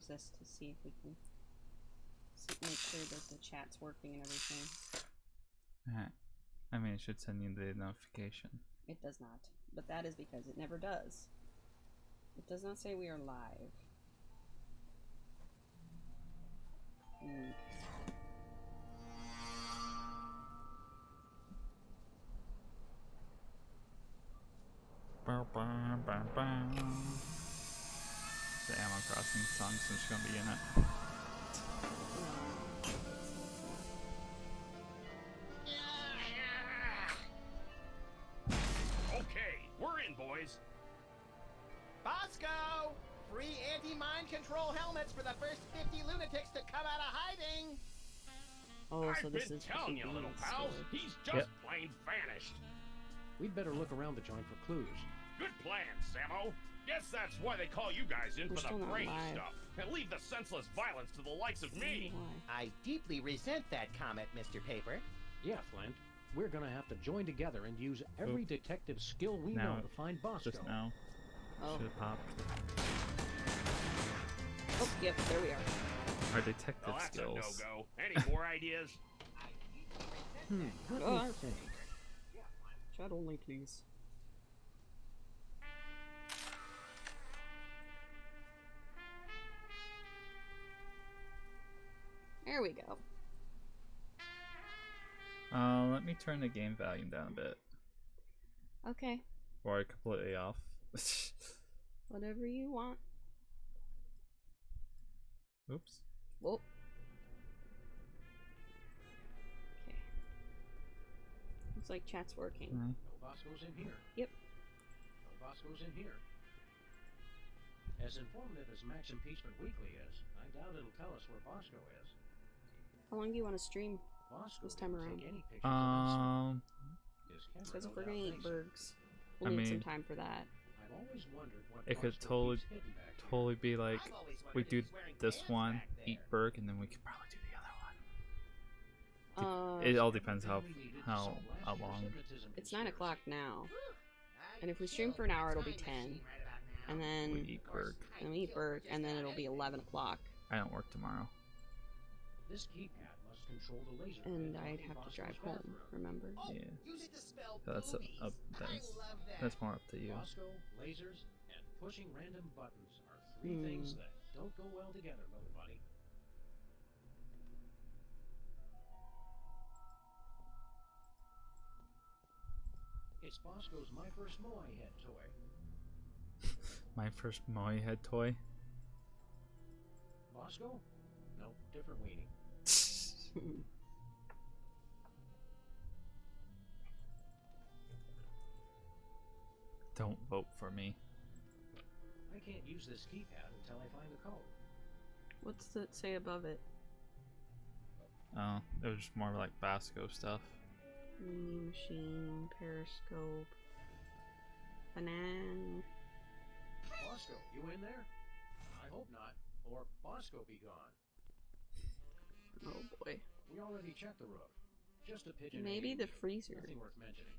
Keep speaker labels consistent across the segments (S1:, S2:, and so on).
S1: this to see if we can make sure that the chat's working and everything.
S2: I mean, it should send you the notification.
S1: It does not, but that is because it never does. It does not say we are live.
S2: The Animal Crossing song, so it's gonna be in it.
S3: Okay, we're in, boys.
S4: Bosco! Free anti-mind control helmets for the first 50 lunatics to come out of hiding!
S1: Oh, so
S3: I've
S1: this
S3: been
S1: is
S3: telling you, little pals. He's just plain vanished.
S5: We'd better look around the joint for clues.
S3: Good plan, Sammo. Guess that's why they call you guys in for the brain stuff. And leave the senseless violence to the likes of me.
S4: I deeply resent that comment, Mr. Paper.
S5: Yeah, Flint. We're gonna have to join together and use every detective skill we know to find Bosco.
S2: Just now. Should have popped.
S1: Oh, yep, there we are.
S2: Our detective
S3: Well, that's
S2: skills.
S3: a no-go. Any more ideas?
S5: What do you think?
S1: Chat only, please. There we go.
S2: Let me turn the game volume down a bit.
S1: Okay.
S2: Or completely off.
S1: Whatever you want.
S2: Oops.
S1: Whoop. Okay. Looks like chat's working.
S5: No Bosco's in here.
S1: Yep.
S5: No Bosco's in here. As informative as Max Impeachment Weekly is, I doubt it'll tell us where Bosco is.
S1: How long do you want to stream this time around? Because if we're gonna eat burgers, we'll need some time for that.
S5: I've always wondered what
S2: it could totally be like we do this one, eat Berg, and then we could probably do the other one. It all depends how long.
S1: It's 9 o'clock now, and if we stream for an hour, it'll be 10, and then
S2: we eat Berg.
S1: And we eat Berg, and then it'll be 11 o'clock.
S2: I don't work tomorrow.
S5: This keypad must control the laser.
S1: And I'd have to drive home, remember?
S2: Yeah. So that's more up to you.
S5: Bosco, lasers, and pushing random buttons are three things that don't go well together, little buddy. It's Bosco's My First Moai Head toy.
S2: My first Moai Head toy?
S5: Bosco? No, different weenie.
S2: Don't vote for me.
S5: I can't use this keypad until I find the code.
S1: What's it say above it?
S2: Oh, it was just more like Bosco stuff.
S1: Mini machine, periscope, banana.
S5: Bosco, you in there? I hope not, or Bosco be gone.
S1: Oh boy.
S5: We already checked the roof. Just a pigeon.
S1: Maybe the freezer.
S5: Nothing worth mentioning.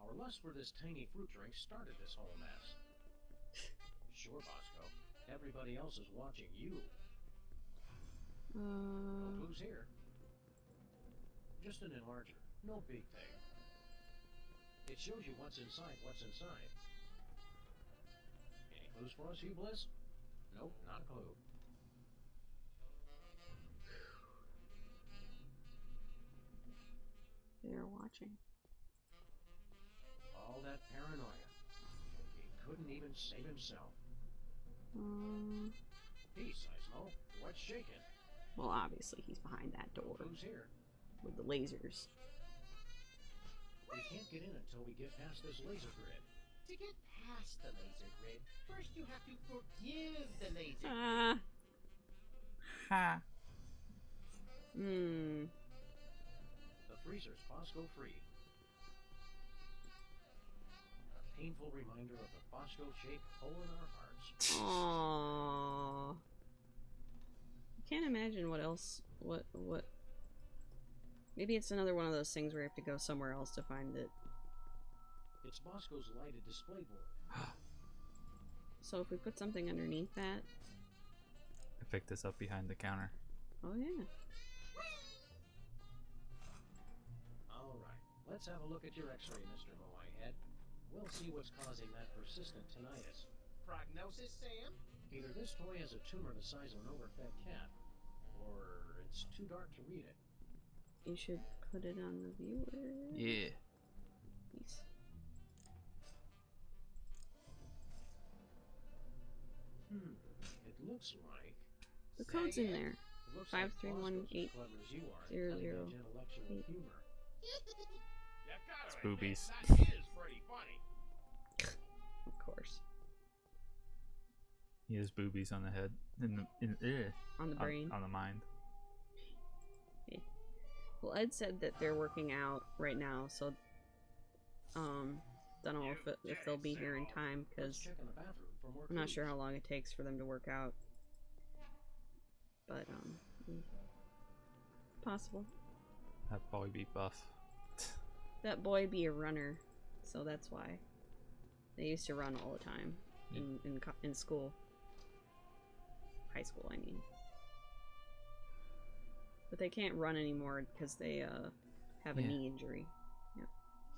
S5: Our lust for this tiny fruit drink started this whole mess. Sure, Bosco. Everybody else is watching you. No clues here. Just an enlarger. No big thing. It shows you what's inside. Any clues for us, Hugh Bliss? Nope, not a clue.
S1: They're watching.
S5: All that paranoia. He couldn't even save himself. Peace, Seismo. What's shaking?
S1: Well, obviously he's behind that door.
S5: Who's here?
S1: With the lasers.
S5: We can't get in until we get past this laser grid.
S4: To get past the laser grid, first you have to forgive the laser grid.
S2: Ha.
S5: The freezer's Bosco free. A painful reminder of the Bosco-shaped hole in our hearts.
S1: Aww. I can't imagine what else. What? Maybe it's another one of those things where you have to go somewhere else to find it.
S5: It's Bosco's lighted display board.
S1: So if we put something underneath that...
S2: I picked this up behind the counter.
S1: Oh yeah.
S5: Alright, let's have a look at your x-ray, Mr. Moai-head. We'll see what's causing that persistent tinnitus.
S4: Prognosis, Sam?
S5: Either this toy has a tumor the size of an overfed cat, or it's too dark to read it.
S1: You should put it on the viewer.
S2: Yeah.
S1: Please.
S5: It looks like...
S1: The code's in there.
S5: It looks like
S1: 5318
S5: Bosco's as clever as you are at
S1: 00
S5: cutting edge intellectual
S1: 8.
S5: humor.
S3: You gotta
S2: It's
S3: admit,
S2: boobies.
S3: That is pretty funny.
S1: Of course.
S2: He has boobies on the head.
S1: On the brain.
S2: On the mind.
S1: Well, Ed said that they're working out right now, so don't know if they'll be here in time,
S5: Let's
S1: because
S5: check in the bathroom for more
S1: I'm not sure
S5: clues.
S1: how long it takes for them to work out. But possible.
S2: That'd probably be buff.
S1: That boy be a runner, so that's why. They used to run all the time in school. High school, I mean. But they can't run anymore because they have a knee injury. Yeah.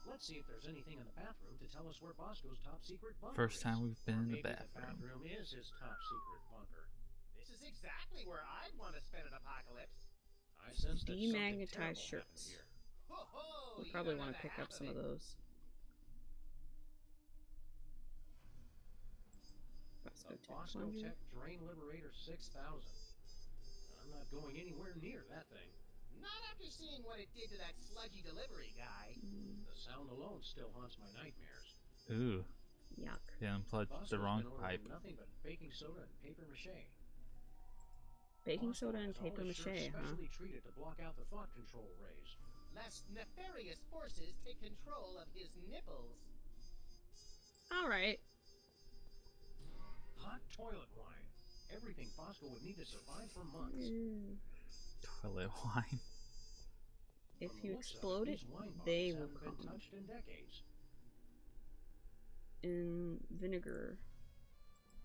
S5: Let's see if there's anything in the bathroom to tell us where Bosco's top secret bunker
S2: First
S5: is.
S2: time we've been
S5: Or
S2: in the
S5: maybe
S2: bathroom.
S5: The bathroom is his top secret bunker.
S4: This is exactly where I'd want to spend an apocalypse.
S5: I sense that something
S1: Demagnetized
S5: terrible
S1: shirts.
S5: happened here.
S4: Ho ho!
S1: We'll
S4: you
S1: probably
S4: don't
S1: want
S4: know
S1: to pick
S4: the
S1: up some of
S4: happening.
S1: those. Bosco
S5: A
S1: Tech
S5: Bosco
S1: 100.
S5: Tech Drain Liberator 6000. I'm not going anywhere near that thing.
S4: Not after seeing what it did to that sludgy delivery guy.
S5: The sound alone still haunts my nightmares.
S2: Ooh.
S1: Yuck.
S2: They unplugged
S5: Bosco's
S2: the wrong
S5: been ordering
S2: pipe.
S5: nothing but baking soda and paper mache.
S1: Baking
S5: Bosco
S1: soda and
S5: has all
S1: paper
S5: his shirts
S1: mache, huh?
S5: specially treated to block out the thought control rays.
S4: Lest nefarious forces take control of his nipples.
S1: Alright.
S5: Hot toilet wine. Everything Bosco would need to survive for months.
S2: Toilet wine.
S1: If
S5: From the
S1: you
S5: looks of
S1: explode it,
S5: these wine bottles
S1: they will
S5: haven't been
S1: come.
S5: touched in decades.
S1: In vinegar.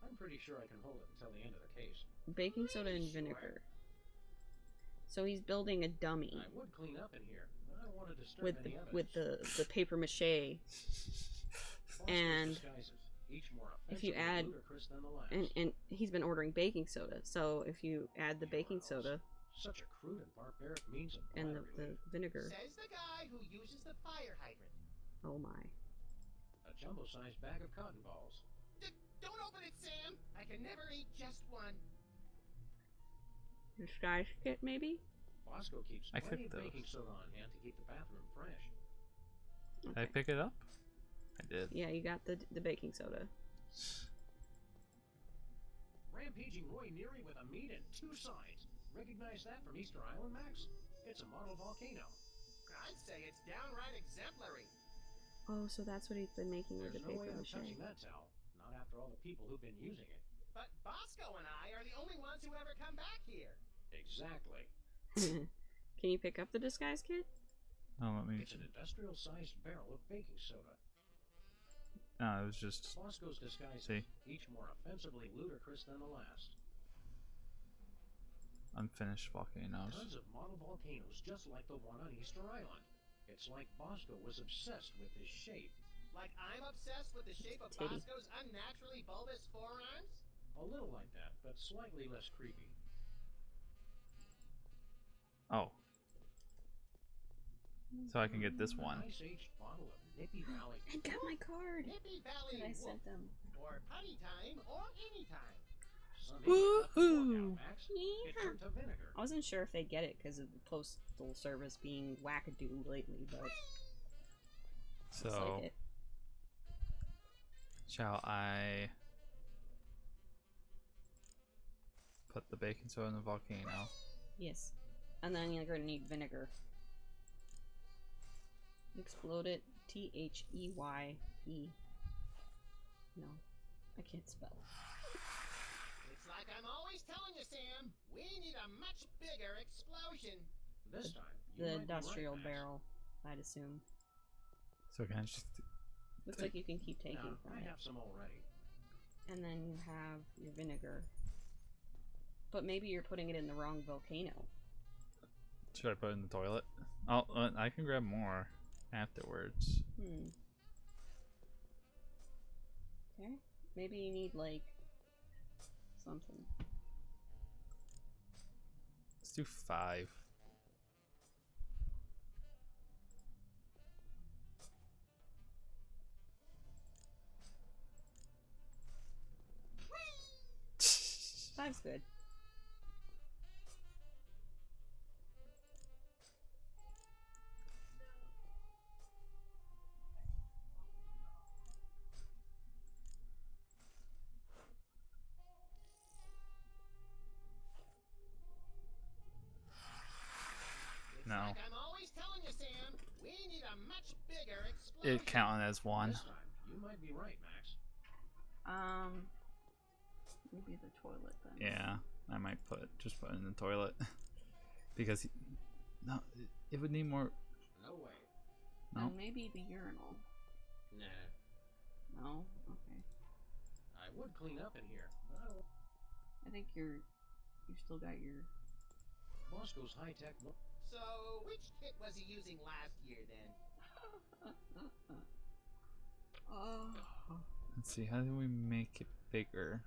S5: I'm pretty sure I can hold it until the end of the case.
S1: Baking soda and
S5: Sure.
S1: vinegar. So he's building a dummy
S5: I would clean up in here, but I don't want to disturb
S1: with
S5: any evidence.
S1: with the paper mache,
S5: Bosco's
S1: and
S5: disguises, each more
S1: if you
S5: offensively
S1: add-
S5: ludicrous than the last.
S1: and he's been ordering baking soda. So if you add the baking soda
S5: Such a crude and barbaric means of
S1: and
S5: bladder
S1: the
S5: relief.
S1: vinegar,
S4: Says the guy who uses the fire hydrant.
S1: oh my.
S5: A jumbo-sized bag of cotton balls.
S4: Don't open it, Sam! I can never eat just one.
S1: Disguise kit, maybe?
S5: Bosco keeps
S2: I
S5: plenty
S2: cooked
S5: of
S2: those.
S5: baking soda on hand to keep the bathroom fresh.
S2: Did I pick it up? I did.
S1: Yeah, you got the baking soda.
S5: Rampaging Roy Neary with a meat and two sides. Recognize that from Easter Island, Max? It's a model volcano.
S4: I'd say it's downright exemplary.
S1: Oh, so that's what he's been making with
S5: There's
S1: the
S5: no way
S1: paper
S5: I'm
S1: mache.
S5: touching that towel. Not after all the people who've been using it.
S4: But Bosco and I are the only ones who ever come back here.
S5: Exactly.
S1: Can you pick up the disguise kit?
S2: Oh, let me.
S5: It's an industrial-sized barrel of baking soda.
S2: No, it was just.
S5: Bosco's disguises,
S2: See?
S5: each more offensively ludicrous than the last.
S2: Unfinished volcanoes.
S5: Tons of model volcanoes just like the one on Easter Island. It's like Bosco was obsessed with this shape.
S4: Like I'm obsessed with the shape of
S1: Titty.
S4: Bosco's unnaturally bulbous forearms?
S5: A little like that, but slightly less creepy.
S2: Oh. So I can get this one.
S5: A nice-aged bottle of Nippy Valley.
S1: I got my card
S4: Nippy Valley
S1: that I
S4: Wolf.
S1: sent them.
S4: Or putty time, or any time.
S5: Some ain't enough to
S2: Woohoo!
S5: walk out, Max. It turned to vinegar.
S1: I wasn't sure if they get it because of the postal service being wackadoo lately, but looks
S2: So,
S1: like it.
S2: shall I put the baking soda in the volcano?
S1: Yes. And then you're gonna need vinegar. Explode it. T-H-E-Y-E. No. I can't spell.
S4: It's like I'm always telling you, Sam. We need a much bigger explosion.
S5: This time, you
S1: The
S5: might be
S1: industrial
S5: right, Max.
S1: barrel, I'd assume.
S2: So can I just.
S1: Looks like you can keep taking
S5: No,
S1: from
S5: I
S1: it.
S5: have some already.
S1: And then you have your vinegar. But maybe you're putting it in the wrong volcano.
S2: Should I put it in the toilet? Oh, I can grab more afterwards.
S1: Okay. Maybe you need, like, something.
S2: Let's do 5.
S1: Five's good.
S2: No.
S4: Like I'm always telling you, Sam, we need a much bigger explosion.
S2: It counting as 1.
S5: This time, you might be right, Max.
S1: Maybe the toilet then.
S2: Yeah, I might just put it in the toilet because no, it would need more.
S5: No way.
S2: No.
S1: And maybe the urinal.
S5: Nah.
S1: No. Okay.
S5: I would clean up in here, but I don't.
S1: I think you still got your.
S5: Bosco's high-tech.
S4: So, which kit was he using last year then?
S2: Let's see, how do we make it bigger?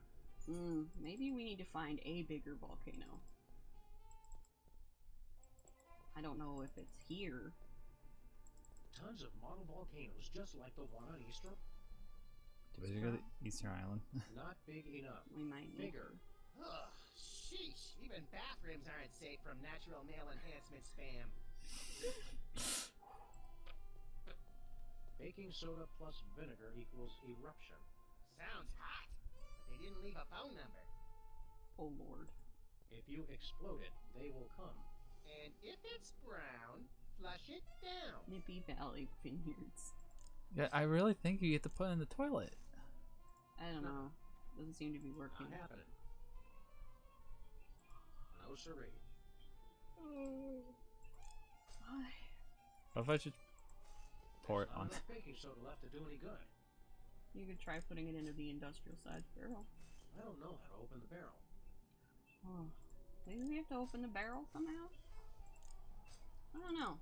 S1: Maybe we need to find a bigger volcano. I don't know if it's here.
S5: Tons of model volcanoes just like the one on Easter.
S2: Do we go to Easter Island?
S5: Not big enough.
S1: We might need
S5: Bigger.
S4: Ugh, sheesh. Even bathrooms aren't safe from natural nail enhancement spam.
S5: Baking soda plus vinegar equals eruption.
S4: Sounds hot, but they didn't leave a phone number.
S1: Oh lord.
S5: If you explode it, they will come.
S4: And if it's brown, flush it down.
S1: Nippy Valley Vineyards.
S2: Yeah, I really think you get to put it in the toilet.
S1: I don't know. Doesn't seem to be working.
S5: Not happening. No siree.
S1: Why?
S2: What if I should pour it
S5: Not
S2: on?
S5: enough baking soda left to do any good.
S1: You could try putting it into the industrial sized barrel.
S5: I don't know how to open the barrel.
S1: Oh. Maybe we have to open the barrel somehow? I don't know.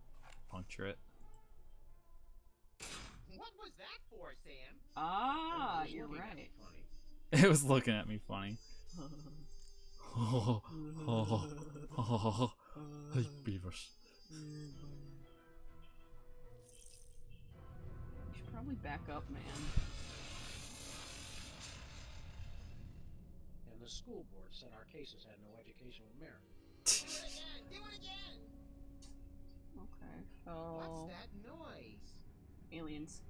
S2: Puncture it.
S4: What was that for, Sam?
S1: Ah,
S5: Everyone's
S1: you're
S5: looking at
S1: right.
S5: me funny.
S2: It was looking at me funny. Hey, beavers.
S1: You should probably back up, man.
S5: And the school board said our cases had no educational merit.
S4: Do it again! Do it again!
S1: Okay,
S4: What's
S1: so
S4: that noise?
S1: aliens.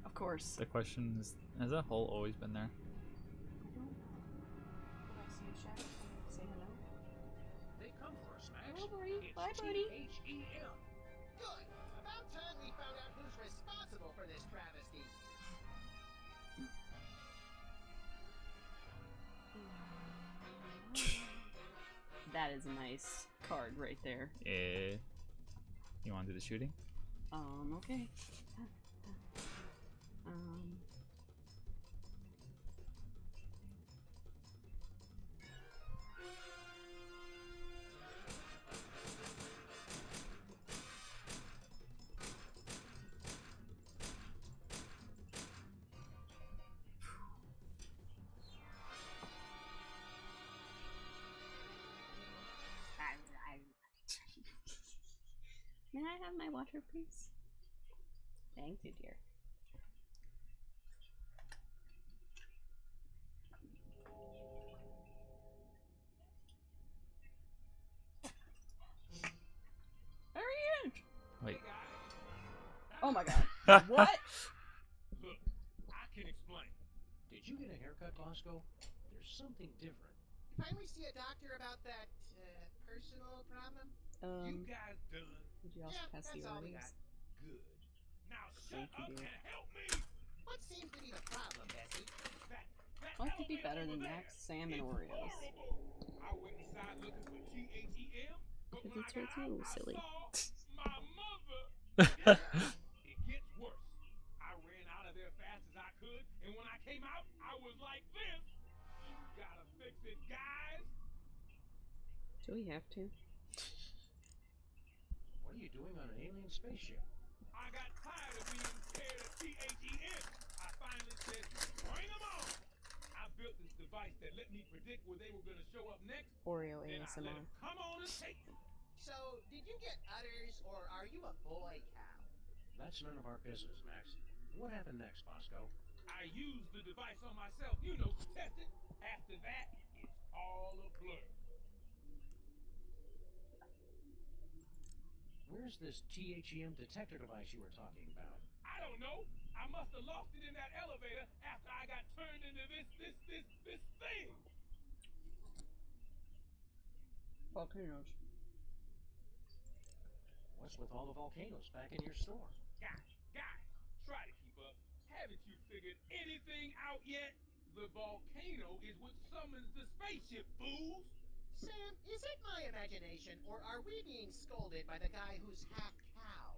S1: Of course.
S2: The question is, has that hole always been there?
S1: I don't know. Did I see a shadow come and say hello?
S5: They come for us, Max.
S1: Hello, buddy.
S5: It's
S1: Bye, buddy.
S5: THEM.
S4: Good. About time we found out who's responsible for this travesty.
S1: That is a nice card right there.
S2: You want to do the shooting?
S1: Okay. Um. May I have my water, please? Thank you, dear. There he is!
S2: Wait.
S1: Oh my god. What?
S3: Look, I can explain.
S5: Did you get a haircut, Bosco? There's something different.
S4: Finally see a doctor about that, personal problem?
S3: You guys done?
S1: Did you also
S4: Yeah,
S1: pass the
S4: that's all we
S1: orders?
S4: got.
S3: Good. Now
S1: Thank
S3: shut
S1: you,
S3: up
S1: dear.
S3: and help me.
S4: What seems to be the problem, Bessie?
S3: That
S1: What could be
S3: elevator
S1: better than
S3: over
S1: Max,
S3: there
S1: Sam, and
S3: is
S1: Oreos?
S3: horrible. I went inside looking for THEM, but
S1: Because
S3: when
S1: it's
S3: I
S1: right
S3: got
S1: too,
S3: out,
S1: silly.
S3: I saw my mother. It gets worse. I ran out of there fast as I could,
S6: And when I came out, I was like this. You gotta fix it, guys.
S1: Do we have to?
S5: What are you doing on an alien spaceship?
S6: I got tired of being scared of THEN. I finally said, bring them on. I built this device that let me predict where they were gonna show up next.
S1: Oreo
S6: Then I let
S1: ASMR.
S6: them come on and take them.
S4: So, did you get udders, or are you a boy cow?
S5: That's none of our business, Max. What happened next, Bosco?
S6: I used the device on myself, you know, to test it. After that, it's all a blur.
S5: Where's this THEM detector device you were talking about?
S6: I don't know. I must have lost it in that elevator after I got turned into this thing.
S1: Volcanoes.
S5: What's with all the volcanoes back in your store?
S6: Guys, try to keep up. Haven't you figured anything out yet? The volcano is what summons the spaceship, fools.
S4: Sam, is it my imagination, or are we being scolded by the guy who's half cow?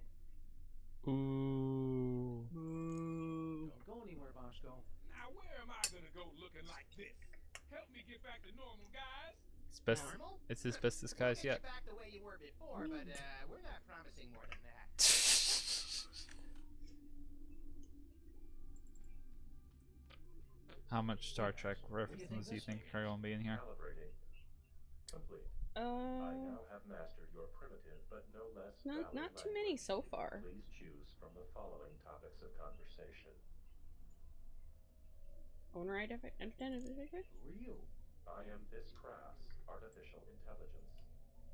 S2: Ooh.
S5: Don't go anywhere, Bosco.
S6: Now where am I gonna go looking like this? Help me get back to normal, guys.
S2: It's best.
S4: Normal?
S2: It's his best disguise
S4: We'll
S2: yet.
S4: get you back the way you were before, but we're not promising more than that.
S2: How much Star Trek references do you think are going to be in here?
S7: Calibrating. Complete. I now have mastered your primitive but no less valid
S1: not too many
S7: language.
S1: so far.
S7: Please choose from the following topics of conversation.
S1: Owner identification?
S5: Who are you?
S7: I am this craft's artificial intelligence.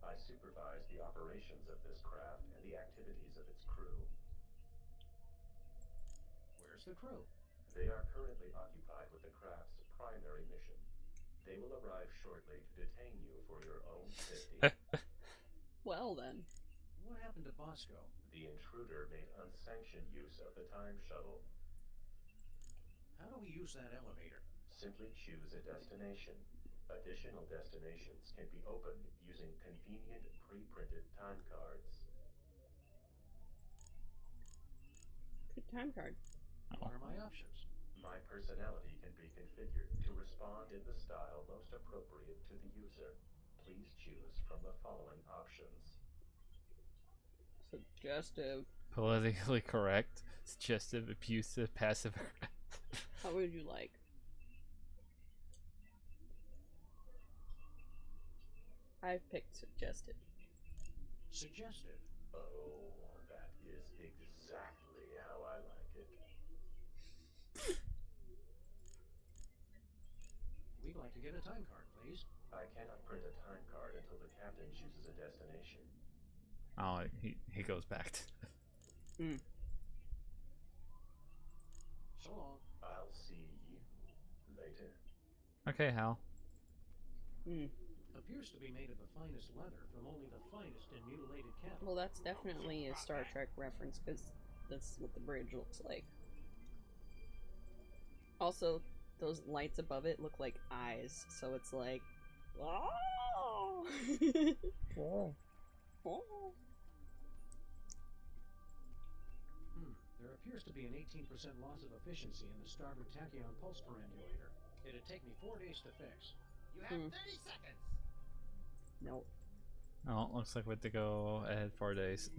S7: I supervise the operations of this craft and the activities of its crew.
S5: Where's the crew?
S7: They are currently occupied with the craft's primary mission. They will arrive shortly to detain you for your own safety.
S1: Well then.
S5: What happened to Bosco?
S7: The intruder made unsanctioned use of the time shuttle.
S5: How do we use that elevator?
S7: Simply choose a destination. Additional destinations can be opened using convenient pre-printed time cards.
S1: Good time card.
S5: What are my options?
S7: My personality can be configured to respond in the style most appropriate to the user. Please choose from the following options.
S1: Suggestive.
S2: Politically correct, suggestive, abusive, passive aggressive.
S1: How would you like? I've picked suggestive.
S5: Suggestive.
S7: Oh, that is exactly how I like it.
S5: We'd like to get a time card, please.
S7: I cannot print a time card until the captain chooses a destination.
S2: Oh, he goes back to.
S5: So long.
S7: I'll see you later.
S2: Okay, Hal.
S5: Appears to be made of the finest leather from only the finest in mutilated cattle.
S1: Well, that's definitely a Star Trek reference because that's what the bridge looks like. Also, those lights above it look like eyes, so it's like, oh. Oh.
S5: There appears to be an 18% loss of efficiency in the starboard tachyon pulse perambulator. It'd take me 4 days to fix.
S4: You have 30 seconds.
S1: Nope.
S2: Oh, looks like we have to go ahead 4 days.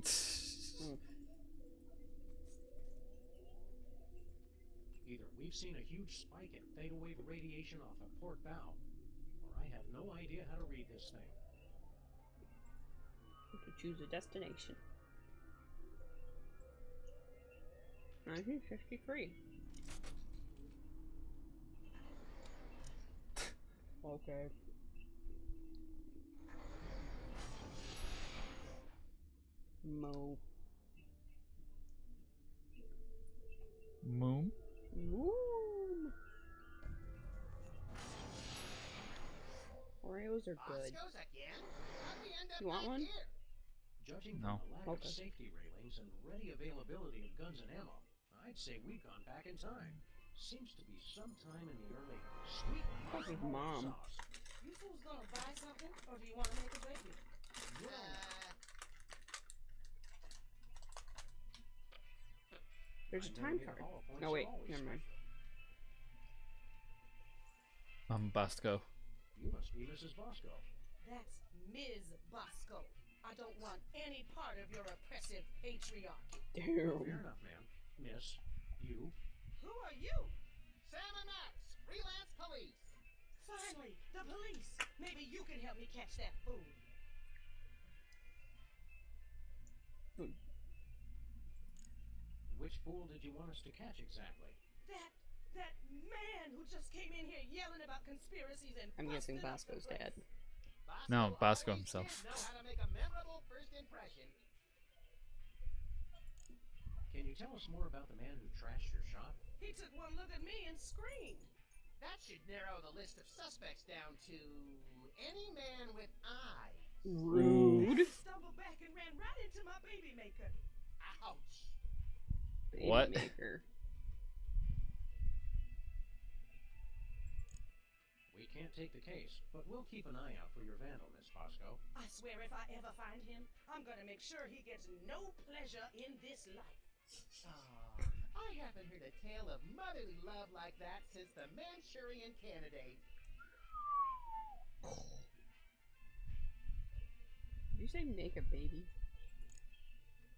S5: Either we've seen a huge spike in theta wave radiation off a port bow, or I have no idea how to read this thing.
S1: You can choose a destination. 1953. Okay. Mo.
S2: Moon?
S1: Moon. Oreos are good.
S4: Bosco's again? How'd we end up
S1: You want
S4: back
S1: one?
S4: here?
S5: Judging
S2: No.
S5: from the lack
S1: Okay.
S5: of safety railings and ready availability of guns and ammo, I'd say we've gone back in time. Seems to be sometime in the early sweet
S1: Probably Mom.
S5: sauce.
S8: You fools gonna buy something, or do you want to make a baby?
S1: There's a time card. Oh wait, never mind.
S2: Bosco.
S5: You must be Mrs. Bosco.
S8: That's Ms. Bosco. I don't want any part of your oppressive patriarchy.
S5: Fair enough, ma'am. Miss, you.
S8: Who are you?
S4: Sam and Max, freelance police.
S8: Finally, the police. Maybe you can help me catch that fool.
S5: Which fool did you want us to catch exactly?
S8: That man who just came in here yelling about conspiracies and
S1: I'm guessing
S8: busting up
S1: Bosco's
S8: the place.
S1: dad.
S2: No, Bosco
S4: always
S2: himself.
S4: did know how to make a memorable first impression.
S5: Can you tell us more about the man who trashed your shop?
S8: He took one look at me and screamed.
S4: That should narrow the list of suspects down to any man with eyes.
S1: Rude.
S8: He stumbled back and ran right into my baby maker.
S4: Ouch.
S1: Baby
S2: What?
S1: maker.
S5: We can't take the case, but we'll keep an eye out for your vandal, Miss Bosco.
S8: I swear if I ever find him, I'm gonna make sure he gets no pleasure in this life.
S4: I haven't heard a tale of motherly love like that since the Manchurian Candidate.
S1: Did you say make a baby?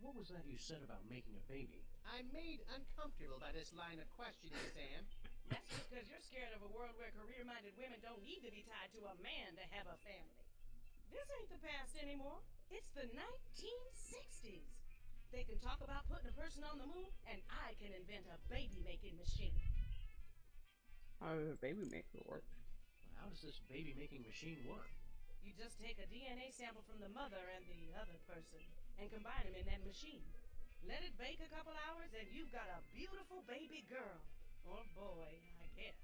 S5: What was that you said about making a baby?
S4: I'm made uncomfortable by this line of questioning, Sam.
S8: That's just because you're scared of a world where career-minded women don't need to be tied to a man to have a family. This ain't the past anymore. It's the 1960s. They can talk about putting a person on the moon, and I can invent a baby-making machine.
S1: How does a baby maker work?
S5: How does this baby-making machine work?
S8: You just take a DNA sample from the mother and the other person and combine them in that machine. Let it bake a couple hours, and you've got a beautiful baby girl. Or boy, I guess.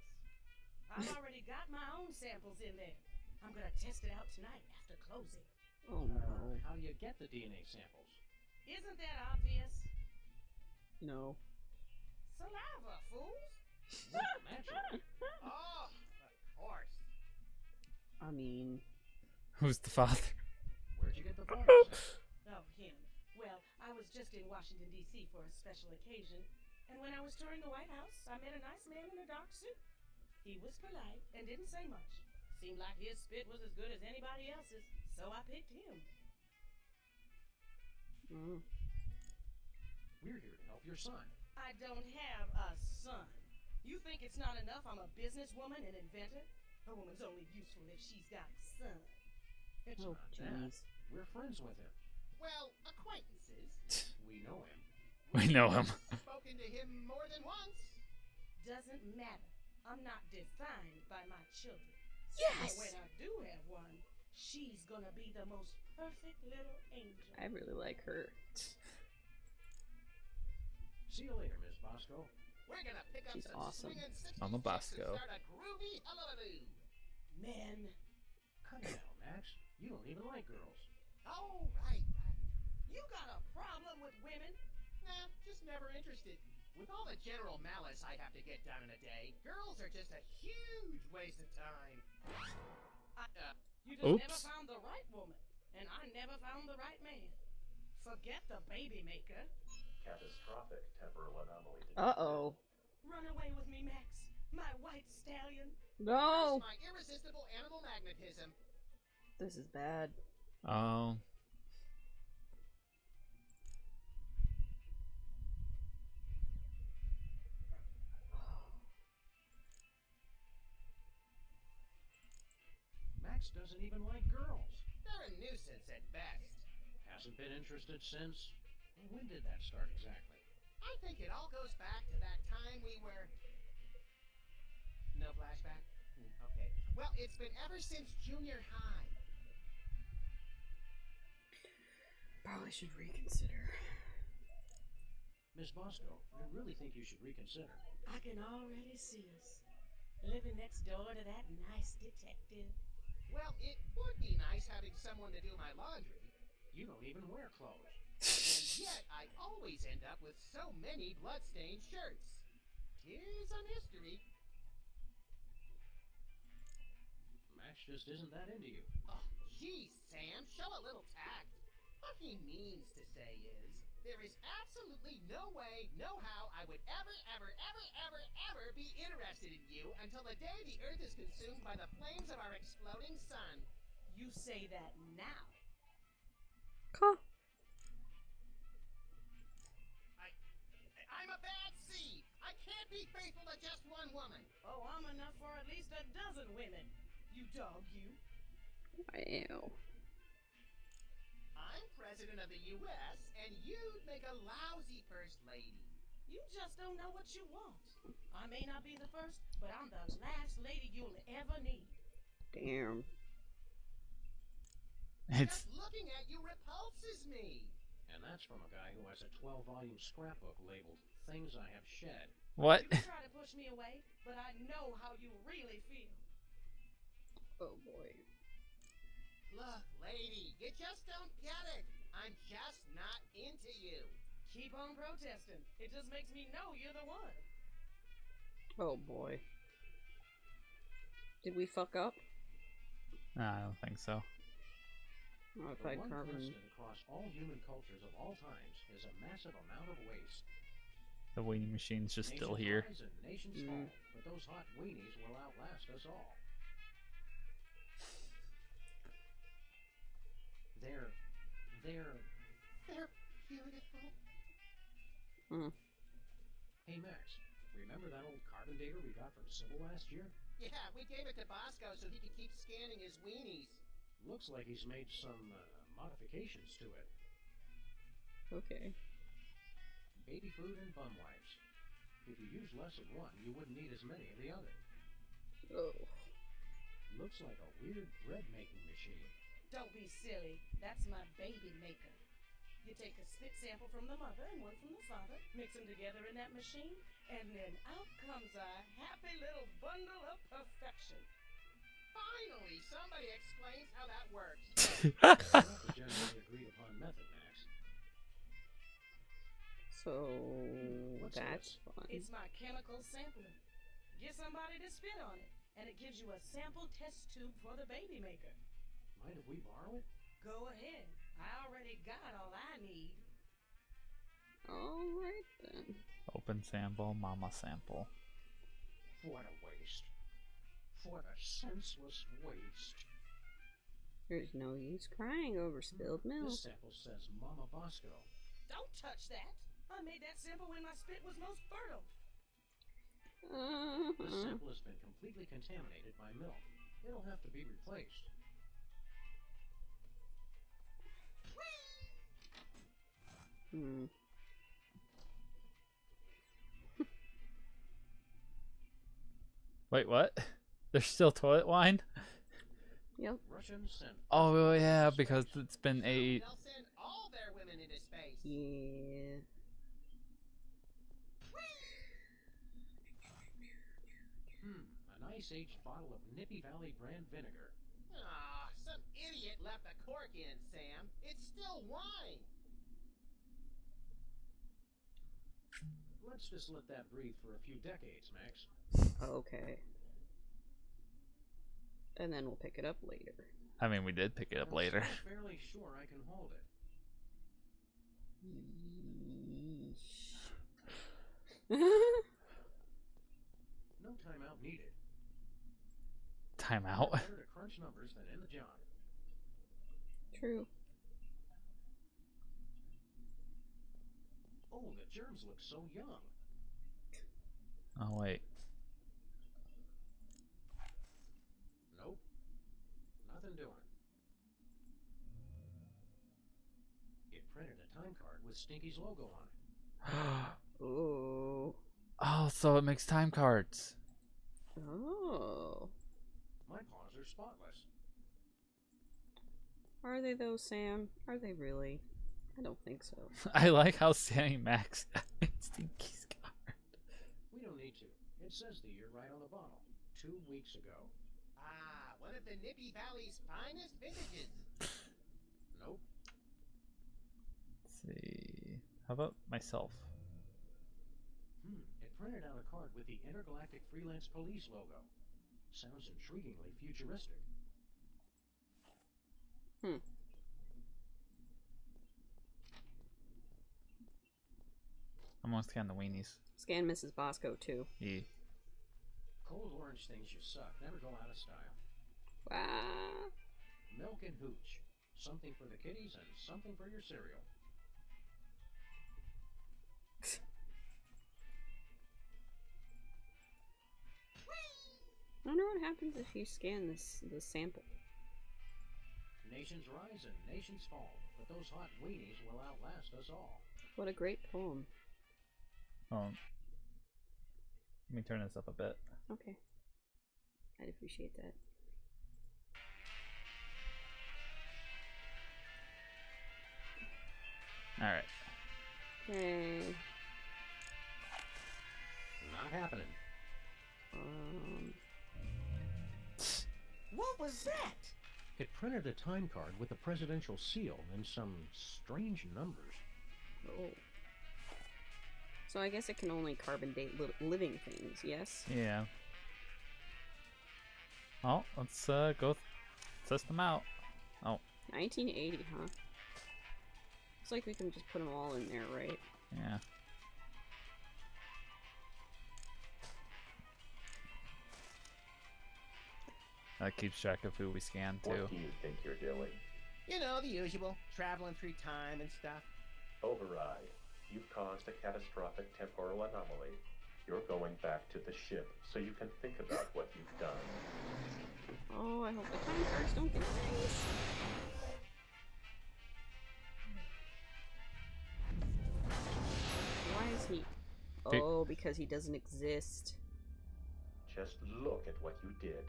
S8: I've already got my own samples in there. I'm gonna test it out tonight after closing.
S1: Oh no.
S5: How do you get the DNA samples?
S8: Isn't that obvious?
S1: No.
S8: Saliva, fools!
S5: Naturally.
S4: Oh, of course.
S1: I mean,
S2: Who's the father?
S5: Where'd you get the photos?
S8: Oh, him. Well, I was just in Washington, D.C. for a special occasion, and when I was touring the White House, I met a nice man in a dark suit. He was polite and didn't say much. Seemed like his spit was as good as anybody else's, so I picked him.
S5: We're here to help your son.
S8: I don't have a son. You think it's not enough I'm a businesswoman and inventor? A woman's only useful if she's got a son.
S5: It's
S1: oh
S5: not that.
S1: jeez.
S5: We're friends with him.
S4: Well, acquaintances.
S5: We know him.
S2: We know him.
S4: Spoken to him more than once.
S8: Doesn't matter. I'm not defined by my children.
S1: Yes!
S8: But when I do have one, she's gonna be the most perfect little angel.
S1: I really like her.
S5: See you later, Miss Bosco.
S4: We're gonna pick up
S1: She's
S4: some
S1: awesome.
S4: swinging 60s
S2: I'm a
S4: chicks
S2: Bosco.
S4: and start a groovy hullabaloo.
S8: Men.
S5: Cut it out, Max. You don't even like girls.
S4: Oh, right.
S8: You got a problem with women?
S4: Nah, just never interested. With all the general malice I have to get done in a day, girls are just a huge waste of time.
S8: You just
S2: Oops.
S8: never found the right woman, and I never found the right man. Forget the baby maker.
S7: Catastrophic temporal anomaly detected.
S1: Uh-oh.
S8: Run away with me, Max. My white stallion.
S1: No!
S4: Curse my irresistible animal magnetism.
S1: This is bad.
S2: Oh.
S5: Max doesn't even like girls.
S4: They're a nuisance at best.
S5: Hasn't been interested since. When did that start exactly?
S4: I think it all goes back to that time we were... No flashback? Okay. Well, it's been ever since junior high.
S1: Probably should reconsider.
S5: Miss Bosco, I really think you should reconsider.
S8: I can already see us. Living next door to that nice detective.
S4: Well, it would be nice having someone to do my laundry.
S5: You don't even wear clothes.
S4: And yet, I always end up with so many blood-stained shirts. Here's a mystery.
S5: Max just isn't that into you.
S4: Oh, geez, Sam, show a little tact. What he means to say is, There is absolutely no way, no how I would ever be interested in you until the day the Earth is consumed by the flames of our exploding sun.
S8: You say that now.
S1: Cool.
S4: I'm a bad seed. I can't be faithful to just one woman.
S8: Oh, I'm enough for at least a dozen women. You dog, you.
S1: Wow.
S4: I'm president of the U.S., and you'd make a lousy first lady.
S8: You just don't know what you want. I may not be the first, but I'm the last lady you'll ever need.
S1: Damn.
S4: Just looking at you repulses me.
S5: And that's from a guy who has a 12-volume scrapbook labeled Things I Have Shed.
S2: What?
S8: You can try to push me away, but I know how you really feel.
S1: Oh boy.
S4: Look, lady, you just don't get it. I'm just not into you.
S8: Keep on protesting. It just makes me know you're the one.
S1: Oh boy. Did we fuck up?
S2: No, I don't think so.
S1: Modified
S5: The one
S1: carbon.
S5: constant across all human cultures of all times is a massive amount of waste.
S2: The weenie machine's just still
S5: Nations
S2: here.
S5: rise and nations fall, but those hot weenies will outlast us all. They're
S4: beautiful.
S5: Hey Max, remember that old carbon data we got from Sybil last year?
S4: Yeah, we gave it to Bosco so he could keep scanning his weenies.
S5: Looks like he's made some modifications to it.
S1: Okay.
S5: Baby food and bum wipes. If you use less of one, you wouldn't need as many of the other.
S1: Oh.
S5: Looks like a weird bread-making machine.
S8: Don't be silly. That's my baby maker. You take a spit sample from the mother and one from the father, mix them together in that machine, and then out comes a happy little bundle of perfection.
S4: Finally, somebody explains how that works.
S5: That's the generally agreed upon method, Max.
S1: So
S5: What's
S1: that's
S5: this?
S1: fun.
S8: It's my chemical sampler. Get somebody to spit on it, and it gives you a sample test tube for the baby maker.
S5: Mind if we borrow it?
S8: Go ahead. I already got all I need.
S1: Alright then.
S2: Open sample, mama sample.
S5: What a waste. What a senseless waste.
S1: There's no use crying over spilled milk.
S5: This sample says Mama Bosco.
S8: Don't touch that. I made that sample when my spit was most fertile.
S5: This sample has been completely contaminated by milk. It'll have to be replaced.
S2: Wait, what? There's still toilet wine?
S1: Yep.
S5: Russians sent.
S2: Oh yeah, because it's been 8.
S4: They'll send all their women into space.
S1: Yeah.
S5: A nice aged bottle of Nippy Valley brand vinegar.
S4: Aw, some idiot left the cork in, Sam. It's still wine.
S5: Let's just let that breathe for a few decades, Max.
S1: Okay. And then we'll pick it up later.
S2: I mean, we did pick it up
S5: I'm
S2: later.
S5: still fairly sure I can hold it. No timeout needed.
S2: Timeout.
S5: Better to crunch numbers than in the job.
S1: True.
S5: Oh, the germs look so young.
S2: Oh wait.
S5: Nope. Nothing doing. It printed a time card with Stinky's logo on it.
S1: Oh.
S2: Oh, so it makes time cards.
S1: Oh.
S5: My paws are spotless.
S1: Are they though, Sam? Are they really? I don't think so.
S2: I like how Sammy Max Stinky's card.
S5: We don't need to. It says the year right on the bottle. 2 weeks ago.
S4: Ah, one of the Nippy Valley's finest vintages.
S5: Nope.
S2: Let's see. How about myself?
S5: It printed out a card with the Intergalactic Freelance Police logo. Sounds intriguingly futuristic.
S2: I'm gonna scan the weenies.
S1: Scan Mrs. Bosco too.
S2: Yeah.
S5: Cold orange things you suck. Never go out of style.
S1: Wow.
S5: Milk and hooch. Something for the kiddies and something for your cereal.
S1: I wonder what happens if you scan the sample.
S5: Nations rise and nations fall, but those hot weenies will outlast us all.
S1: What a great poem.
S2: Let me turn this up a bit.
S1: Okay. I'd appreciate that.
S2: Alright.
S1: Okay.
S5: Not happening.
S4: What was that?
S5: It printed a time card with the presidential seal and some strange numbers.
S1: Oh. So I guess it can only carbon date living things, yes?
S2: Yeah. Well, let's go test them out. Oh.
S1: 1980, huh? Looks like we can just put them all in there, right?
S2: Yeah. That keeps track of who we scan too.
S7: What do you think you're doing?
S4: You know, the usual. Traveling through time and stuff.
S7: Override. You've caused a catastrophic temporal anomaly. You're going back to the ship so you can think about what you've done.
S1: Oh, I hope the time cards don't get erased. Why is he... Oh, because he doesn't exist.
S7: Just look at what you did.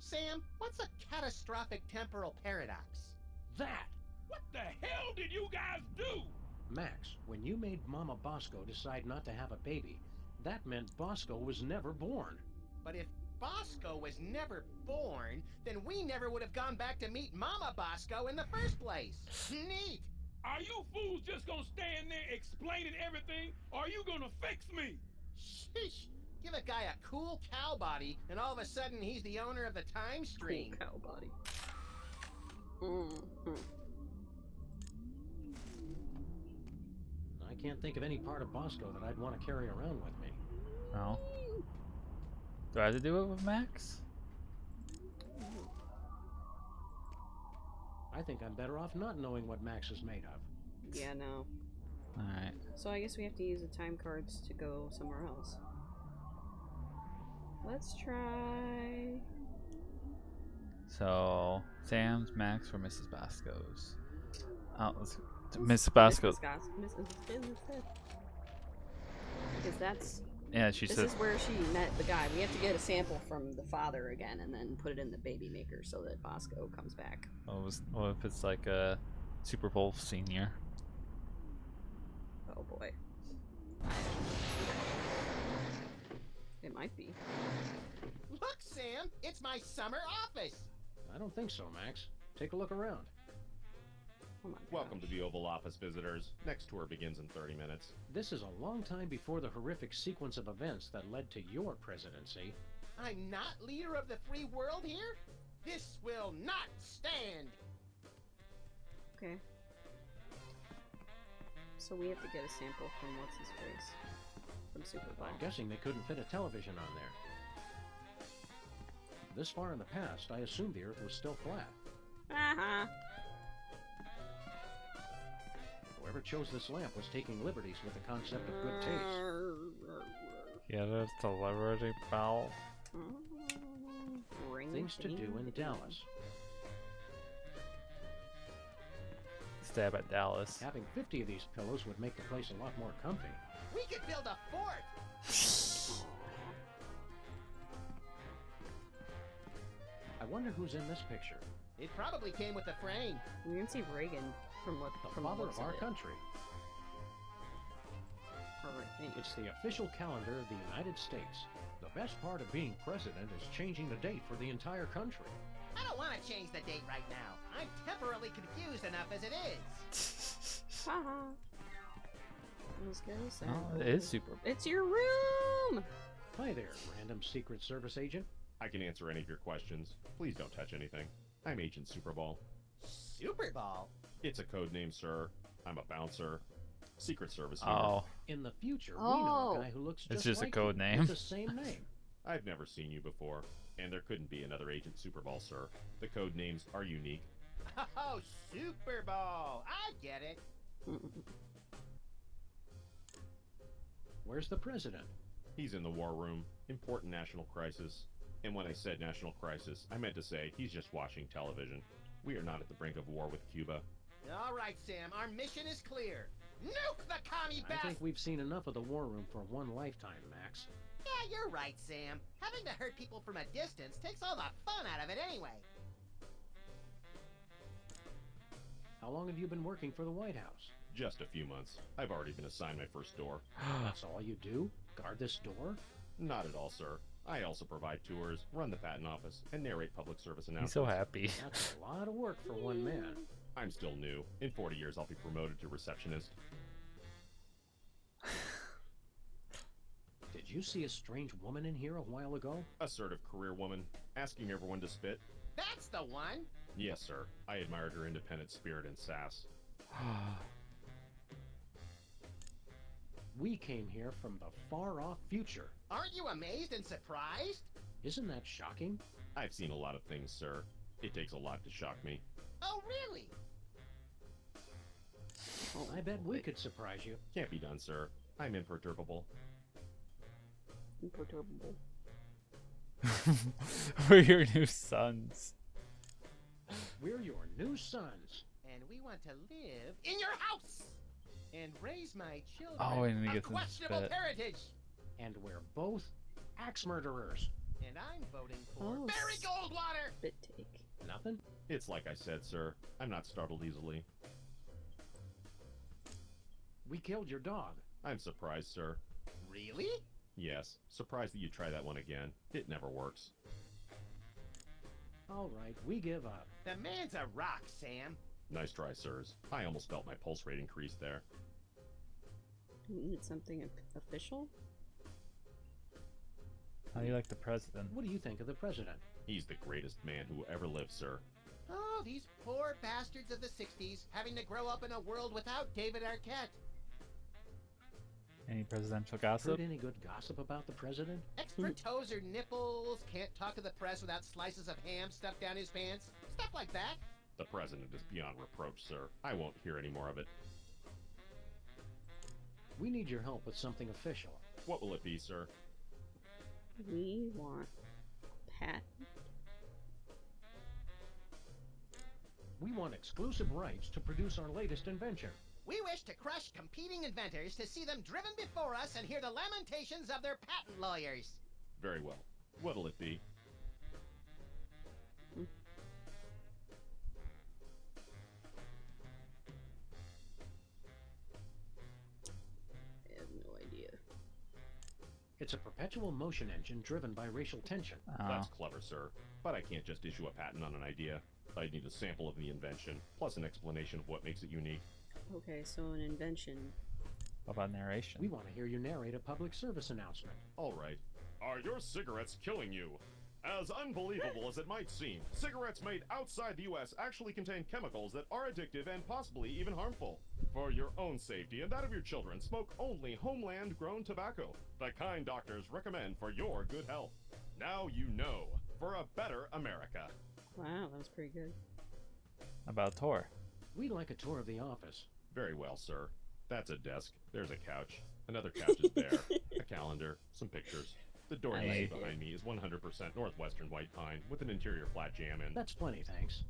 S4: Sam, what's a catastrophic temporal paradox?
S5: That!
S6: What the hell did you guys do?
S5: Max, when you made Mama Bosco decide not to have a baby, that meant Bosco was never born.
S4: But if Bosco was never born, then we never would have gone back to meet Mama Bosco in the first place. Neat!
S6: Are you fools just gonna stand there explaining everything, or are you gonna fix me?
S4: Sheesh! Give a guy a cool cow body, and all of a sudden he's the owner of the time stream.
S1: Cool cow body. Mm-hmm.
S5: I can't think of any part of Bosco that I'd want to carry around with me.
S2: No. Do I have to do it with Max?
S5: I think I'm better off not knowing what Max is made of.
S1: Yeah, no.
S2: Alright.
S1: So I guess we have to use the time cards to go somewhere else. Let's try...
S2: So, Sam's, Max, or Mrs. Bosco's? Oh, let's Mrs. Bosco's.
S1: Because that's...
S2: Yeah, she
S1: this
S2: said...
S1: is where she met the guy. We have to get a sample from the father again and then put it in the baby maker so that Bosco comes back.
S2: What if it's like a Super Bowl senior?
S1: Oh boy. It might be.
S4: Look, Sam! It's my summer office!
S5: I don't think so, Max. Take a look around.
S1: Oh my
S3: Welcome
S1: gosh.
S3: to the Oval Office, visitors. Next tour begins in 30 minutes.
S5: This is a long time before the horrific sequence of events that led to your presidency.
S4: I'm not leader of the free world here? This will not stand!
S1: Okay. So we have to get a sample from what's-his-face? From Super Bowl.
S5: I'm guessing they couldn't fit a television on there. This far in the past, I assumed the Earth was still flat.
S1: Uh-huh.
S5: Whoever chose this lamp was taking liberties with the concept of good taste.
S2: Yeah, that's the Liberty Bell.
S5: Things to do in Dallas.
S2: Stab at Dallas.
S5: Having 50 of these pillows would make the place a lot more comfy.
S4: We could build a fort!
S5: I wonder who's in this picture.
S4: It probably came with the frame.
S1: You can see Reagan from what
S5: The
S1: from
S5: father
S1: looks
S5: of our
S1: it.
S5: country.
S1: Or I think.
S5: It's the official calendar of the United States. The best part of being president is changing the date for the entire country.
S4: I don't want to change the date right now. I'm temporarily confused enough as it is.
S1: Haha. Let's go.
S2: Oh, it is super.
S1: It's your room.
S5: Hi there, random Secret Service agent.
S3: I can answer any of your questions. Please don't touch anything. I'm Agent Super Bowl.
S4: Super Bowl?
S3: It's a code name, sir. I'm a bouncer. Secret Service humor.
S2: Oh,
S5: In the future, we know
S1: Oh.
S5: a guy who looks just
S2: it's just a
S5: like
S2: code
S5: you,
S2: name.
S5: with the same name.
S3: I've never seen you before, and there couldn't be another Agent Super Bowl, sir. The code names are unique.
S4: Oh, Super Bowl! I get it.
S5: Where's the president?
S3: He's in the war room. Important national crisis. And when I said national crisis, I meant to say he's just watching television. We are not at the brink of war with Cuba.
S4: All right, Sam, our mission is clear. Nuke the commie
S5: I
S4: bastard!
S5: think we've seen enough of the war room for one lifetime, Max.
S4: Yeah, you're right, Sam. Having to hurt people from a distance takes all the fun out of it anyway.
S5: How long have you been working for the White House?
S3: Just a few months. I've already been assigned my first door.
S5: That's all you do? Guard this door?
S3: Not at all, sir. I also provide tours, run the patent office, and narrate public service announcements.
S2: He's so happy.
S5: That's a lot of work for one man.
S3: I'm still new. In 40 years, I'll be promoted to receptionist.
S5: Did you see a strange woman in here a while ago?
S3: Assertive career woman, asking everyone to spit.
S4: That's the one.
S3: Yes, sir. I admired her independent spirit and sass.
S5: We came here from the far-off future.
S4: Aren't you amazed and surprised?
S5: Isn't that shocking?
S3: I've seen a lot of things, sir. It takes a lot to shock me.
S4: Oh, really?
S5: I bet we could surprise you.
S3: Can't be done, sir. I'm imperturbable.
S1: Imperturbable.
S2: We're your new sons.
S5: We're your new sons.
S4: And we want to live in your house and raise my children
S2: Oh, and he
S4: of
S2: gets in
S4: questionable
S2: spit.
S4: parentage.
S5: And we're both axe murderers.
S4: And I'm voting for
S1: Oh,
S4: Barry Goldwater.
S1: Spit take.
S5: Nothing?
S3: It's like I said, sir. I'm not startled easily.
S5: We killed your dog.
S3: I'm surprised, sir.
S4: Really?
S3: Yes, surprised that you try that one again. It never works.
S5: All right, we give up.
S4: The man's a rock, Sam.
S3: Nice try, sirs. I almost felt my pulse rate increase there.
S1: You need something official?
S2: How do you like the president?
S5: What do you think of the president?
S3: He's the greatest man who ever lived, sir.
S4: Oh, these poor bastards of the 60s having to grow up in a world without David Arquette.
S2: Any presidential gossip?
S5: Heard any good gossip about the president?
S4: Expert toes or nipples, can't talk to the press without slices of ham stuffed down his pants. Stuff like that.
S3: The president is beyond reproach, sir. I won't hear any more of it.
S5: We need your help with something official.
S3: What will it be, sir?
S1: We want Pat.
S5: We want exclusive rights to produce our latest invention.
S4: We wish to crush competing inventors to see them driven before us and hear the lamentations of their patent lawyers.
S3: Very well. What'll it be?
S1: I have no idea.
S5: It's a perpetual motion engine driven by racial tension.
S2: Oh.
S3: That's clever, sir. But I can't just issue a patent on an idea. I'd need a sample of the invention, plus an explanation of what makes it unique.
S1: Okay, so an invention.
S2: What about narration?
S5: We want to hear you narrate a public service announcement.
S3: All right. Are your cigarettes killing you? As unbelievable as it might seem, cigarettes made outside the U.S. actually contain chemicals that are addictive and possibly even harmful. For your own safety and that of your children, smoke only homeland-grown tobacco, the kind doctors recommend for your good health. Now you know, for a better America.
S1: Wow, that was pretty good.
S2: About tour.
S5: We'd like a tour of the office.
S3: Very well, sir. That's a desk. There's a couch. Another couch is there. A calendar. Some pictures. The door
S2: I
S3: you see
S2: like it.
S3: behind me is 100% Northwestern white pine with an interior flat jam in.
S5: That's plenty, thanks.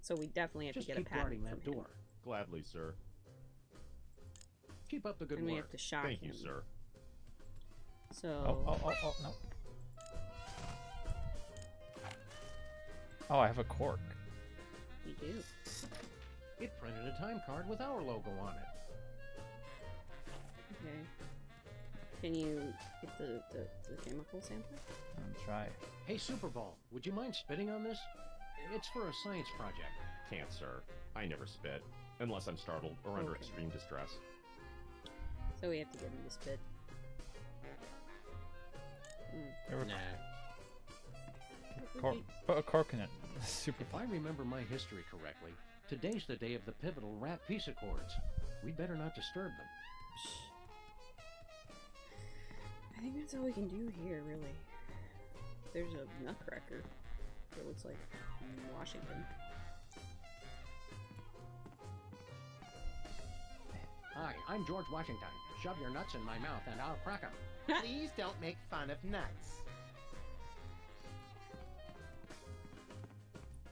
S1: So we definitely have
S5: Just
S1: to get a
S5: keep
S1: patent
S5: guarding
S1: from
S5: that
S1: him.
S5: door.
S3: Gladly, sir.
S5: Keep up the good
S1: And we
S5: work.
S1: have to shock
S3: Thank
S1: him.
S3: you, sir.
S1: So
S2: Oh, no. Oh, I have a cork.
S1: we do.
S5: It printed a time card with our logo on it.
S1: Okay. Can you get the chemical sample?
S2: I'm try.
S5: Hey, Super Bowl, would you mind spitting on this? It's for a science project.
S3: Can't, sir. I never spit. Unless I'm startled or under
S1: Okay.
S3: extreme distress.
S1: So we have to get him to spit.
S2: There were
S5: Nah.
S2: put a cork in it. Super.
S5: If I remember my history correctly, today's the day of the pivotal rap peace accords. We'd better not disturb them.
S1: I think that's all we can do here, really. There's a nutcracker that looks like Washington.
S5: Hi, I'm George Washington. Shove your nuts in my mouth and I'll crack 'em.
S4: Please don't make fun of nuts.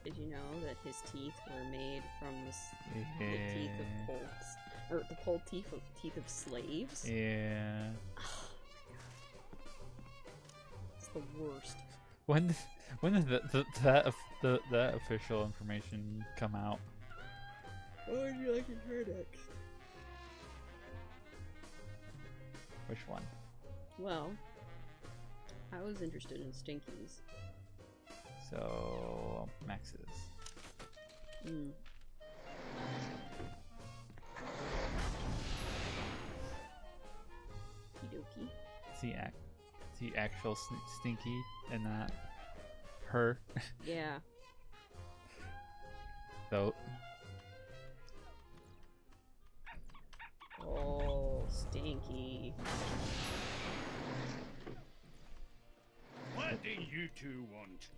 S1: Did you know that his teeth were made from the teeth of colts? Or the cold teeth of slaves?
S2: Yeah.
S1: It's the worst.
S2: When did that official information come out?
S1: What would you like to hear next?
S2: Which one?
S1: Well, I was interested in Stinkies.
S2: So Max's.
S1: Okie
S2: Is he actual Stinky and not her?
S1: Yeah.
S2: So.
S1: Oh, Stinky.
S6: What do you two want?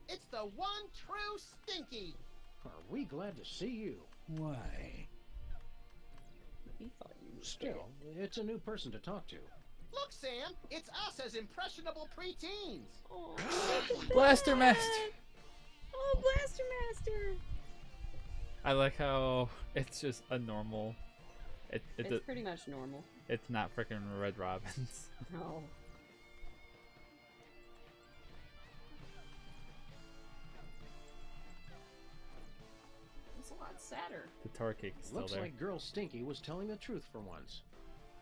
S4: It's the one true Stinky.
S5: Are we glad to see you?
S6: Why?
S1: He thought you were
S5: Still, it's a new person to talk to.
S4: Look, Sam, it's us as impressionable preteens.
S1: Oh,
S2: Blaster Master!
S1: Oh, Blaster Master!
S2: I like how it's just a normal.
S1: It's pretty much normal.
S2: It's not freaking Red Robin's.
S1: No. It's a lot sadder.
S2: The tar cake is still
S5: Looks
S2: there.
S5: like Girl Stinky was telling the truth for once.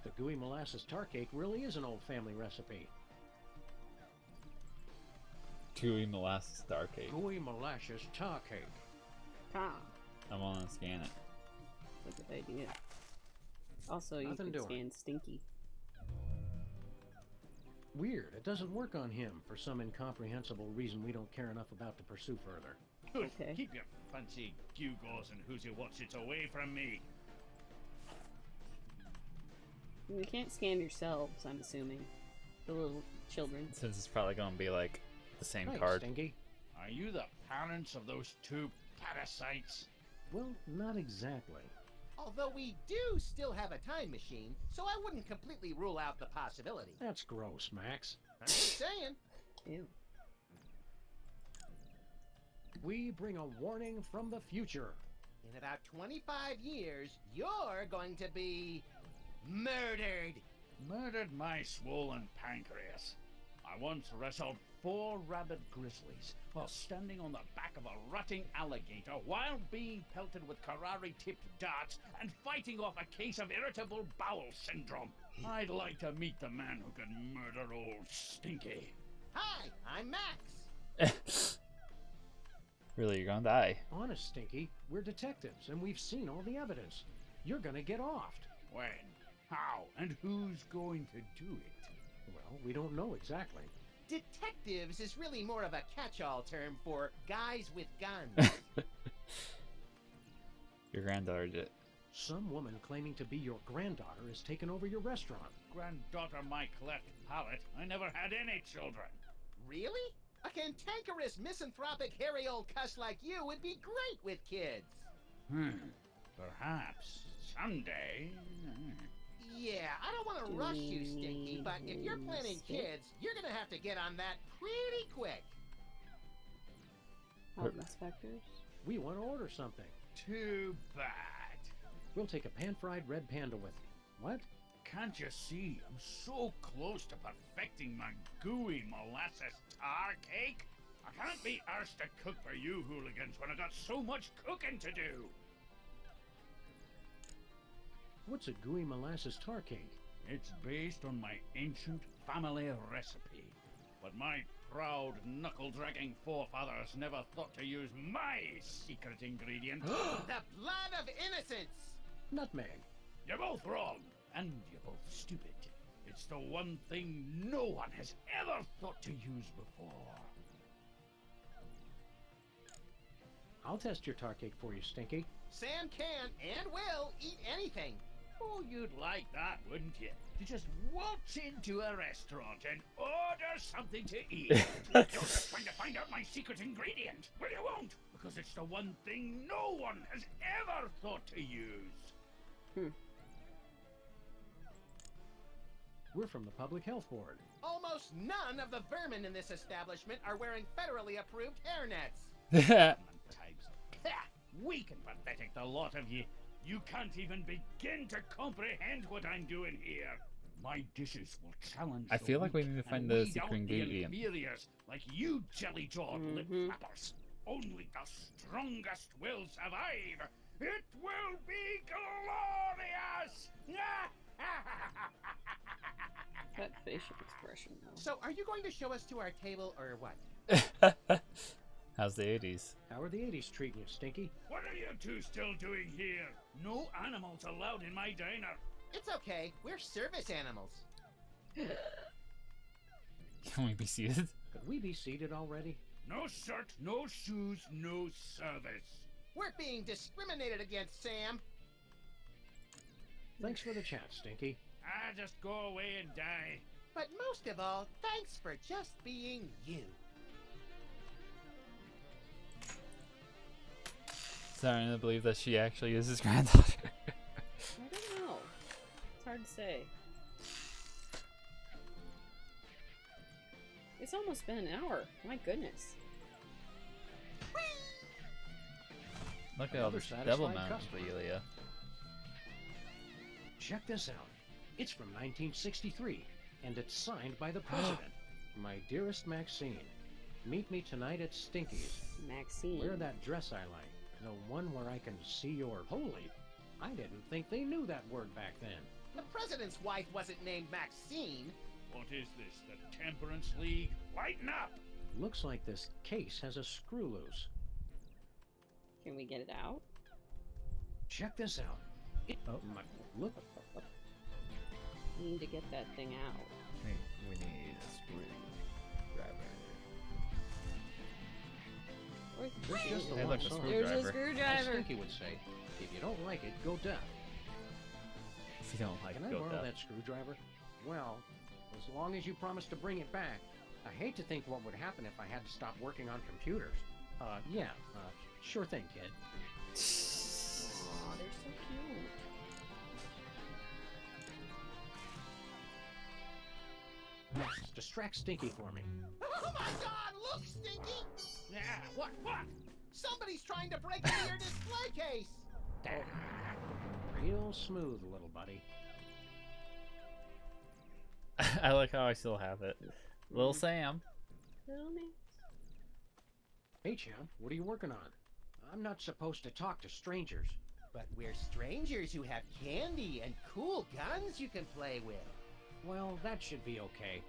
S5: The gooey molasses tar cake really is an old family recipe.
S2: Gooey molasses tar cake.
S5: Gooey molasses tar cake.
S1: Ah,
S2: I want to scan it.
S1: that's a good idea. Also, you
S5: Nothing
S1: can
S5: doing.
S1: scan Stinky.
S5: Weird, it doesn't work on him for some incomprehensible reason we don't care enough about to pursue further.
S6: Good.
S1: Okay.
S6: Keep your fancy gewgaws and who's your watch-its away from me.
S1: You can't scan yourselves, I'm assuming. The little children.
S2: Since it's probably going to be like the same
S5: Thanks,
S2: card.
S5: Stinky.
S6: Are you the parents of those two parasites?
S5: Well, not exactly.
S4: Although we do still have a time machine, so I wouldn't completely rule out the possibility.
S5: That's gross, Max.
S4: I'm just saying.
S1: Ew.
S5: We bring a warning from the future.
S4: In about 25 years, you're going to be murdered.
S6: Murdered my swollen pancreas. I once wrestled 4 rabid grizzlies while standing on the back of a rutting alligator while being pelted with Karari-tipped darts and fighting off a case of irritable bowel syndrome. I'd like to meet the man who can murder old Stinky.
S4: Hi, I'm Max.
S2: Really, you're going to die.
S5: Honest, Stinky, we're detectives, and we've seen all the evidence. You're gonna get offed.
S6: When? How? And who's going to do it?
S5: Well, we don't know exactly.
S4: Detectives is really more of a catch-all term for guys with guns.
S2: Your granddaughter did.
S5: Some woman claiming to be your granddaughter has taken over your restaurant.
S6: Granddaughter my cleft palate. I never had any children.
S4: Really? A cantankerous, misanthropic, hairy old cuss like you would be great with kids.
S6: Perhaps someday.
S4: Yeah, I don't want to rush you, Stinky, but if you're planning kids, you're gonna have to get on that pretty quick.
S1: Health inspectors.
S5: We want to order something.
S6: Too bad.
S5: We'll take a pan-fried red panda with you. What?
S6: Can't you see? I'm so close to perfecting my gooey molasses tar cake. I can't be arsed to cook for you hooligans when I got so much cooking to do.
S5: What's a gooey molasses tar cake?
S6: It's based on my ancient family recipe. But my proud, knuckle-dragging forefathers never thought to use my secret ingredient.
S4: The blood of innocence!
S5: Nutmeg.
S6: You're both wrong, and you're both stupid. It's the one thing no one has ever thought to use before.
S5: I'll test your tar cake for you, Stinky.
S4: Sam can and will eat anything.
S6: Oh, you'd like that, wouldn't you? To just waltz into a restaurant and order something to eat. You're just trying to find out my secret ingredient. Well, you won't, because it's the one thing no one has ever thought to use.
S5: We're from the Public Health Board.
S4: Almost none of the vermin in this establishment are wearing federally approved hairnets.
S6: Types. Pah! Weak and pathetic, the lot of you. You can't even begin to comprehend what I'm doing here. My dishes will challenge.
S2: I
S6: the
S2: feel like we
S6: weak
S2: need to find
S6: and
S2: the
S6: weed
S2: secret
S6: out the
S2: ingredient.
S6: inferiors like you jelly-jawed lip flappers. Only the strongest will survive. It will be glorious.
S1: That facial expression, though.
S4: So, are you going to show us to our table or what?
S2: How's the 80s?
S5: How are the 80s treating you, Stinky?
S6: What are you two still doing here? No animals allowed in my diner.
S4: It's okay. We're service animals.
S2: Can we be seated?
S5: Could we be seated already?
S6: No shirt, no shoes, no service.
S4: We're being discriminated against, Sam.
S5: Thanks for the chat, Stinky.
S6: Just go away and die.
S4: But most of all, thanks for just being you.
S2: Starting to believe that she actually is his granddaughter.
S1: I don't know. It's hard to say. It's almost been an hour. My goodness.
S2: Look at all
S5: Another
S2: this double
S5: satisfied
S2: mount
S5: customer.
S2: regalia.
S5: Check this out. It's from 1963, and it's signed by the president. My dearest Maxine, meet me tonight at Stinky's.
S1: Maxine.
S5: Wear that dress I like. The one where I can see your... Holy, I didn't think they knew that word back then.
S4: The president's wife wasn't named Maxine.
S6: What is this, the Temperance League? Lighten up!
S5: Looks like this case has a screw loose.
S1: Can we get it out?
S5: Check this out. Look.
S1: We need to get that thing out.
S2: Hey, we need a screwdriver.
S5: There's just a
S2: Hey,
S5: lump
S2: look, a
S5: sum.
S1: There's a
S2: Screwdriver.
S5: As
S1: screwdriver.
S5: Stinky would say, if you don't like it, go deaf.
S2: If you don't like
S5: Can I
S2: go
S5: borrow
S2: deaf.
S5: that screwdriver? Well, as long as you promise to bring it back. I hate to think what would happen if I had to stop working on computers. Sure thing, kid.
S1: Aw, they're so cute.
S5: Next, distract Stinky for me.
S4: Oh my god, look, Stinky!
S6: Yeah, what?
S4: Somebody's trying to break into your display case!
S5: Real smooth, little buddy.
S2: I like how I still have it. Little Sam.
S1: Little me.
S5: Hey, champ, what are you working on? I'm not supposed to talk to strangers.
S4: But we're strangers who have candy and cool guns you can play with.
S5: Well, that should be okay.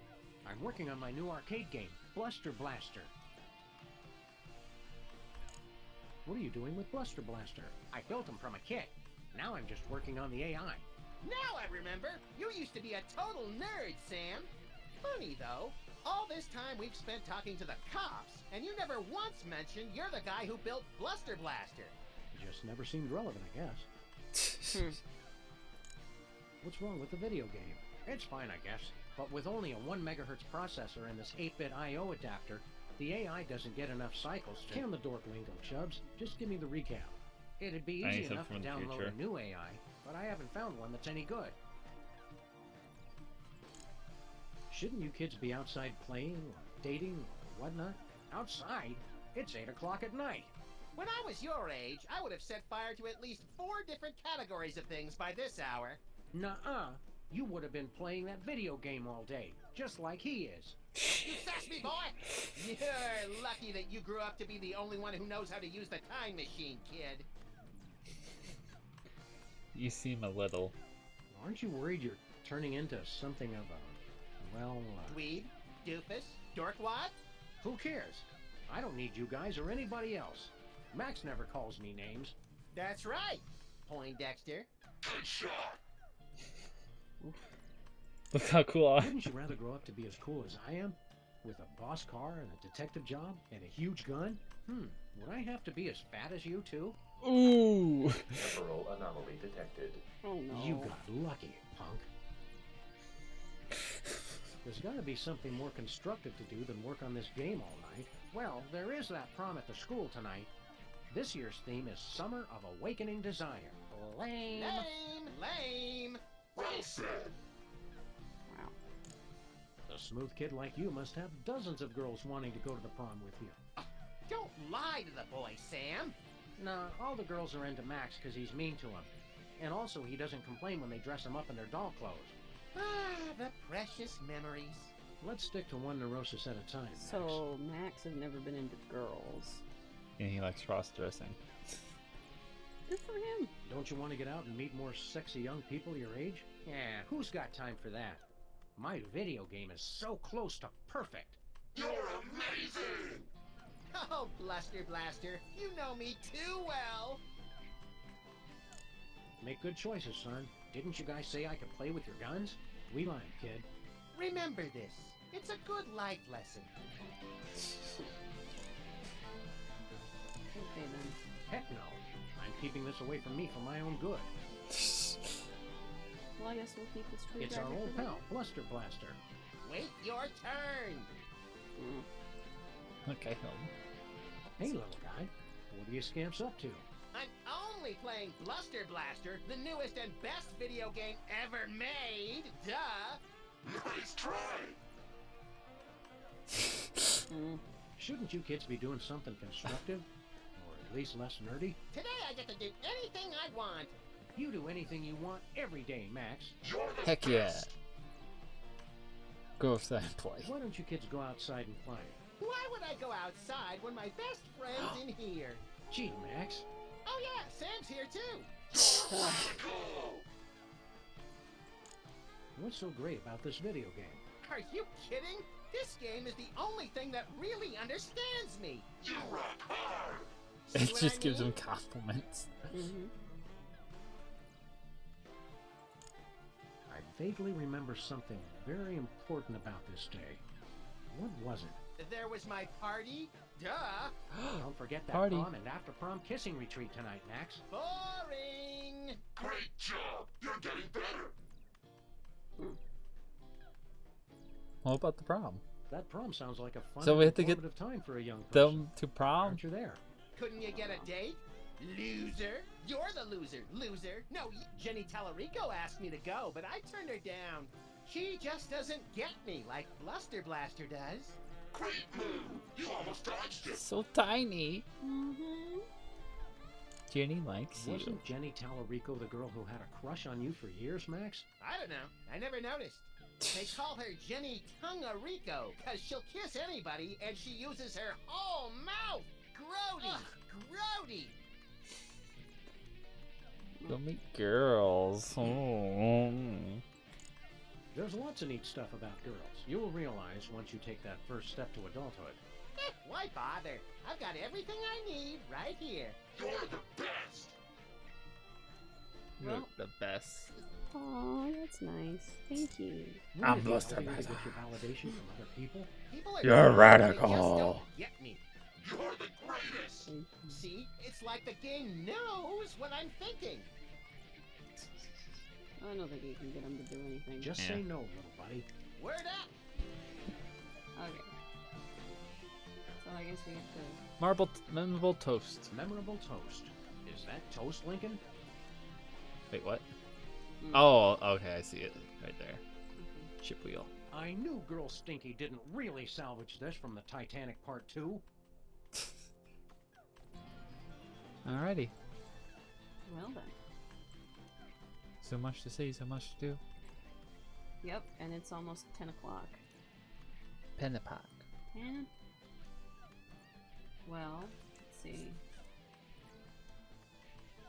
S5: I'm working on my new arcade game, Bluster Blaster. What are you doing with Bluster Blaster? I built him from a kit. Now I'm just working on the AI.
S4: Now I remember! You used to be a total nerd, Sam! Funny, though. All this time we've spent talking to the cops, and you never once mentioned you're the guy who built Bluster Blaster.
S5: Just never seemed relevant, I guess. What's wrong with the video game? It's fine, I guess. But with only a 1 megahertz processor and this 8-bit I/O adapter, the AI doesn't get enough cycles to... Can the dork lingo, Chubbs. Just give me the recap. It'd be
S2: I need
S5: easy
S2: some
S5: enough to
S2: from the
S5: download
S2: future.
S5: a new AI, but I haven't found one that's any good. Shouldn't you kids be outside playing, or dating, or whatnot? Outside? It's 8 o'clock at night.
S4: When I was your age, I would have set fire to at least 4 different categories of things by this hour.
S5: Nuh-uh. You would have been playing that video game all day, just like he is.
S4: You sass me, boy! You're lucky that you grew up to be the only one who knows how to use the time machine, kid.
S2: You seem a little.
S5: Aren't you worried you're turning into something of a,
S4: Dweeb? Doofus? Dorkwad?
S5: who cares? I don't need you guys or anybody else. Max never calls me names.
S4: That's right, Poindexter.
S2: Look how cool I am.
S5: Wouldn't you rather grow up to be as cool as I am? With a boss car and a detective job and a huge gun? Would I have to be as fat as you two?
S2: Ooh.
S7: Temporal anomaly detected.
S1: Oh no.
S5: You got lucky, punk. There's gotta be something more constructive to do than work on this game all night. Well, there is that prom at the school tonight. This year's theme is Summer of Awakening Desire. Lame.
S4: Lame! Lame!
S3: Well said.
S1: Wow.
S5: A smooth kid like you must have dozens of girls wanting to go to the prom with you.
S4: Don't lie to the boy, Sam.
S5: Nah, all the girls are into Max because he's mean to them. And also, he doesn't complain when they dress him up in their doll clothes.
S4: Ah, the precious memories.
S5: Let's stick to one neurosis at a time, Max.
S1: So Max has never been into girls.
S2: And he likes cross-dressing.
S1: Good for him.
S5: Don't you want to get out and meet more sexy young people your age? Yeah, who's got time for that? My video game is so close to perfect.
S3: You're amazing!
S4: Oh, Bluster Blaster, you know me too well.
S5: Make good choices, son. Didn't you guys say I could play with your guns? We lying, kid.
S4: Remember this. It's a good life lesson.
S1: Okay then.
S5: Heck no. I'm keeping this away from me for my own good.
S1: Well, I guess we'll keep this tree.
S5: It's our old pal, Bluster Blaster.
S4: Wait your turn.
S2: Okay,
S5: Hey, little guy. What are you scamps up to?
S4: I'm only playing Bluster Blaster, the newest and best video game ever made. Duh.
S3: Nice try!
S5: Shouldn't you kids be doing something constructive? Or at least less nerdy?
S4: Today I get to do anything I want.
S5: You do anything you want every day, Max.
S3: You're the
S2: Heck yeah.
S3: best.
S2: Go outside and play.
S5: Why don't you kids go outside and play?
S4: Why would I go outside when my best friend's in here?
S5: Gee, Max.
S4: Oh yeah, Sam's here too.
S5: What's so great about this video game?
S4: Are you kidding? This game is the only thing that really understands me.
S3: You rock hard!
S4: See
S2: It
S4: what
S2: just
S4: I
S2: gives
S4: mean?
S2: him compliments.
S1: Mm-hmm.
S5: I vaguely remember something very important about this day. What was it?
S4: There was my party. Duh.
S5: Don't forget that
S2: Party.
S5: prom and after-prom kissing retreat tonight, Max.
S4: Boring.
S3: Great job! You're getting better!
S2: What about the prom?
S5: That prom sounds like a fun
S2: So
S5: and
S2: we have to get
S5: informative time for a young person.
S2: Them to prom?
S5: Aren't you there?
S4: Couldn't you get a date? Loser. You're the loser. Loser. No, Jenny Tallarico asked me to go, but I turned her down. She just doesn't get me like Bluster Blaster does.
S3: Great move! You almost dodged it!
S2: So tiny.
S1: Mm-hmm.
S2: Jenny likes you.
S5: Wasn't Jenny Tallarico the girl who had a crush on you for years, Max?
S4: I don't know. I never noticed. They call her Jenny Tungarico because she'll kiss anybody and she uses her whole mouth. Grody. Ugh, grody.
S2: Go meet girls. Oh.
S5: There's lots of neat stuff about girls. You will realize once you take that first step to adulthood.
S4: Why bother? I've got everything I need right here.
S3: You're the best!
S2: You're the best.
S1: Aw, that's nice. Thank you.
S2: I'm
S5: Wouldn't it be
S2: Bluster
S5: helpful to
S2: Blaster.
S5: get your validation from other people?
S4: People are
S2: You're
S4: dumb,
S2: radical.
S4: They just don't get me.
S3: You're the greatest!
S4: See, it's like the game knows what I'm thinking.
S1: I don't think you can get him to do anything.
S5: Just
S2: Yeah.
S5: say no, little buddy.
S4: Word up.
S1: Okay. So I guess we have to.
S2: Memorable toast.
S5: Memorable toast. Is that toast, Lincoln?
S2: Wait, what?
S1: Mm.
S2: Oh, okay, I see it right there. Ship wheel.
S5: I knew Girl Stinky didn't really salvage this from the Titanic Part 2.
S2: Alrighty.
S1: Well then.
S2: So much to see, so much to do.
S1: Yep, and it's almost 10 o'clock.
S2: Pennapock.
S1: 10? Well, let's see.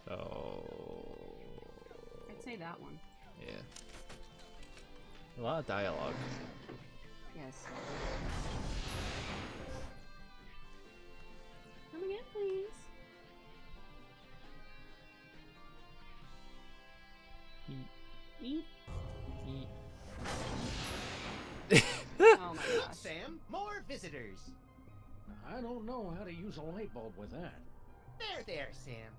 S2: So.
S1: I'd say that one.
S2: Yeah. A lot of dialogue.
S1: Yes. Come again, please. Eat. Oh my
S4: Look,
S1: gosh.
S4: Sam, more visitors.
S5: I don't know how to use a light bulb with that.
S4: There, Sam.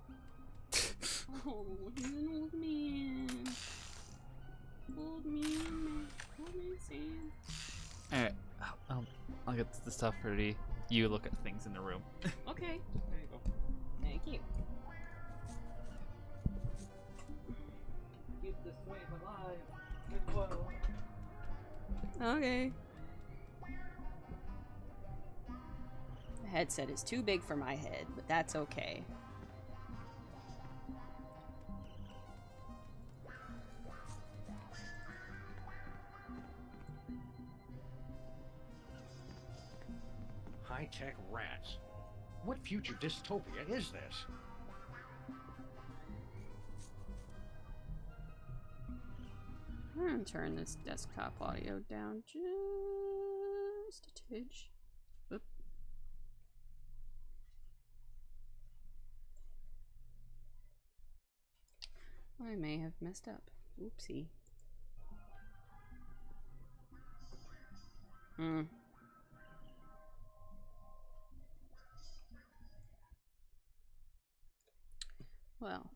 S1: Oh, he's an old man. Old man Sam.
S2: Alright, I'll get the stuff ready. You look at things in the room.
S1: Okay. There you go. Thank you.
S6: Keep this wave alive. Good boy.
S1: Okay. The headset is too big for my head, but that's okay.
S5: High-tech rats. What future dystopia is this?
S1: I'm gonna turn this desktop audio down just a tidge. Oop. I may have messed up. Oopsie. Well.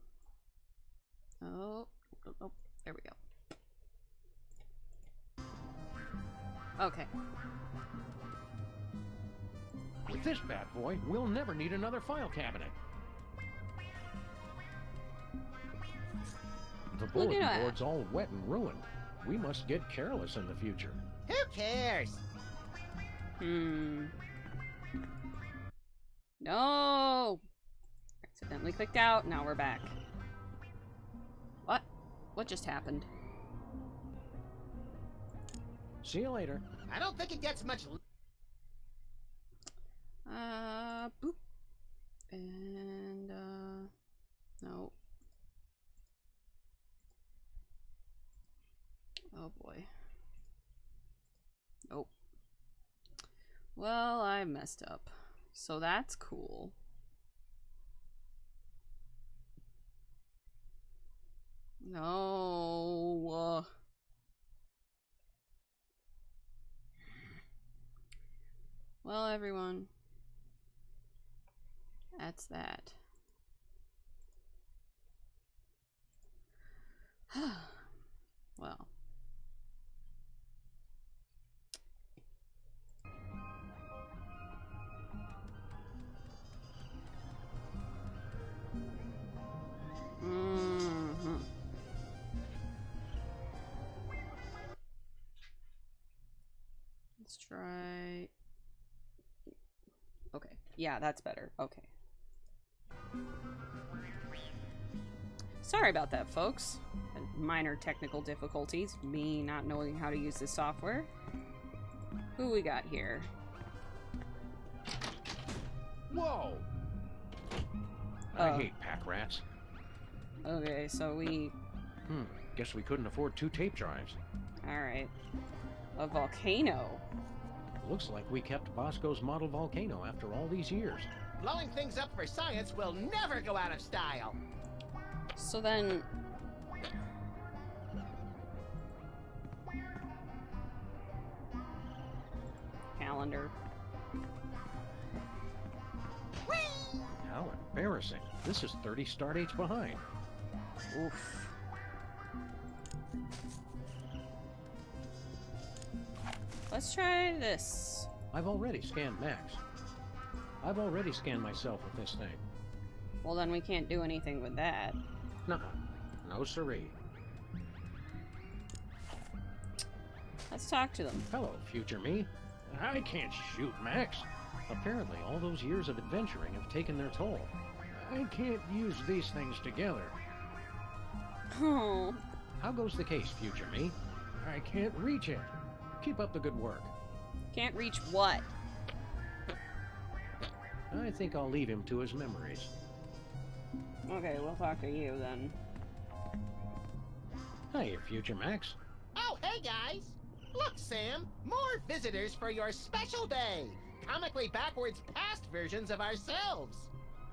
S1: Oh, there we go. Okay.
S5: With this bad boy, we'll never need another file cabinet. The bulletin board's all wet and ruined. We must get careless in the future.
S4: Who cares?
S1: No! Accidentally clicked out. Now we're back. What? What just happened?
S5: See you later.
S4: I don't think it gets much.
S1: Boop. And, no. Oh boy. Nope. Well, I messed up. So that's cool. No. Well, everyone. That's that. Well. Let's try. Okay. Yeah, that's better. Okay. Sorry about that, folks. Minor technical difficulties. Me not knowing how to use this software. Who we got here?
S5: Whoa! I hate pack rats.
S1: Okay, so we...
S5: Guess we couldn't afford 2 tape drives.
S1: Alright. A volcano.
S5: Looks like we kept Bosco's model volcano after all these years.
S4: Blowing things up for science will never go out of style.
S1: So then... Calendar.
S4: Whee!
S5: How embarrassing. This is 30 start dates behind.
S1: Oof. Let's try this.
S5: I've already scanned Max. I've already scanned myself with this thing.
S1: Well, then we can't do anything with that.
S5: Nuh-uh. No siree.
S1: Let's talk to them.
S5: Hello, future me. I can't shoot Max. Apparently, all those years of adventuring have taken their toll. I can't use these things together.
S1: Oh.
S5: How goes the case, future me? I can't reach it. Keep up the good work.
S1: Can't reach what?
S5: I think I'll leave him to his memories.
S1: Okay, we'll talk to you then.
S5: Hey, future Max.
S4: Oh, hey guys! Look, Sam, more visitors for your special day. Comically backwards past versions of ourselves.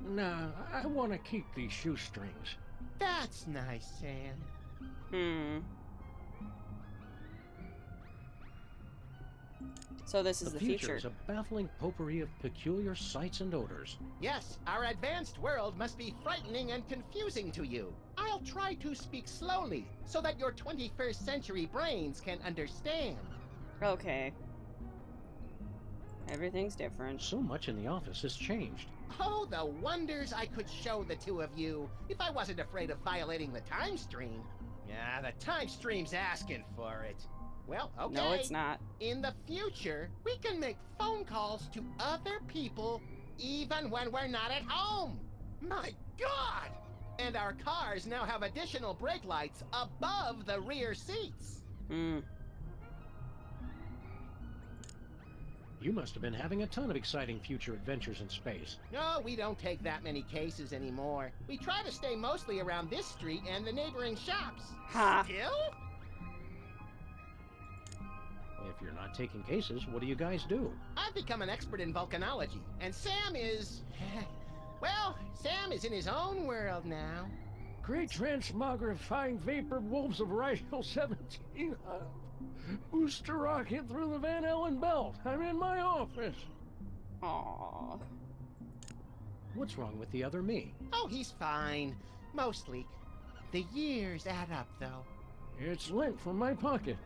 S5: Nah, I want to keep these shoestrings.
S4: That's nice, Sam.
S1: So this is the future.
S5: is a baffling potpourri of peculiar sights and odors.
S4: Yes, our advanced world must be frightening and confusing to you. I'll try to speak slowly so that your 21st century brains can understand.
S1: Okay. Everything's different.
S5: So much in the office has changed.
S4: Oh, the wonders I could show the two of you if I wasn't afraid of violating the time stream. Yeah, the time stream's asking for it. Well, okay.
S1: No, it's not.
S4: In the future, we can make phone calls to other people even when we're not at home. My God! And our cars now have additional brake lights above the rear seats.
S1: Hmm.
S5: You must have been having a ton of exciting future adventures in space.
S4: No, we don't take that many cases anymore. We try to stay mostly around this street and the neighboring shops.
S1: Ha!
S4: Still?
S5: If you're not taking cases, what do you guys do?
S4: I've become an expert in volcanology, and Sam is... well, Sam is in his own world now.
S9: Great transmogrifying vapor wolves of Rigel 17. Booster rocket through the Van Allen belt. I'm in my office.
S1: Aww.
S5: What's wrong with the other me?
S4: Oh, he's fine. Mostly. The years add up, though.
S9: It's lint from my pocket.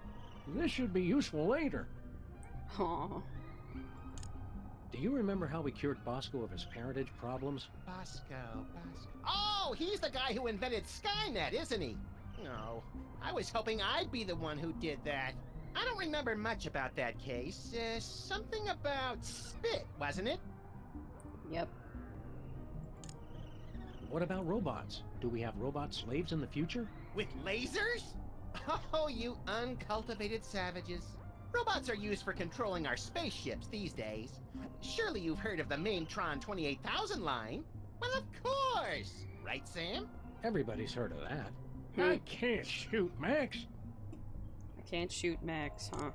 S9: This should be useful later.
S1: Aw.
S5: Do you remember how we cured Bosco of his parentage problems?
S4: Bosco. Oh, he's the guy who invented Skynet, isn't he? No. I was hoping I'd be the one who did that. I don't remember much about that case. Something about spit, wasn't it?
S1: Yep.
S5: What about robots? Do we have robot slaves in the future?
S4: With lasers? Oh, you uncultivated savages. Robots are used for controlling our spaceships these days. Surely you've heard of the Maintron 28,000 line? Well, of course! Right, Sam?
S5: Everybody's heard of that.
S9: I can't shoot, Max.
S1: I can't shoot Max, huh?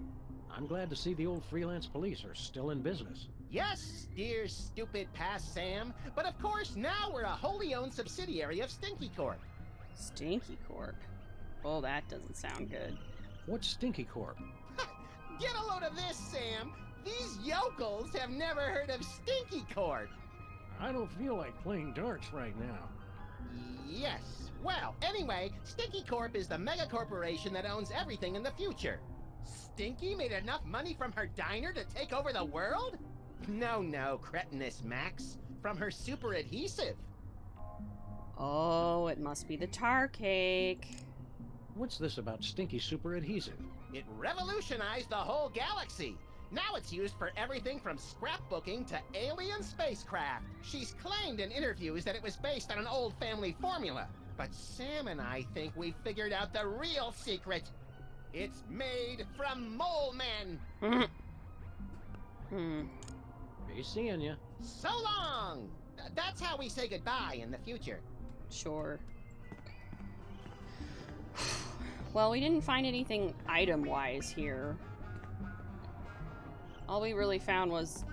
S5: I'm glad to see the old freelance police are still in business.
S4: Yes, dear stupid past Sam. But of course, now we're a wholly owned subsidiary of Stinky Corp.
S1: Stinky Corp. Oh, that doesn't sound good.
S5: What's Stinky Corp?
S4: Get a load of this, Sam! These yokels have never heard of Stinky Corp!
S9: I don't feel like playing darts right now.
S4: Yes. Well, anyway, Stinky Corp is the mega corporation that owns everything in the future. Stinky made enough money from her diner to take over the world? No, cretinous Max. From her super adhesive.
S1: Oh, it must be the tar cake.
S5: What's this about Stinky super adhesive?
S4: It revolutionized the whole galaxy. Now it's used for everything from scrapbooking to alien spacecraft. She's claimed in interviews that it was based on an old family formula. But Sam and I think we figured out the real secret. It's made from mole men.
S5: Be seeing ya.
S4: So long! That's how we say goodbye in the future.
S1: Sure. Well, we didn't find anything item-wise here. All we really found was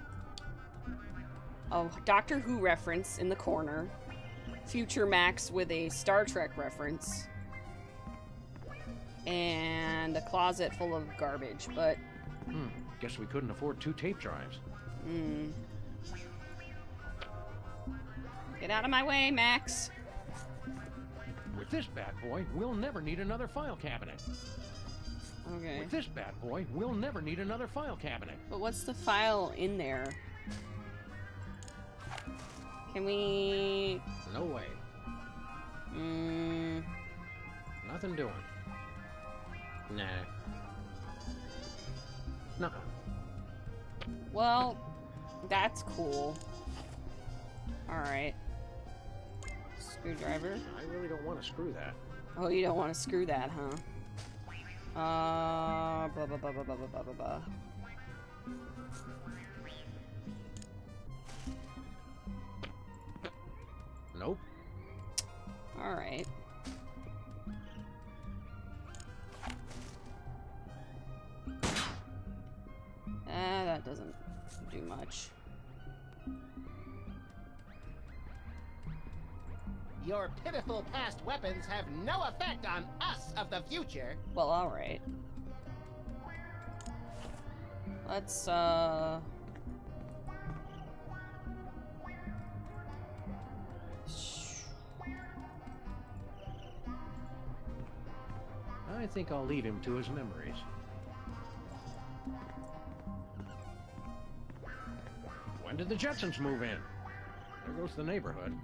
S1: a Doctor Who reference in the corner, Future Max with a Star Trek reference, and a closet full of garbage, but...
S5: Guess we couldn't afford 2 tape drives.
S1: Get out of my way, Max.
S5: With this bad boy, we'll never need another file cabinet.
S1: Okay.
S5: With this bad boy, we'll never need another file cabinet.
S1: But what's the file in there? Can we...
S5: No way. Nothing doing. Nah. Nuh-uh.
S1: Well, that's cool. Alright. Screwdriver.
S5: I really don't want to screw that.
S1: Oh, you don't want to screw that, huh? Blah, blah, blah, blah, blah, blah, blah, blah.
S5: Nope.
S1: Alright. That doesn't do much.
S4: Your pitiful past weapons have no effect on us of the future.
S1: Well, alright. Let's,
S5: I think I'll leave him to his memories. When did the Jetsons move in? There goes the neighborhood.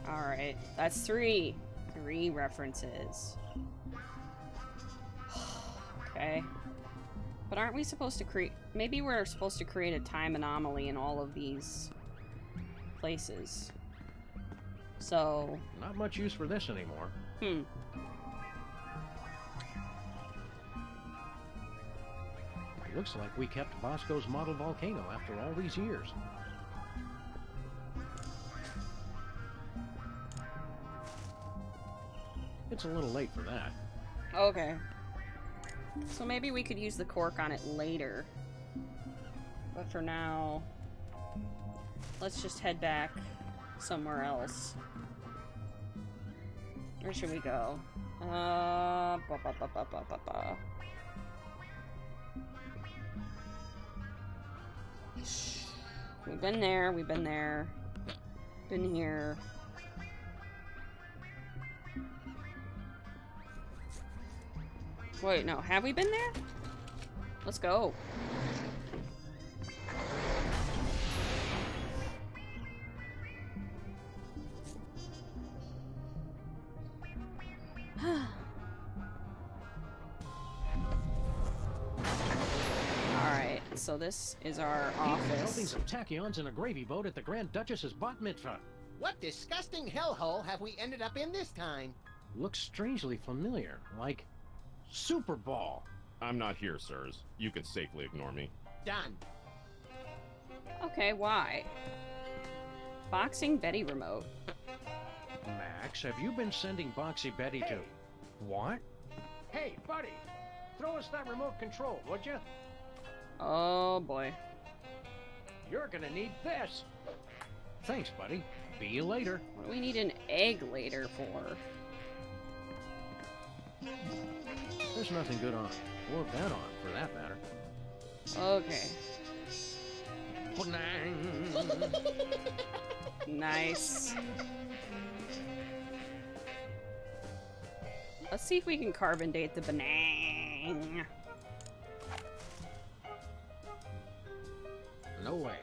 S1: Alright, that's 3. 3 references. Okay. But aren't we supposed to create... Maybe we're supposed to create a time anomaly in all of these places. So...
S5: Not much use for this anymore. Looks like we kept Bosco's model volcano after all these years. It's a little late for that.
S1: Okay. So maybe we could use the cork on it later. But for now, let's just head back somewhere else. Where should we go? We've been there, we've been there. Been here. Wait, no, have we been there? Let's go. Alright, so this is our office.
S5: Helping some tachyons in a gravy boat at the Grand Duchess's bat mitzvah.
S4: What disgusting hellhole have we ended up in this time?
S5: Looks strangely familiar, like Super Ball.
S3: I'm not here, sirs. You can safely ignore me.
S4: Done.
S1: Okay, why? Boxing Betty remote.
S5: Max, have you been sending Boxy Betty to... What?
S9: Hey, buddy, throw us that remote control, would you?
S1: Oh boy.
S9: You're gonna need this.
S5: Thanks, buddy. See you later.
S1: What do we need an egg later for?
S5: There's nothing good on, or bad on, for that matter.
S1: Okay. Nice. Let's see if we can carbon date the banana.
S5: No way.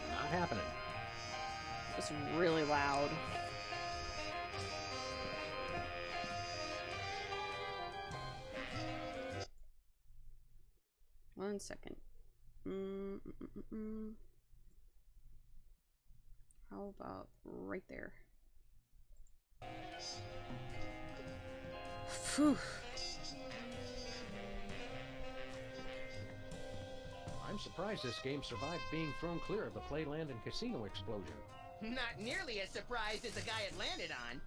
S5: Not happening.
S1: It's really loud. One second. How about right there? Phew.
S5: I'm surprised this game survived being thrown clear of the Playland and Casino explosion.
S4: Not nearly as surprised as the guy it landed on.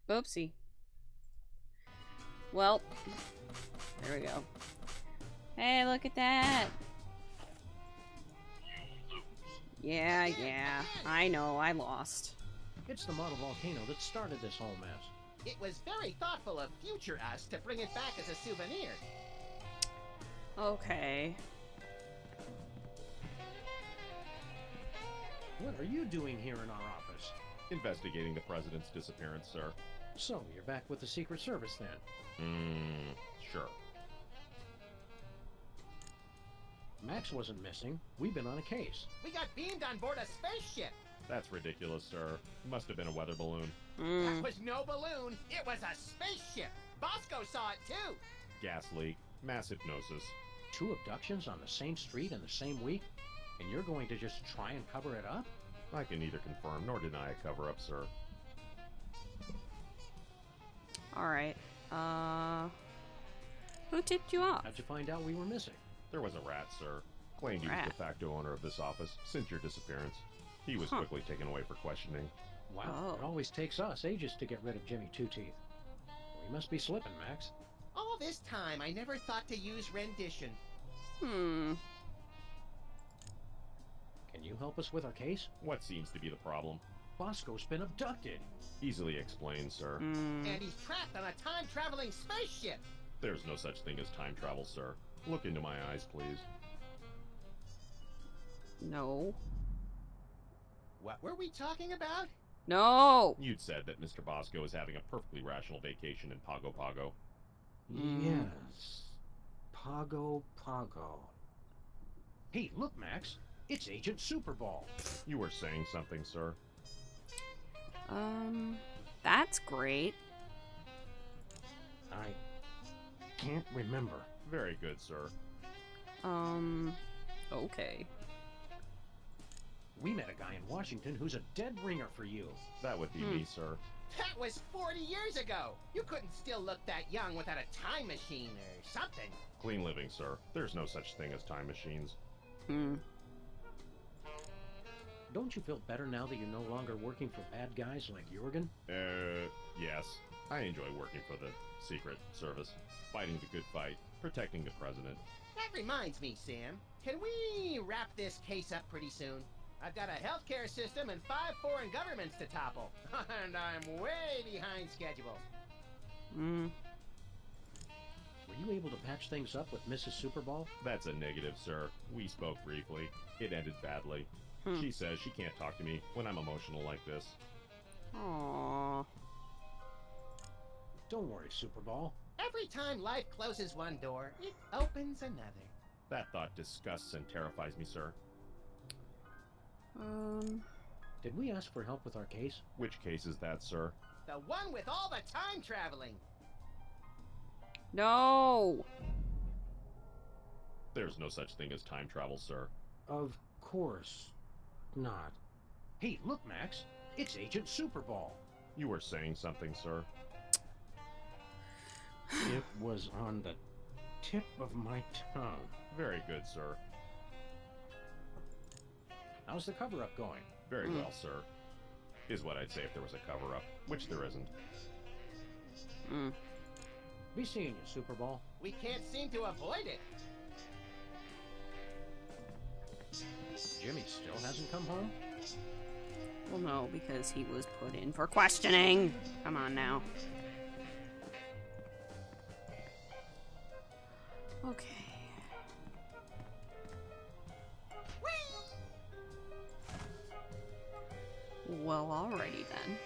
S1: Oopsie. Well, there we go. Hey, look at that. Yeah, I know, I lost.
S5: It's the model volcano that started this whole mess.
S4: It was very thoughtful of future us to bring it back as a souvenir.
S1: Okay.
S5: What are you doing here in our office?
S3: Investigating the president's disappearance, sir.
S5: So, you're back with the Secret Service then?
S3: Sure.
S5: Max wasn't missing. We've been on a case.
S4: We got beamed on board a spaceship.
S3: That's ridiculous, sir. Must have been a weather balloon.
S4: That was no balloon. It was a spaceship. Bosco saw it too.
S3: Gas leak. Mass hypnosis.
S5: 2 abductions on the same street in the same week? And you're going to just try and cover it up?
S3: I can neither confirm nor deny a cover-up, sir.
S1: Alright. Who tipped you off?
S5: How'd you find out we were missing?
S3: There was a rat, sir. Claimed he was de facto owner of this office since your disappearance. He was quickly taken away for questioning.
S5: Wow, it always takes us ages to get rid of Jimmy Two-Teeth. You must be slipping, Max.
S4: All this time, I never thought to use rendition.
S1: Hmm.
S5: Can you help us with our case?
S3: What seems to be the problem?
S5: Bosco's been abducted.
S3: Easily explained, sir.
S1: Hmm.
S4: And he's trapped on a time-traveling spaceship.
S3: There's no such thing as time travel, sir. Look into my eyes, please.
S1: No.
S4: What were we talking about?
S1: No!
S3: You'd said that Mr. Bosco is having a perfectly rational vacation in Pago Pago.
S5: Yes. Pago Pago. Hey, look, Max. It's Agent Superball.
S3: You were saying something, sir.
S1: That's great.
S5: I can't remember.
S3: Very good, sir.
S1: Okay.
S5: We met a guy in Washington who's a dead ringer for you.
S3: That would be me, sir.
S4: That was 40 years ago. You couldn't still look that young without a time machine or something.
S3: Clean living, sir. There's no such thing as time machines.
S1: Hmm.
S5: Don't you feel better now that you're no longer working for bad guys like Jurgen?
S3: Yes. I enjoy working for the Secret Service. Fighting the good fight. Protecting the president.
S4: That reminds me, Sam. Can we wrap this case up pretty soon? I've got a healthcare system and 5 foreign governments to topple. And I'm way behind schedule.
S1: Hmm.
S5: Were you able to patch things up with Mrs. Superball?
S3: That's a negative, sir. We spoke briefly. It ended badly. She says she can't talk to me when I'm emotional like this.
S1: Aww.
S5: Don't worry, Superball.
S4: Every time life closes one door, it opens another.
S3: That thought disgusts and terrifies me, sir.
S5: Did we ask for help with our case?
S3: Which case is that, sir?
S4: The one with all the time traveling.
S1: No!
S3: There's no such thing as time travel, sir.
S5: Of course not. Hey, look, Max. It's Agent Superball.
S3: You were saying something, sir.
S5: It was on the tip of my tongue.
S3: Very good, sir.
S5: How's the cover-up going?
S3: Very well, sir. Is what I'd say if there was a cover-up, which there isn't.
S5: Be seeing you, Superball.
S4: We can't seem to avoid it.
S5: Jimmy still hasn't come home?
S1: Well, no, because he was put in for questioning. Come on now. Okay. Well, alrighty then.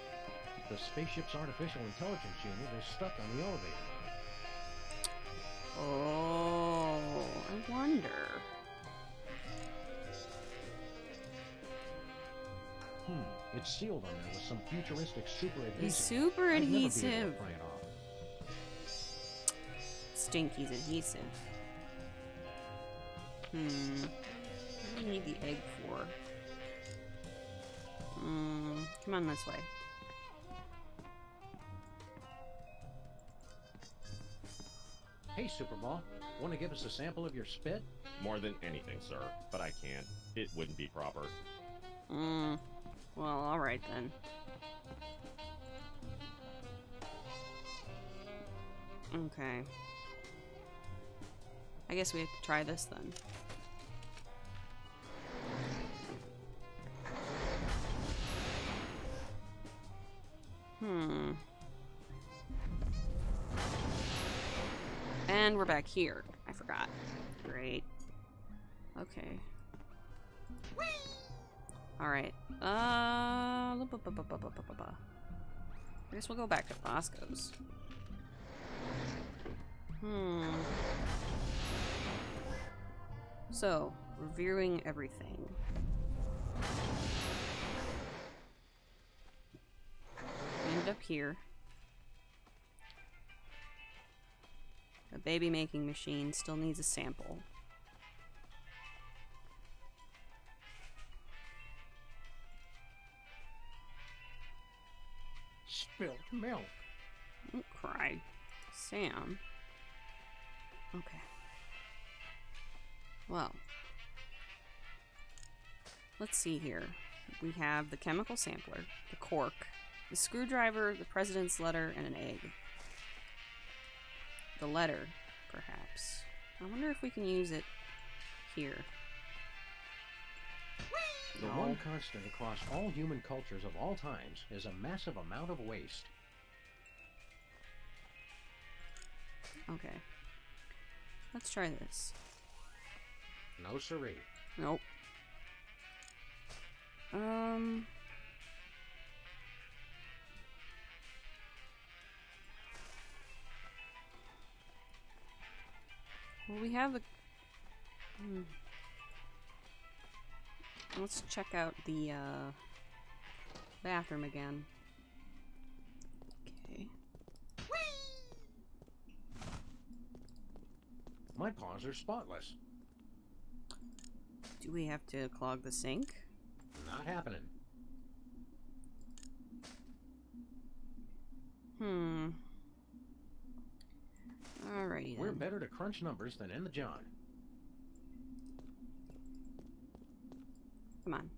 S5: The spaceship's artificial intelligence unit is stuck on the elevator.
S1: Oh, I wonder.
S5: It's sealed on there with some futuristic super adhesive.
S1: He's super
S5: I'd never be able to
S1: adhesive.
S5: pry it off.
S1: Stinky's adhesive. What do you need the egg for? Come on this way.
S5: Hey, Superball. Want to give us a sample of your spit?
S3: More than anything, sir. But I can't. It wouldn't be proper.
S1: Well, alright then. Okay. I guess we have to try this then. And we're back here. I forgot. Great. Okay. Alright. I guess we'll go back to Bosco's. So, reviewing everything. We ended up here. The baby making machine still needs a sample.
S5: Spilt milk.
S1: Don't cry. Sam. Okay. Well. Let's see here. We have the chemical sampler, the cork, the screwdriver, the president's letter, and an egg. the letter, perhaps. I wonder if we can use it here.
S5: The one constant across all human cultures of all times is a massive amount of waste.
S1: Okay. Let's try this.
S5: No siree.
S1: Nope. Well, we have a... Let's check out the, bathroom again. Okay.
S5: My paws are spotless.
S1: Do we have to clog the sink?
S5: Not happening.
S1: Alrighty then.
S5: We're better to crunch numbers than in the John.
S1: Come on.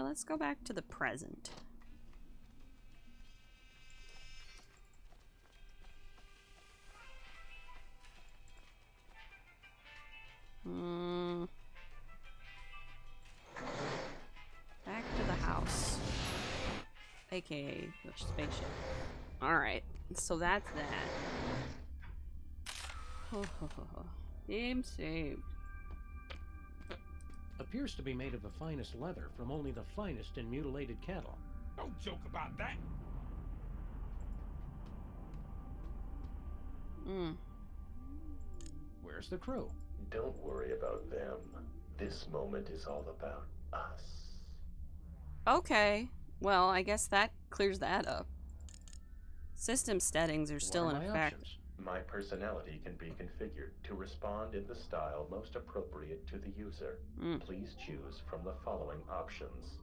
S1: Let's go back to the present. Back to the house. AKA the spaceship. Alright, so that's that. Game saved.
S5: Appears to be made of the finest leather from only the finest in mutilated cattle.
S6: Don't joke about that.
S5: Where's the crew?
S7: Don't worry about them. This moment is all about us.
S1: Okay, well, I guess that clears that up. System settings are still in effect.
S5: Options?
S7: My personality can be configured to respond in the style most appropriate to the user. Please choose from the following options.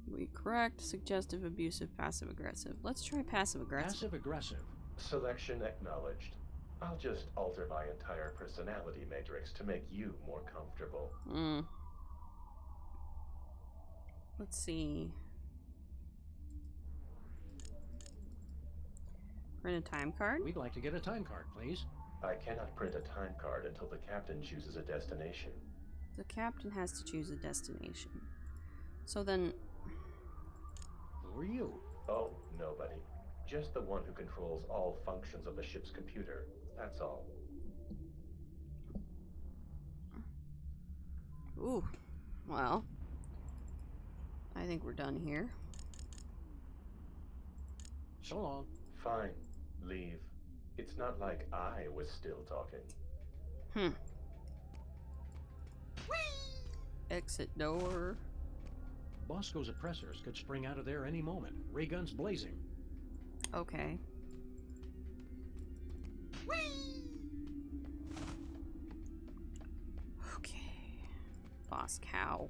S1: We correct, suggestive, abusive, passive aggressive. Let's try passive aggressive.
S5: Passive aggressive.
S7: Selection acknowledged. I'll just alter my entire personality matrix to make you more comfortable.
S1: Let's see. Print a time card?
S5: We'd like to get a time card, please.
S7: I cannot print a time card until the captain chooses a destination.
S1: The captain has to choose a destination. So then...
S5: Who are you?
S7: Oh, nobody. Just the one who controls all functions of the ship's computer. That's all.
S1: Ooh. Well. I think we're done here.
S5: So long.
S7: Fine. Leave. It's not like I was still talking.
S1: Exit door.
S5: Bosco's oppressors could spring out of there any moment. Ray guns blazing.
S1: Okay. Okay. Boss cow.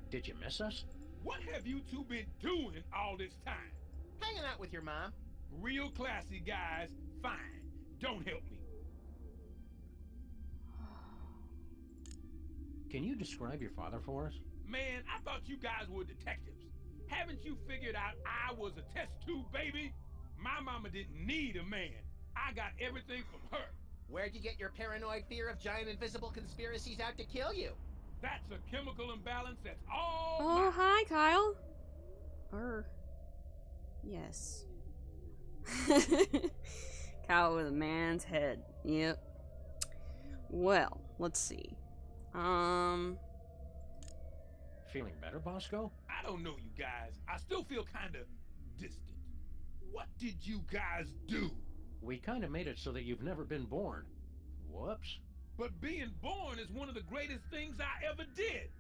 S5: Did you miss us?
S6: What have you two been doing all this time?
S4: Hanging out with your mom.
S6: Real classy guys. Fine. Don't help me.
S5: Can you describe your father for us?
S6: Man, I thought you guys were detectives. Haven't you figured out I was a test tube baby? My mama didn't need a man. I got everything from her.
S4: Where'd you get your paranoid fear of giant invisible conspiracies out to kill you?
S6: That's a chemical imbalance that's all
S1: Oh, hi, Kyle. Yes. Cow with a man's head. Yep. Well, let's see.
S5: Feeling better, Bosco?
S6: I don't know, you guys. I still feel kind of distant. What did you guys do?
S5: We kind of made it so that you've never been born. Whoops.
S6: But being born is one of the greatest things I ever did.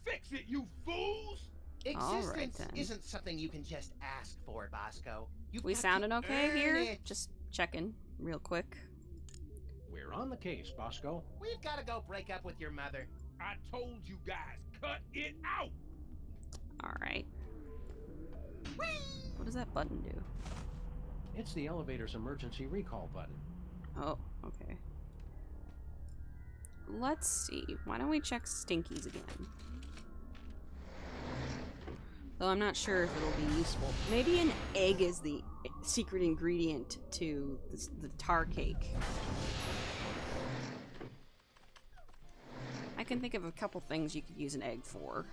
S6: Fix it, you fools!
S4: Existence
S1: then.
S4: isn't something you can just ask for, Bosco. You've
S1: We
S4: got
S1: sounding
S4: to
S1: okay
S4: earn
S1: here?
S4: it.
S1: Just checking real quick.
S5: We're on the case, Bosco.
S4: We've got to go break up with your mother.
S6: I told you guys, cut it out!
S1: Alright. What does that button do?
S5: It's the elevator's emergency recall button.
S1: Oh, okay. Let's see. Why don't we check Stinkies again? Though I'm not sure if it'll be useful. Maybe an egg is the secret ingredient to the tar cake. I can think of a couple things you could use an egg for,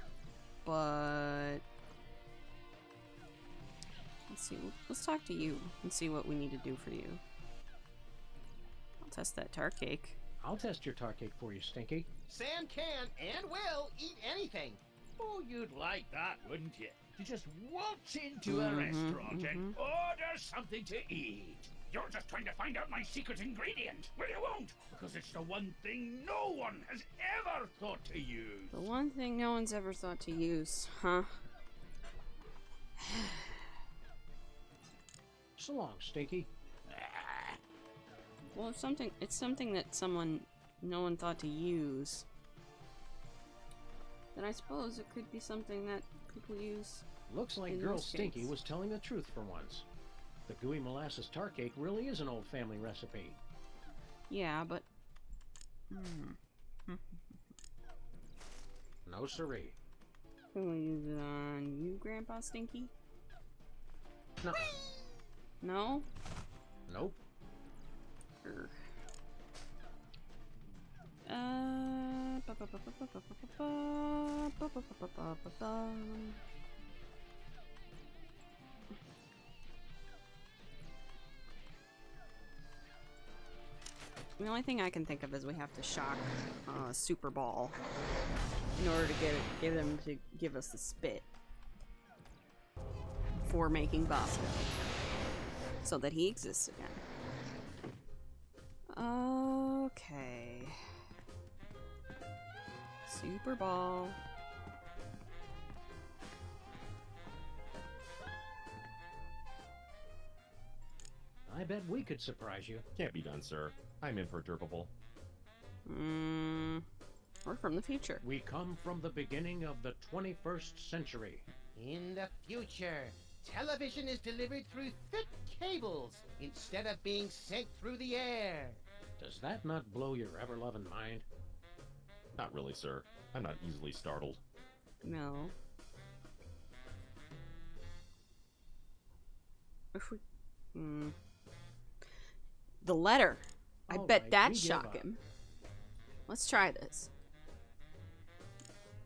S1: but let's see. Let's talk to you and see what we need to do for you. I'll test that tar cake.
S5: I'll test your tar cake for you, Stinky.
S4: Sam can and will eat anything.
S6: Oh, you'd like that, wouldn't you? To just waltz into a restaurant and order something to eat. You're just trying to find out my secret ingredient. Well, you won't, because it's the one thing no one has ever thought to use.
S1: The one thing no one's ever thought to use, huh?
S5: So long, Stinky.
S1: Well, if it's something that no one thought to use, then I suppose it could be something that people use.
S5: Looks like Girl Stinky was telling the truth for once. The gooey molasses tar cake really is an old family recipe.
S1: Yeah, but...
S5: No siree.
S1: Can we use it on you, Grandpa Stinky?
S5: No.
S1: No?
S5: Nope.
S1: The only thing I can think of is we have to shock Super Ball in order to get him to give us the spit for making Bosco, so that he exists again. Okay. Super Ball.
S5: I bet we could surprise you.
S3: Can't be done, sir. I'm imperturbable.
S1: We're from the future.
S5: We come from the beginning of the 21st century.
S4: In the future, television is delivered through thick cables instead of being sent through the air.
S5: Does that not blow your ever-loving mind?
S3: Not really, sir. I'm not easily startled.
S1: No. If we... The letter. I bet that'd shock him. Let's try this.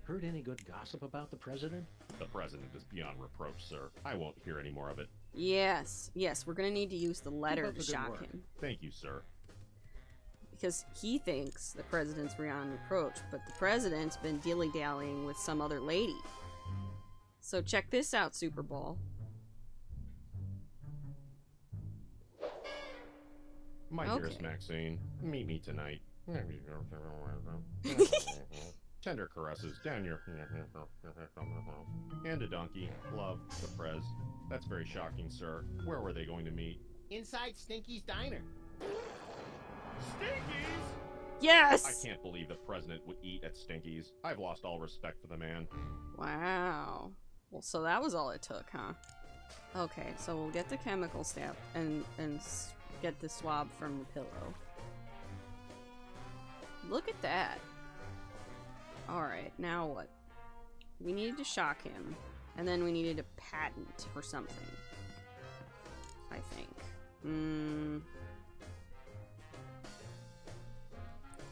S5: Heard any good gossip about the president?
S3: The president is beyond reproach, sir. I won't hear any more of it.
S1: Yes, we're gonna need to use the letter to shock him.
S3: Thank you, sir.
S1: Because he thinks the president's beyond reproach, but the president's been dilly-dallying with some other lady. So check this out, Super Ball.
S3: My dearest Maxine, meet me tonight. Tender caresses down your... And a donkey. Love, the prez. That's very shocking, sir. Where were they going to meet?
S4: Inside Stinky's diner.
S3: Stinky's?
S1: Yes!
S3: I can't believe the president would eat at Stinky's. I've lost all respect for the man.
S1: Wow. Well, so that was all it took, huh? Okay, so we'll get the chemical step and get the swab from the pillow. Look at that. Alright, now what? We needed to shock him, and then we needed a patent for something. I think.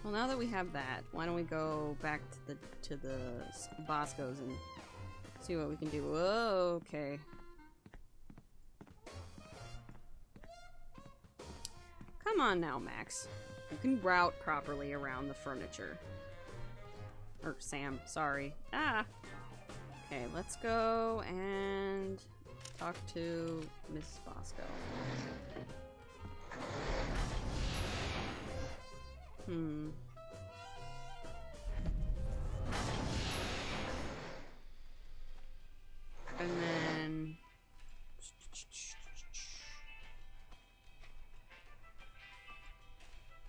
S1: Well, now that we have that, why don't we go back to the Boscos and see what we can do. Whoa, okay. Come on now, Max. You can route properly around the furniture. Or Sam, sorry. Ah! Okay, let's go and talk to Miss Bosco. And then...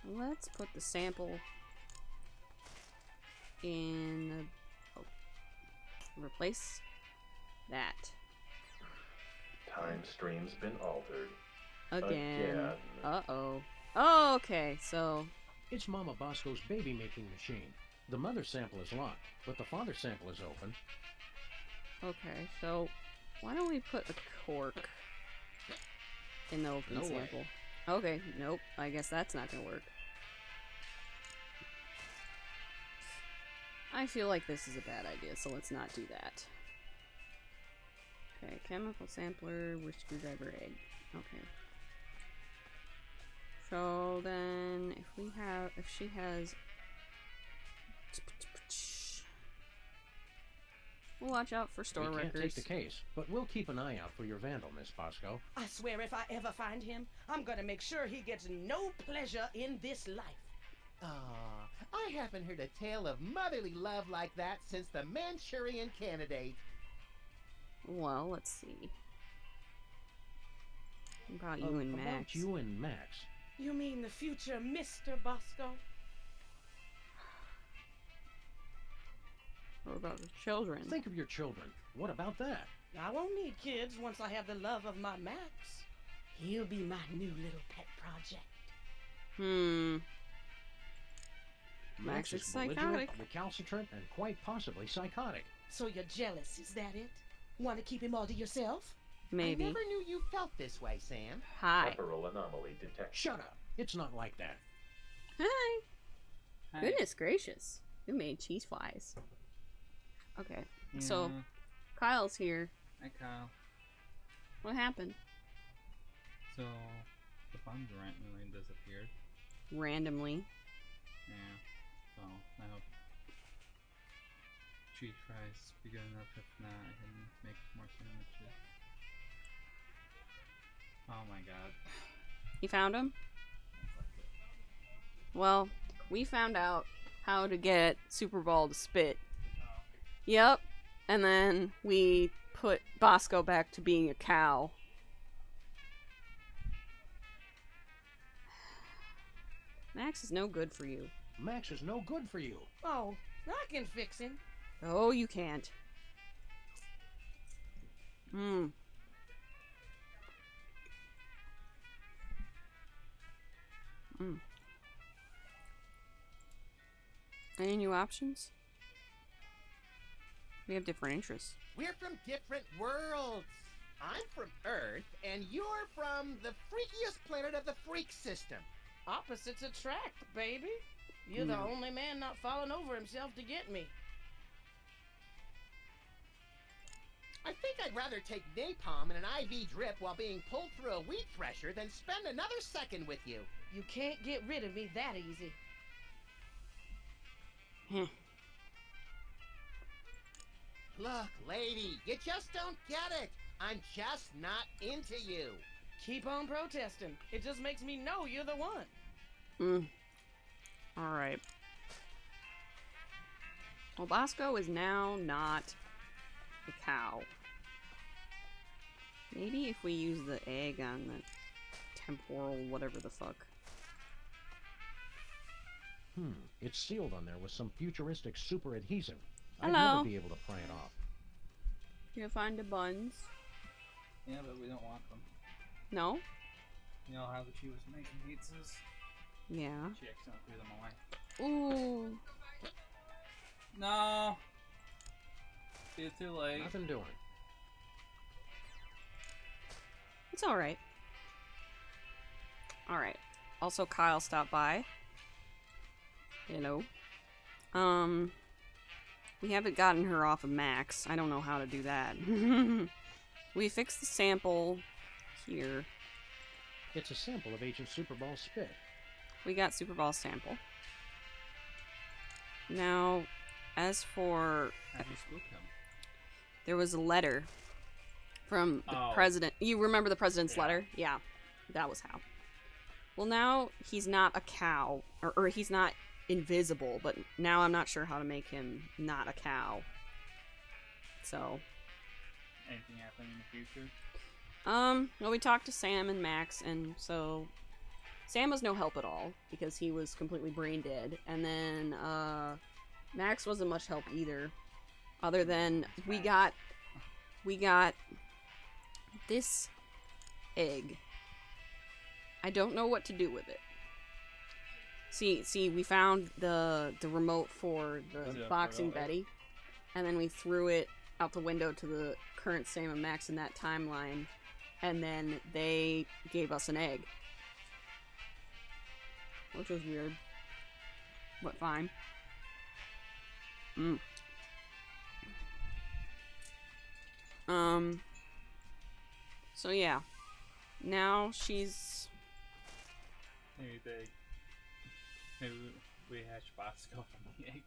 S1: let's put the sample in the... oh. Replace that.
S7: Time stream's been altered.
S1: Again. Uh-oh. Oh, okay, so...
S5: it's Mama Bosco's baby-making machine. The mother sample is locked, but the father sample is open.
S1: Okay, so why don't we put a cork in the open
S5: No way.
S1: sample. Okay, nope. I guess that's not gonna work. I feel like this is a bad idea, so let's not do that. Okay, chemical sampler with screwdriver egg. Okay. So then, if she has, we'll watch out for store
S5: We can't
S1: records.
S5: take the case, but we'll keep an eye out for your vandal, Miss Bosco.
S8: I swear if I ever find him, I'm gonna make sure he gets no pleasure in this life.
S4: Aw, I haven't heard a tale of motherly love like that since the Manchurian Candidate.
S1: Well, let's see. About you and Max.
S5: About you and Max.
S8: You mean the future Mr. Bosco?
S1: What about the children?
S5: Think of your children. What about that?
S8: I won't need kids once I have the love of my Max. He'll be my new little pet project.
S1: Max is
S5: belligerent,
S1: psychotic.
S5: recalcitrant, and quite possibly psychotic.
S8: So you're jealous, is that it? Want to keep him all to yourself?
S1: Maybe.
S4: I never knew you felt this way, Sam.
S1: Hi.
S7: Temporal anomaly detected.
S5: Shut up. It's not like that.
S1: Hi.
S2: Hi.
S1: Goodness gracious. You made cheese flies. Okay. So,
S2: Yeah.
S1: Kyle's here.
S2: Hi, Kyle.
S1: What happened?
S2: So, the funds randomly disappeared.
S1: Randomly.
S2: Yeah. So, I hope cheese fries be good enough. If not, I can make more sandwiches. Oh my god.
S1: You found him? Well, we found out how to get Super Ball to spit. Yep. And then we put Bosco back to being a cow. Max is no good for you.
S5: Max is no good for you.
S8: Oh, I can fix him.
S1: Oh, you can't. Any new options? We have different interests.
S4: We're from different worlds. I'm from Earth, and you're from the freakiest planet of the freak system.
S8: Opposites attract, baby. You're the only man not falling over himself to get me.
S4: I think I'd rather take napalm and an IV drip while being pulled through a wheat thresher than spend another second with you.
S8: You can't get rid of me that easy.
S4: Look, lady, you just don't get it. I'm just not into you.
S8: Keep on protesting. It just makes me know you're the one.
S1: Alright. Well, Bosco is now not a cow. Maybe if we use the egg on the temporal whatever the fuck.
S5: It's sealed on there with some futuristic super adhesive.
S1: Hello.
S5: I'd never be able to pry it off.
S1: You find the buns?
S2: Yeah, but we don't want them.
S1: No?
S2: You know how that she was making pizzas?
S1: Yeah.
S2: She accidentally threw them away.
S1: Ooh.
S2: No! It's too late.
S5: Nothing doing.
S1: It's alright. Alright. Also, Kyle stopped by. Hello. We haven't gotten her off of Max. I don't know how to do that. We fixed the sample here.
S5: It's a sample of Agent Superball's spit.
S1: We got Superball sample. Now, as for...
S2: How do you spook him?
S1: There was a letter from the
S2: Oh.
S1: president. You remember the president's letter? Yeah, that was how. Well, now he's not a cow, or he's not invisible, but now I'm not sure how to make him not a cow. So,
S2: Anything happen in the future?
S1: well, we talked to Sam and Max, and so Sam was no help at all because he was completely brain dead, and then Max wasn't much help either, other than we got this egg. I don't know what to do with it. See, we found the remote for
S2: Is
S1: the
S2: it a
S1: boxing
S2: photo?
S1: Betty, and then we threw it out the window to the current Sam and Max in that timeline, and then they gave us an egg. Which was weird. But fine. So yeah. Now she's...
S2: Maybe we hatch Bosco from the egg.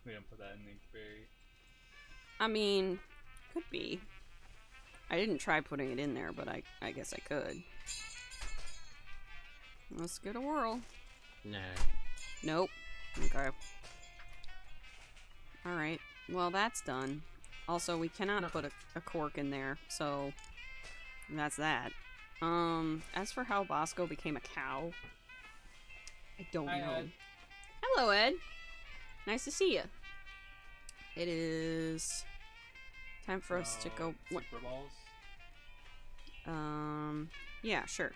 S2: We didn't put that in the incubator.
S1: I mean, could be. I didn't try putting it in there, but I guess I could. Let's give it a whirl.
S5: Nah.
S1: Nope. Okay. Alright. Well, that's done. Also, we cannot put a cork in there, so that's that. As for how Bosco became a cow, I don't know.
S2: Ed.
S1: Hello, Ed. Nice to see you. It is time for us to go.
S2: Super balls?
S1: Yeah, sure.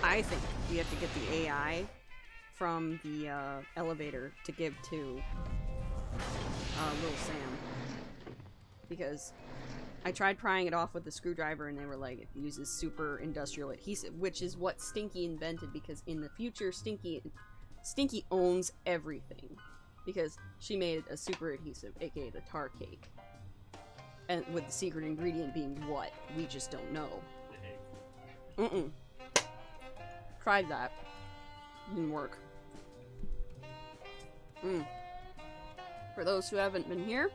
S1: I think we have to get the AI from the elevator to give to little Sam. Because I tried prying it off with the screwdriver and they were like, it uses super industrial adhesive, which is what Stinky invented, because in the future Stinky owns everything. Because she made a super adhesive, aka the tar cake. And with the secret ingredient being what? We just don't know.
S2: The egg.
S1: Tried that. Didn't work. For those who haven't been here,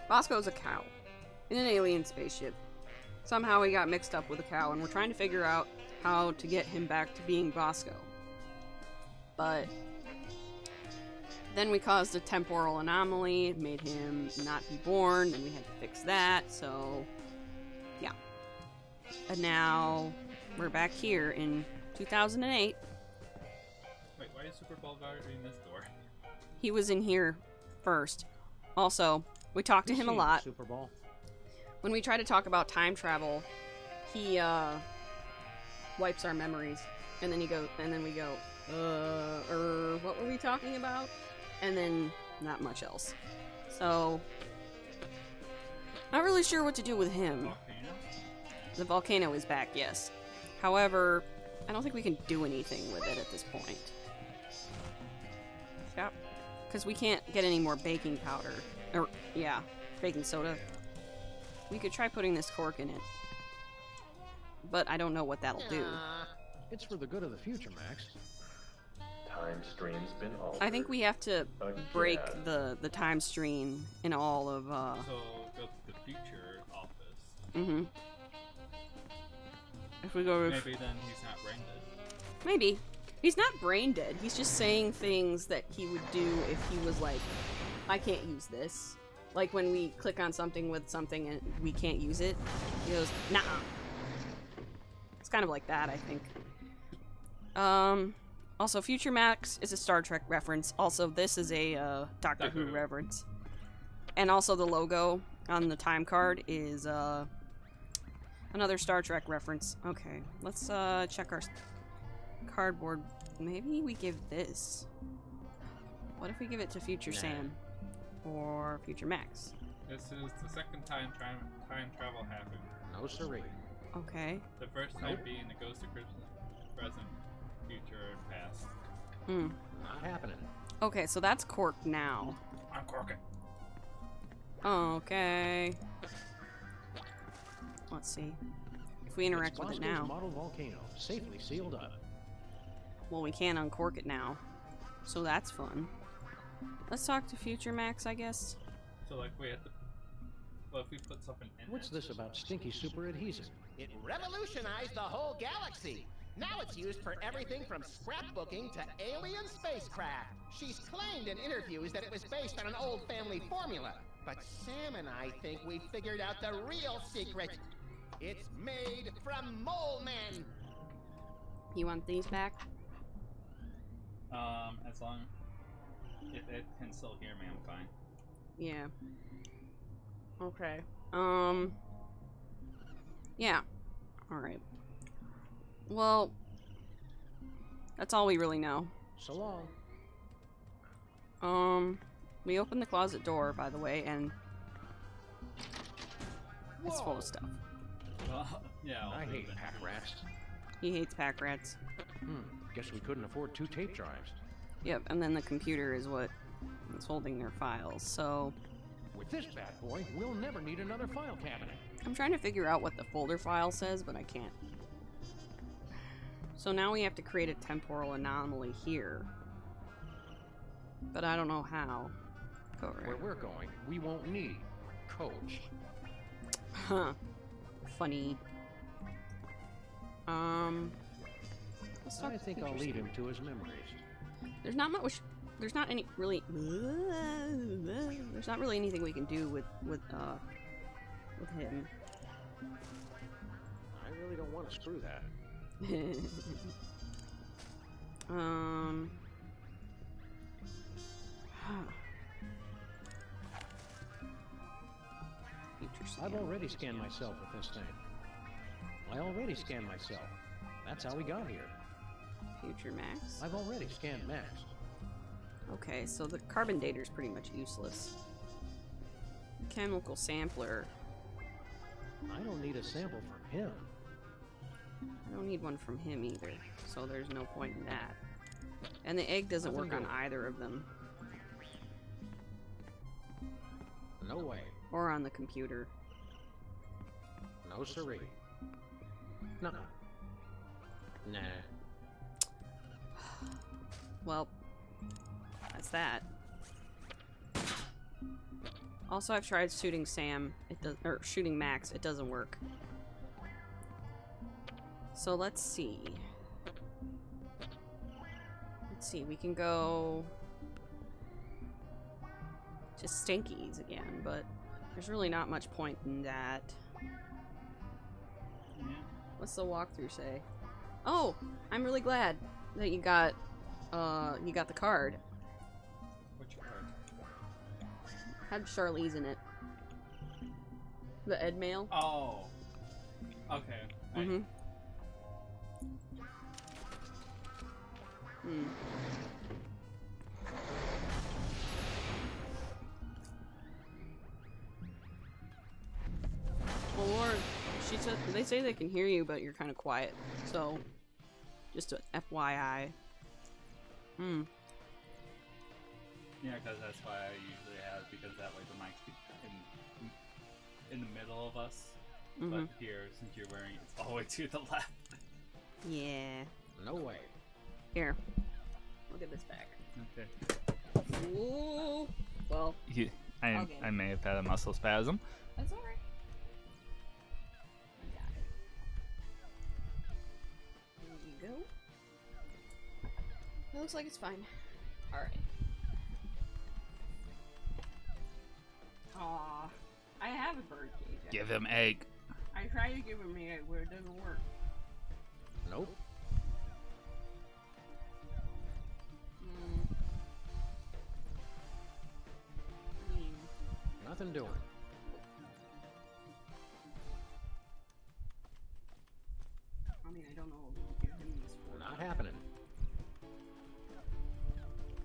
S1: Bosco's a cow in an alien spaceship. Somehow he got mixed up with a cow, and we're trying to figure out how to get him back to being Bosco. But then we caused a temporal anomaly, it made him not be born, and we had to fix that, so yeah. And now we're back here in 2008.
S2: Wait, why is Super Ball guard in this door?
S1: He was in here first. Also, we talked to him a lot.
S5: Super Ball.
S1: When we try to talk about time travel, he wipes our memories, and then we go, what were we talking about? And then not much else. So, not really sure what to do with him.
S2: Volcano?
S1: The volcano is back, yes. However, I don't think we can do anything with it at this point. Yep. Because we can't get any more baking powder. Or, yeah, baking soda. We could try putting this cork in it. But I don't know what that'll do.
S5: It's for the good of the future, Max.
S7: Time stream's been altered.
S1: I think we have to break
S7: Again.
S1: the time stream in all of,
S2: So go to the future office.
S1: Mm-hmm. If we go with...
S2: Maybe then he's not brain dead.
S1: Maybe. He's not brain dead. He's just saying things that he would do if he was like, I can't use this. Like when we click on something with something and we can't use it, he goes, nah. It's kind of like that, I think. Also, Future Max is a Star Trek reference. Also, this is a Doctor Who reference. And also the logo on the time card is another Star Trek reference. Okay, let's check our cardboard. Maybe we give this. What if we give it to Future Sam? Or Future Max?
S2: This is the second time time travel happened.
S5: No siree.
S1: Okay.
S2: The first time being the Ghost of Christmas present, future, and past.
S5: Not happening.
S1: Okay, so that's cork now.
S2: I'm corking.
S1: Okay. Let's see. If we interact with it now.
S5: Model volcano, safely sealed up.
S1: Well, we can uncork it now. So that's fun. Let's talk to Future Max, I guess.
S2: So like we have to. Well, if we put something in.
S5: What's this about stinky super adhesive?
S4: It revolutionized the whole galaxy. Now it's used for everything from scrapbooking to alien spacecraft. She's claimed in interviews that it was based on an old family formula. But Sam and I think we figured out the real secret. It's made from mole men.
S1: You want these back?
S2: As long if it can still hear me, I'm fine.
S1: Yeah. Okay. Yeah. Alright. Well, that's all we really know.
S5: So long.
S1: We opened the closet door, by the way, and It's full of stuff.
S2: Yeah.
S5: I hate pack rats.
S1: He hates pack rats.
S5: Guess we couldn't afford 2 tape drives.
S1: Yep, and then the computer is what is holding their files, so...
S5: With this bad boy, we'll never need another file cabinet.
S1: I'm trying to figure out what the folder file says, but I can't. So now we have to create a temporal anomaly here. But I don't know how. Go over
S5: Where we're going, we won't need codes.
S1: Huh. Funny. Let's talk
S5: I think I'll lead him to his memories.
S1: There's not much. There's not any really. There's not really anything we can do with him.
S5: I really don't want to screw that. I've already scanned myself with this thing. I already scanned myself. That's how we got here.
S1: Future Max.
S5: I've already scanned Max.
S1: Okay, so the carbon dater is pretty much useless. Chemical sampler.
S5: I don't need a sample from him.
S1: I don't need one from him either, so there's no point in that. And the egg doesn't work on either of them.
S5: No way.
S1: Or on the computer.
S5: No siree. Nuh-uh. Nah.
S1: Well, that's that. Also, I've tried shooting Sam. It does, or shooting Max. It doesn't work. So let's see. Let's see. We can go to Stinky's again, but there's really not much point in that. What's the walkthrough say? Oh, I'm really glad that you got the card.
S2: Which card?
S1: Had Charlize in it. The Ed mail.
S2: Oh. Okay.
S1: Mm-hmm. Well, Lord, she said they say they can hear you, but you're kind of quiet. So, just a FYI.
S2: Yeah, because that's why I usually have, because that way the mic's in the middle of us. But here, since you're wearing it, it's all the way to the left.
S1: Yeah.
S5: No way.
S1: Here. Look at this back.
S2: Okay.
S1: Ooh. Well.
S2: I may have had a muscle spasm.
S1: That's alright. I got it. There you go. It looks like it's fine. Alright. Aw. I have a bird cage.
S2: Give him egg.
S1: I try to give him the egg where it doesn't work.
S5: Nope. Nothing doing.
S1: I mean, I don't know what we'll give him this for.
S5: Not happening.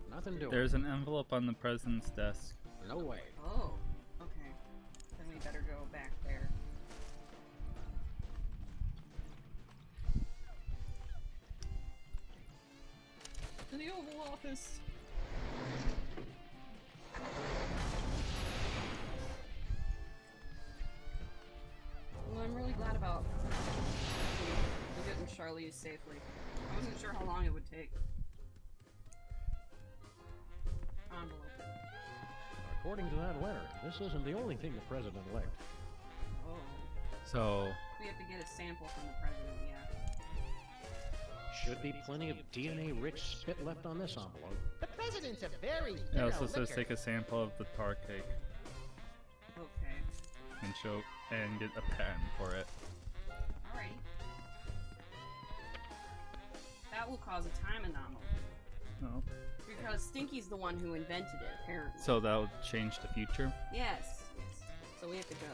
S5: Nothing doing.
S2: There's an envelope on the president's desk.
S5: No way.
S1: Oh, okay. Then we better go back there. To the Oval Office. Well, I'm really glad about getting Charlize safely. I wasn't sure how long it would take. Envelope.
S5: According to that letter, this isn't the only thing the president-elect.
S1: Oh.
S2: So.
S1: We have to get a sample from the president, yeah.
S5: Should be plenty of DNA-rich spit left on this envelope.
S4: The president's a very
S2: It also
S4: thorough
S2: says
S4: licker.
S2: take a sample of the tar cake
S1: Okay.
S2: and get a pen for it.
S1: Alrighty. That will cause a time anomaly.
S2: Oh.
S1: Because Stinky's the one who invented it, apparently.
S2: So that will change the future?
S1: Yes, yes. So we have to go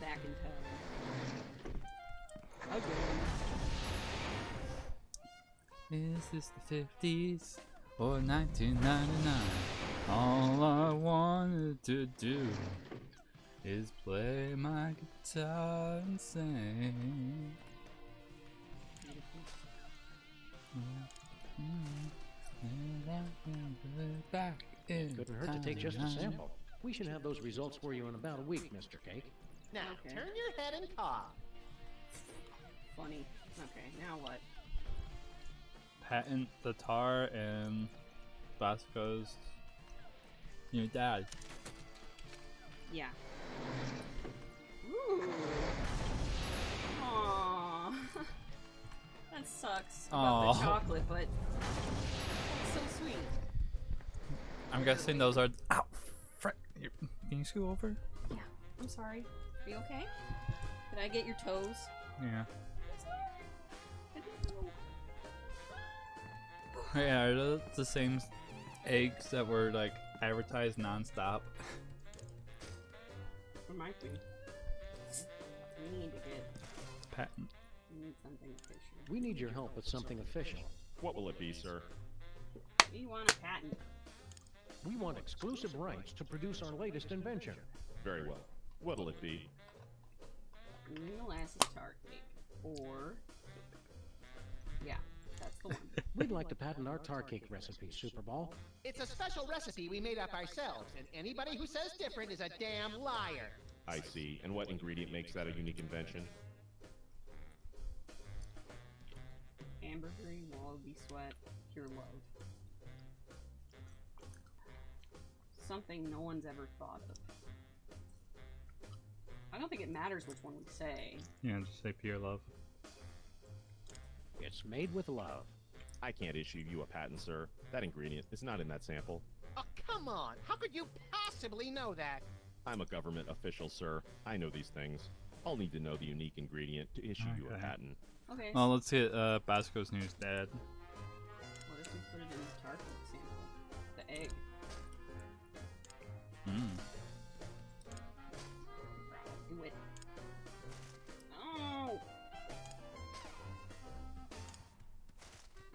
S1: back in time. Again.
S2: Is this the 50s or 1999? All I wanted to do is play my guitar and sing.
S5: Couldn't hurt to take just a sample. We should have those results for you in about a week, Mr. Cake.
S4: Now,
S1: Okay.
S4: turn your head and cough.
S1: Funny. Okay, now what?
S2: Patent the tar and Bosco's your dad.
S1: Yeah. Ooh. Aww. That sucks about the
S2: Aw.
S1: chocolate, but it's so sweet.
S2: I'm guessing those are. Ow! Frick! Can you scoot over?
S1: Yeah. I'm sorry. Are you okay? Did I get your toes?
S2: Yeah.
S1: I didn't know.
S2: Yeah, are those the same eggs that were like advertised nonstop?
S1: It might be. We need to get.
S2: Patent.
S1: We need something official.
S5: We need your help with something official.
S3: What will it be, sir?
S1: We want a patent.
S5: We want exclusive rights to produce our latest invention.
S3: Very well. What'll it be?
S1: Molasses tart cake. Or. Yeah, that's the one.
S5: We'd like to patent our tar cake recipe, Superball.
S4: It's a special recipe we made up ourselves, and anybody who says different is a damn liar.
S3: I see. And what ingredient makes that a unique invention?
S1: Ambergris, wallaby sweat, pure love. Something no one's ever thought of. I don't think it matters which one we say.
S2: Yeah, just say pure love.
S5: It's made with love.
S3: I can't issue you a patent, sir. That ingredient is not in that sample.
S4: Oh, come on. How could you possibly know that?
S3: I'm a government official, sir. I know these things. I'll need to know the unique ingredient to issue you a
S2: Okay.
S3: patent.
S1: Okay.
S2: Well, let's get Bosco's news, Dad.
S1: What if we put it in the tart cake sample? The egg.
S2: Hmm.
S1: Do it. Oh!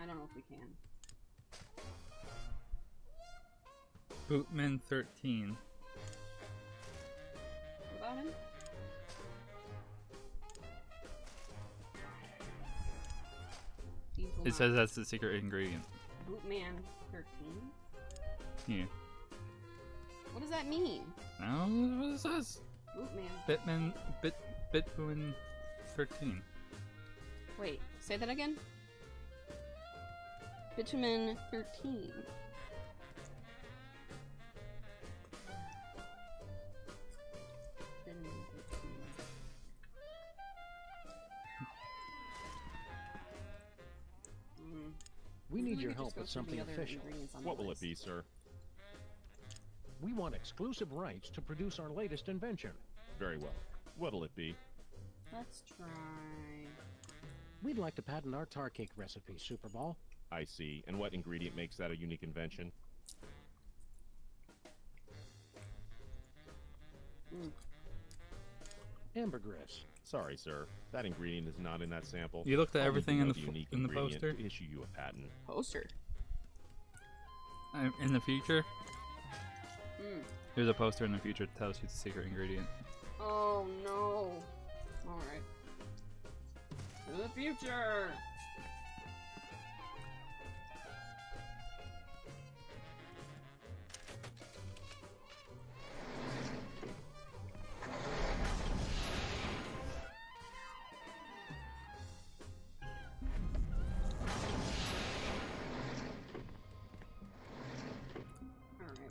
S1: I don't know if we can.
S2: Bootman 13.
S1: What about him? These will
S2: It
S1: not-
S2: says that's the secret ingredient.
S1: Bootman 13?
S2: Yeah.
S1: What does that mean?
S2: No, what is this?
S1: Bootman.
S2: Bitboon 13.
S1: Wait, say that again? Bitumen 13. Bitumen 13.
S5: We need
S1: Maybe
S5: your
S1: could
S5: help
S1: just go
S5: with
S1: through
S5: something
S1: the other
S5: official.
S1: ingredients on the
S3: What will it
S1: list.
S3: be, sir?
S5: We want exclusive rights to produce our latest invention.
S3: Very well. What'll it be?
S1: Let's try.
S5: We'd like to patent our tar cake recipe, Superball.
S3: I see. And what ingredient makes that a unique invention?
S5: Ambergris.
S3: Sorry, sir. That ingredient is not in that sample.
S2: You looked at
S3: I'll need
S2: everything
S3: to
S2: in
S3: know
S2: the
S3: unique
S2: in the
S3: ingredient
S2: poster.
S3: to issue you a patent.
S1: Poster.
S2: In the future,
S1: Mm.
S2: there's a poster in the future that tells you the secret ingredient.
S1: Oh no. Alright. To the future! Alright.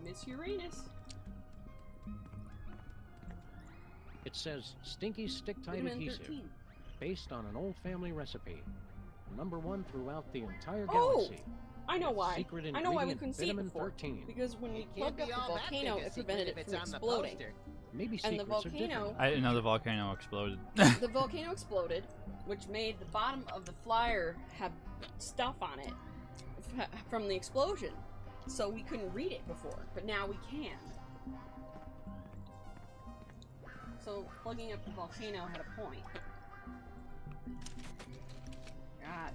S1: Miss Uranus.
S5: It says Stinky Stick Tight
S1: Vitamin
S5: Adhesive,
S1: 13.
S5: based on an old family recipe. #1 throughout the entire
S1: Oh!
S5: galaxy.
S1: I know why.
S5: Secret
S1: I know why we
S5: ingredient,
S1: couldn't see it
S5: vitamin
S1: before.
S5: 13.
S1: Because when we
S4: It can't
S1: plugged up
S4: be
S1: the
S4: all that
S1: volcano,
S4: big a
S1: it
S4: secret
S1: prevented
S4: if
S1: it
S4: it's
S1: from
S4: on the
S1: exploding.
S4: poster.
S5: Maybe
S1: And the
S5: secrets are
S1: volcano-
S5: different.
S2: I didn't know the volcano exploded.
S1: The volcano exploded, which made the bottom of the flyer have stuff on it from the explosion. So we couldn't read it before, but now we can. So plugging up the volcano had a point. God.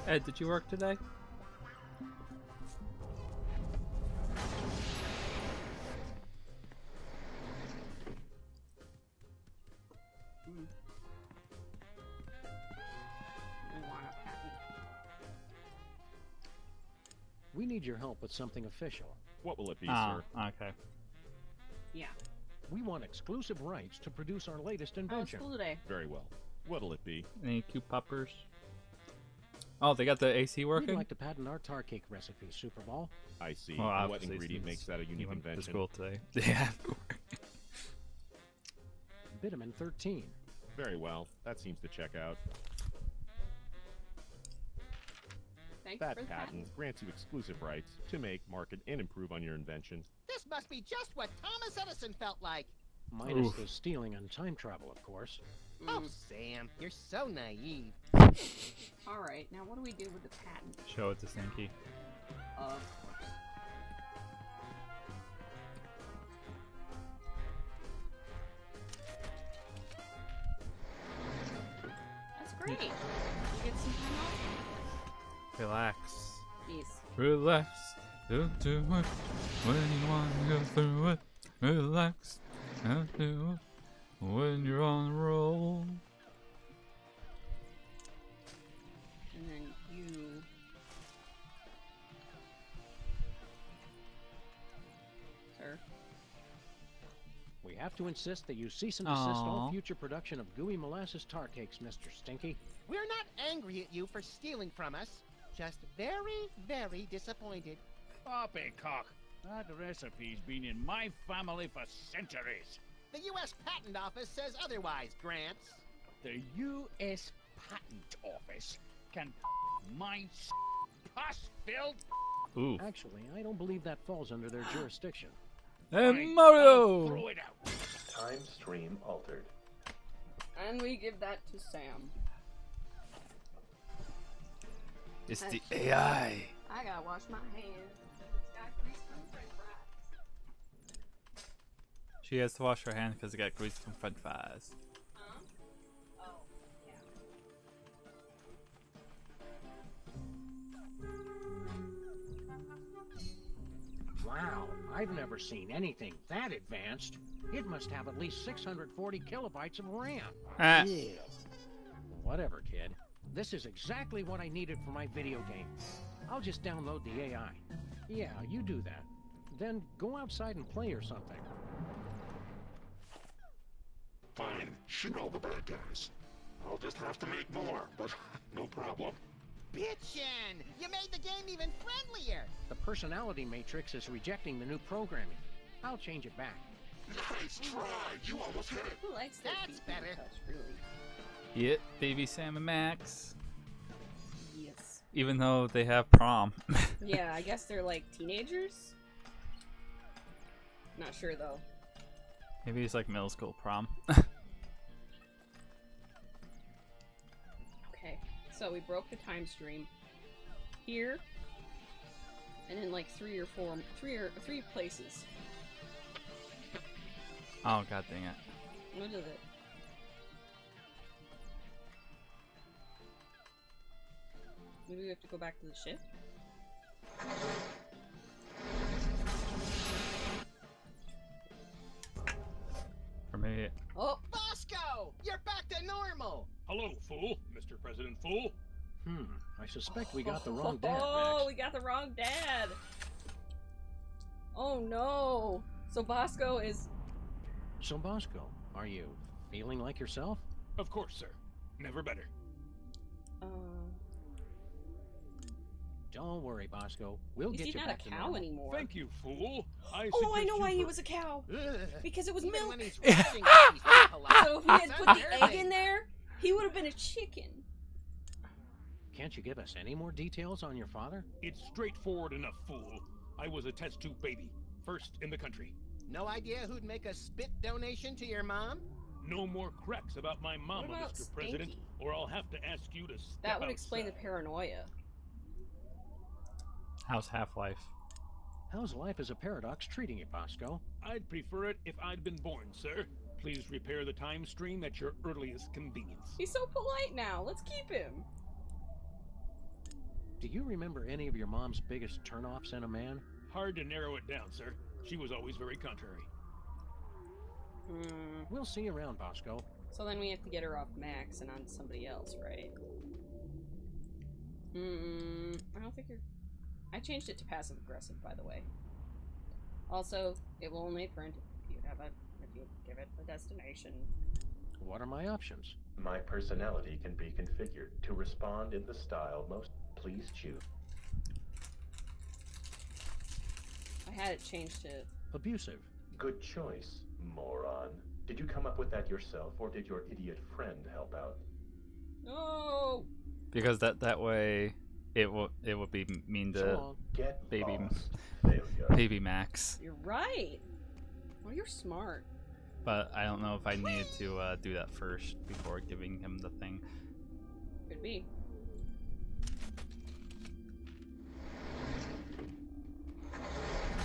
S2: Ed, did you work today?
S5: need your help with something official.
S3: What will it be,
S2: Ah,
S3: sir?
S2: okay.
S1: Yeah.
S5: We want exclusive rights to produce our latest
S1: Oh, it's
S5: invention.
S1: cool today.
S3: Very well. What'll it be?
S2: Any cute poppers? Oh, they got the AC
S5: We'd
S2: working?
S5: like to patent our tar cake recipe, Super Bowl.
S3: I see.
S2: Well,
S3: What
S2: obviously,
S3: ingredient
S2: since
S3: makes that a
S2: you
S3: unique
S2: went to
S3: invention?
S2: school today. Yeah.
S5: Vitamin 13.
S3: Very well. That seems to check out.
S1: Thank you
S3: That
S1: for the
S3: patent grants you exclusive rights to make, market, and improve on your invention.
S4: This must be just what Thomas Edison felt like.
S5: Minus
S2: Oof.
S5: the stealing and time travel, of course.
S4: Oh, Sam, you're so naive.
S1: Alright, now what do we do with the patent?
S2: Show it to Stinky.
S1: Of course. That's great. You get some time off.
S2: Relax.
S1: Peace.
S2: Relax. Don't do it when you want to go through it. Relax. Don't do it when you're on the roll.
S1: And then you... Sir?
S5: We have to insist that you cease and desist all
S2: Aw.
S5: future production of gooey molasses tar cakes, Mr. Stinky.
S4: We're not angry at you for stealing from us. Just very, very disappointed.
S6: Poppycock. That recipe's been in my family for centuries.
S4: The U.S. Patent Office says otherwise, Gramps.
S6: The U.S. Patent Office can my pus-filled.
S2: Ooh.
S5: Actually, I don't believe that falls under their jurisdiction.
S2: And
S6: I'll
S2: Mario!
S6: throw it out.
S7: Time stream altered.
S1: And we give that to Sam.
S2: It's the AI.
S1: I gotta wash my hands. It's got grease from french fries.
S2: She has to wash her hands because it got grease from french fries.
S1: Huh? Oh, yeah.
S5: Wow, I've never seen anything that advanced. It must have at least 640 kilobytes of RAM.
S2: Ah.
S5: Yeah. Whatever, kid. This is exactly what I needed for my video game. I'll just download the AI. Yeah, you do that. Then go outside and play or something.
S10: Fine, shoot all the bad guys. I'll just have to make more, but no problem.
S4: Bitchin'! You made the game even friendlier!
S5: The personality matrix is rejecting the new programming. I'll change it back.
S10: Nice try, you almost hit it.
S1: Who likes that
S4: That's
S1: beat
S4: better.
S1: touch, really?
S2: Yep, baby Sam and Max.
S1: Yes.
S2: Even though they have prom.
S1: Yeah, I guess they're like teenagers? Not sure though.
S2: Maybe it's like middle school prom.
S1: Okay, so we broke the time stream here, and in like three places.
S2: Oh, god dang it.
S1: What is it? Maybe we have to go back to the ship?
S2: For me,
S1: Oh!
S4: Bosco! You're back to normal!
S10: Hello, fool. Mr. President Fool.
S5: I suspect we got the wrong dad,
S1: Oh,
S5: Max.
S1: we got the wrong dad! Oh no! So Bosco is...
S5: So, Bosco, are you feeling like yourself?
S10: Of course, sir. Never better.
S5: Don't worry, Bosco. We'll
S1: Is
S5: get
S1: he
S5: you
S1: not
S5: back
S1: a
S5: to
S1: cow
S5: normal.
S1: anymore?
S10: Thank you, fool. I
S1: Oh, I
S10: suggest
S1: know
S10: you
S1: why he
S10: per-
S1: was a cow!
S4: Ugh.
S1: Because it was
S4: Even
S1: milk!
S4: when he's resting, he's not polite.
S1: So if we had
S4: It's
S1: put the egg
S4: unnerving.
S1: in there, he would have been a chicken.
S5: Can't you give us any more details on your father?
S10: It's straightforward enough, fool. I was a test tube baby. First in the country.
S4: No idea who'd make a spit donation to your mom?
S10: No more cracks about my mama,
S1: about
S10: Mr. President,
S1: Stinky?
S10: or I'll have to ask you to step
S1: That would explain the
S10: outside.
S1: paranoia.
S2: how's Half-Life?
S5: How's life as a paradox treating you, Bosco?
S10: I'd prefer it if I'd been born, sir. Please repair the time stream at your earliest convenience.
S1: He's so polite now. Let's keep him.
S5: Do you remember any of your mom's biggest turnoffs in a man?
S10: Hard to narrow it down, sir. She was always very contrary.
S5: We'll see you around, Bosco.
S1: So then we have to get her off Max and on somebody else, right? I don't think you're... I changed it to passive aggressive, by the way. Also, it will only print if you give it the destination.
S5: What are my options?
S7: My personality can be configured to respond in the style most. Please choose.
S1: I had it changed to
S5: Abusive.
S7: Good choice, moron. Did you come up with that yourself, or did your idiot friend help out?
S1: no.
S2: Because that way it will be mean
S5: So
S2: to
S5: long.
S7: Get
S2: baby
S7: lost. Failure.
S2: baby Max.
S1: You're right. Oh, you're smart.
S2: But I don't know if I needed to do that first before giving him the thing.
S1: Could be.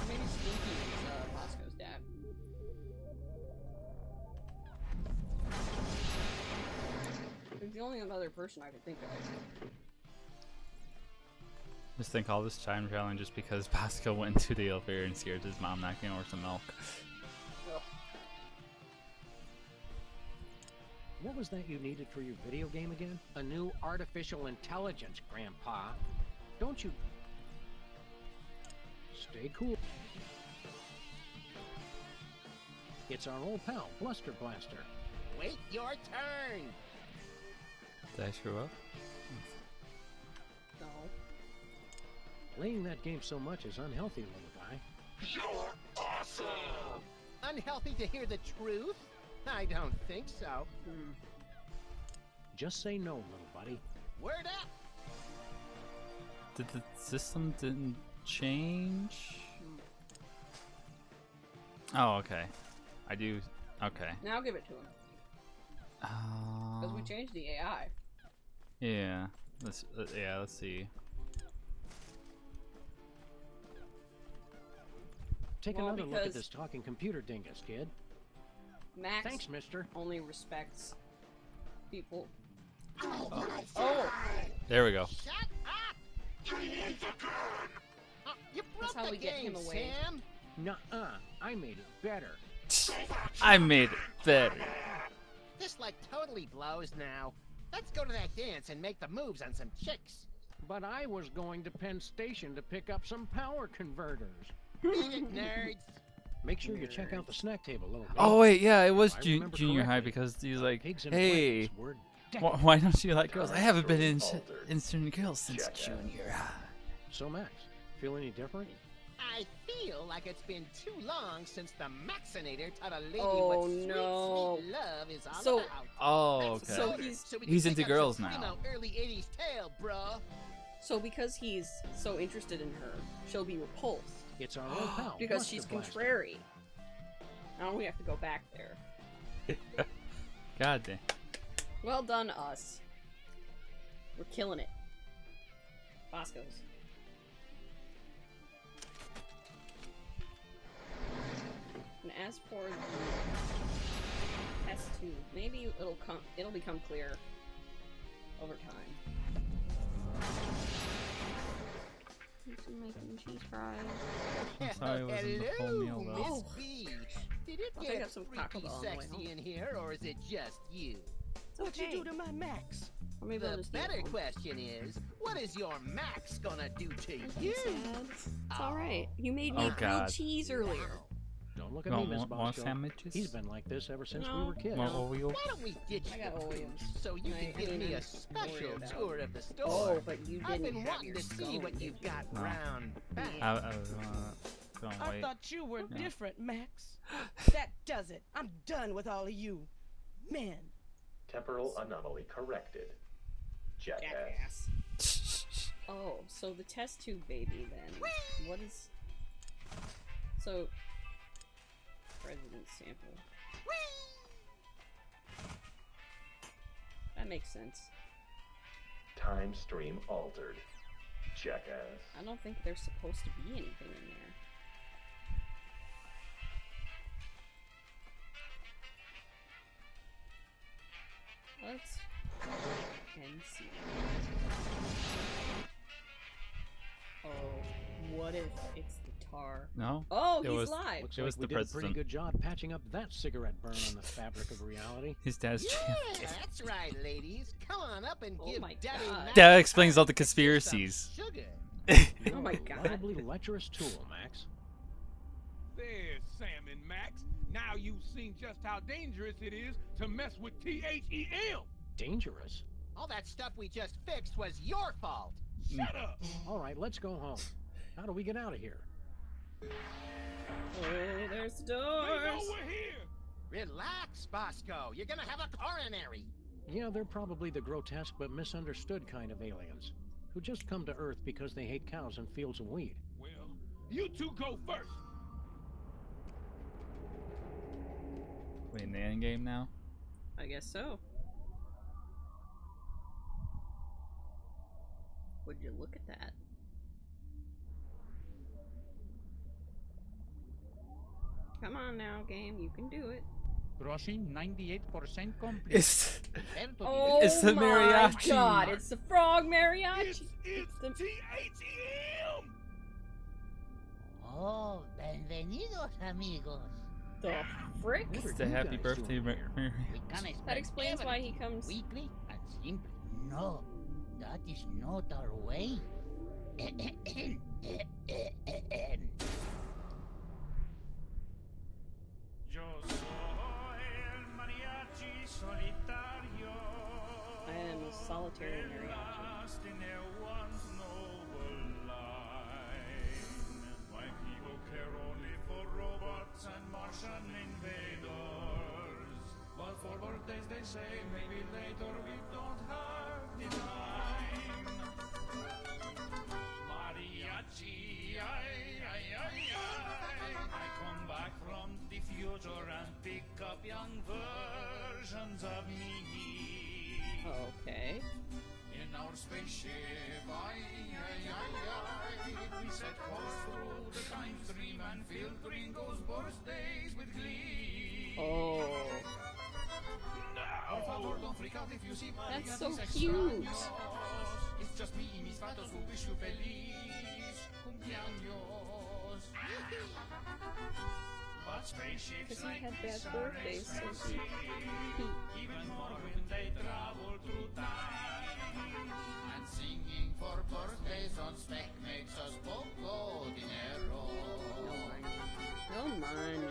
S1: Maybe Stinky is Bosco's dad. He's the only other person I could think of.
S2: Just think all this time traveling just because Bosco went to the elevator and scared his mom knocking over some milk.
S1: Ugh.
S5: What was that you needed for your video game again? A new artificial intelligence, Grandpa. Don't you... Stay cool. It's our old pal, Bluster Blaster.
S4: Wait your turn.
S2: Did I screw up?
S1: No.
S5: Playing that game so much is unhealthy, little guy.
S10: You're awesome!
S4: Unhealthy to hear the truth? I don't think so.
S5: Just say no, little buddy.
S4: Word up!
S2: Did the system didn't change? Oh, okay. I do. Okay.
S1: Now give it to him. Because we changed the AI.
S2: Yeah. Let's see.
S5: Take
S1: Well,
S5: another look at
S1: because-
S5: this talking computer dingus, kid.
S1: Max
S5: Thanks, mister.
S1: only respects people.
S10: Oh,
S2: There we go.
S4: Shut up!
S10: you need the gun!
S4: You broke
S1: how
S4: the
S1: we get
S4: game,
S1: him away.
S4: Sam.
S5: Nuh-uh. I made it better.
S2: I made it better.
S4: This like totally blows now. Let's go to that dance and make the moves on some chicks.
S5: But I was going to Penn Station to pick up some power converters.
S4: Beat it, nerds.
S5: Make sure you check out the snack table, little guy.
S2: Oh wait, yeah, it was
S5: If I remember
S2: junior high
S5: correctly,
S2: because he's like,
S5: pigs and
S2: hey,
S5: plates were
S2: why don't you like girls? I haven't been in
S7: Altered.
S2: instant girls since
S7: Jackass.
S2: junior high.
S5: So, Max, feel any different?
S4: I feel like it's been too long since the Maxinator taught a lady
S1: Oh,
S4: what sweet,
S1: no.
S4: sweet love is all
S1: So-
S4: about.
S2: Oh,
S4: That's
S2: okay.
S1: So
S4: ordered,
S1: he's-
S4: we
S2: he's
S4: can
S2: into
S4: pick up
S2: girls
S4: some,
S2: now.
S4: early 80s tale, bruh.
S1: So because he's so interested in her, she'll be repulsed.
S5: It's our old pal.
S1: Because
S5: Bluster
S1: she's
S5: Blaster.
S1: contrary. Now we have to go back there.
S2: God damn.
S1: Well done, us. We're killing it. Bosco's. And as for the S2, maybe it'll become clear over time. Some mac and cheese fries.
S2: Sorry, it wasn't the full meal,
S4: Hello,
S2: though.
S4: Miss B. Did it
S1: I'll take
S4: get
S1: up some Taco
S4: freaky
S1: Bell on the way
S4: sexy
S1: home.
S4: in here, or is it just you?
S8: What'd you do to my Max?
S1: Or maybe I'll
S4: The
S1: just eat it
S4: better
S1: home.
S4: question is, what is your Max gonna do to you?
S1: It's alright. You made me
S2: Oh,
S1: grilled
S2: God.
S1: cheese earlier.
S5: Don't look at
S2: Want
S5: me, Miss
S2: more
S5: Bosco.
S2: sandwiches?
S5: He's been like this ever since we
S1: No.
S5: were kids.
S2: More Oreo?
S4: Why don't we ditch
S1: I got
S4: the
S1: Oreos.
S4: booze so you
S1: I
S4: can give me
S1: mean,
S4: a
S1: I'm
S4: special
S1: Oreoed out.
S4: tour of the store?
S1: Oh, but you
S4: I've
S1: didn't
S4: been
S1: have
S4: wanting
S1: your
S4: to see
S1: scone,
S4: what
S1: did
S4: you've
S1: you?
S4: got
S2: No.
S4: round back.
S2: I was gonna
S8: I
S2: wait.
S8: thought you were
S2: Yeah.
S8: different, Max. That does it. I'm done with all of you. Men.
S7: Temporal anomaly corrected. Jackass.
S1: Jackass. Oh, so the test tube baby then. What is... So... President sample. That makes sense.
S7: Time stream altered. Jackass.
S1: I don't think there's supposed to be anything in there. Let's and see. Oh, what if it's the tar?
S2: No?
S1: Oh,
S2: It
S1: he's
S2: was-
S1: live.
S5: Looks
S2: It
S5: like
S2: was
S5: we
S2: the
S5: did a pretty
S2: president.
S5: good job patching up that cigarette burn on the fabric of reality.
S2: His dad's
S4: Yeah,
S2: champion.
S4: that's right, ladies. Come on up and
S1: Oh
S4: give
S1: my
S4: Daddy
S1: God.
S4: Max
S2: That explains all the
S4: some
S2: conspiracies.
S4: sugar.
S5: You're
S1: Oh my
S5: an
S1: God.
S5: incredibly lecherous tool, Max.
S11: There's Salmon Max. Now you've seen just how dangerous it is to mess with THEM.
S5: Dangerous?
S4: All that stuff we just fixed was your fault.
S11: Shut up.
S5: All right, let's go home. How do we get out of here?
S1: Oh, there's
S11: They know
S1: doors.
S11: we're here.
S4: Relax, Bosco. You're gonna have a coronary.
S5: Yeah, they're probably the grotesque but misunderstood kind of aliens who just come to Earth because they hate cows and fields of wheat.
S11: Well, you two go first.
S2: Wait, in the end game now?
S1: I guess so. Would you look at that? Come on now, game. You can do it.
S6: Crossing 98% complete.
S2: It's
S1: Oh
S2: It's the
S1: my
S2: mariachi.
S1: God! It's the frog mariachi.
S11: It's
S1: the
S11: THEM.
S12: Oh, bienvenidos, amigos.
S1: the frick.
S5: What are
S2: the
S5: you
S2: happy
S5: guys
S2: birthday,
S5: doing here?
S12: We can expect
S1: That explains why he comes.
S12: quickly and simply. No, that is not our way.
S6: Yo soy el mariachi solitario.
S1: I am a solitary mariachi.
S6: Lost in a once noble line. My people care only for robots and Martian invaders. But for birthdays they say maybe later we don't have the time. Mariachi, I come back from the future and pick up young versions of me.
S1: Okay.
S6: In our spaceship, we set course through the time stream and fill Gringo's birthdays with glee.
S1: Oh,
S6: Por favor, don't freak out if you see
S1: that's so
S6: Mariachis
S1: cute.
S6: extraños. It's just me y mis gatos who wish you feliz cumpleaños. But spaceships
S1: Because he
S6: like
S1: had bad
S6: this are
S1: birthdays, so
S6: expensive, even more when they travel through time. And singing for birthdays on spec makes us poco dinero.
S1: No money.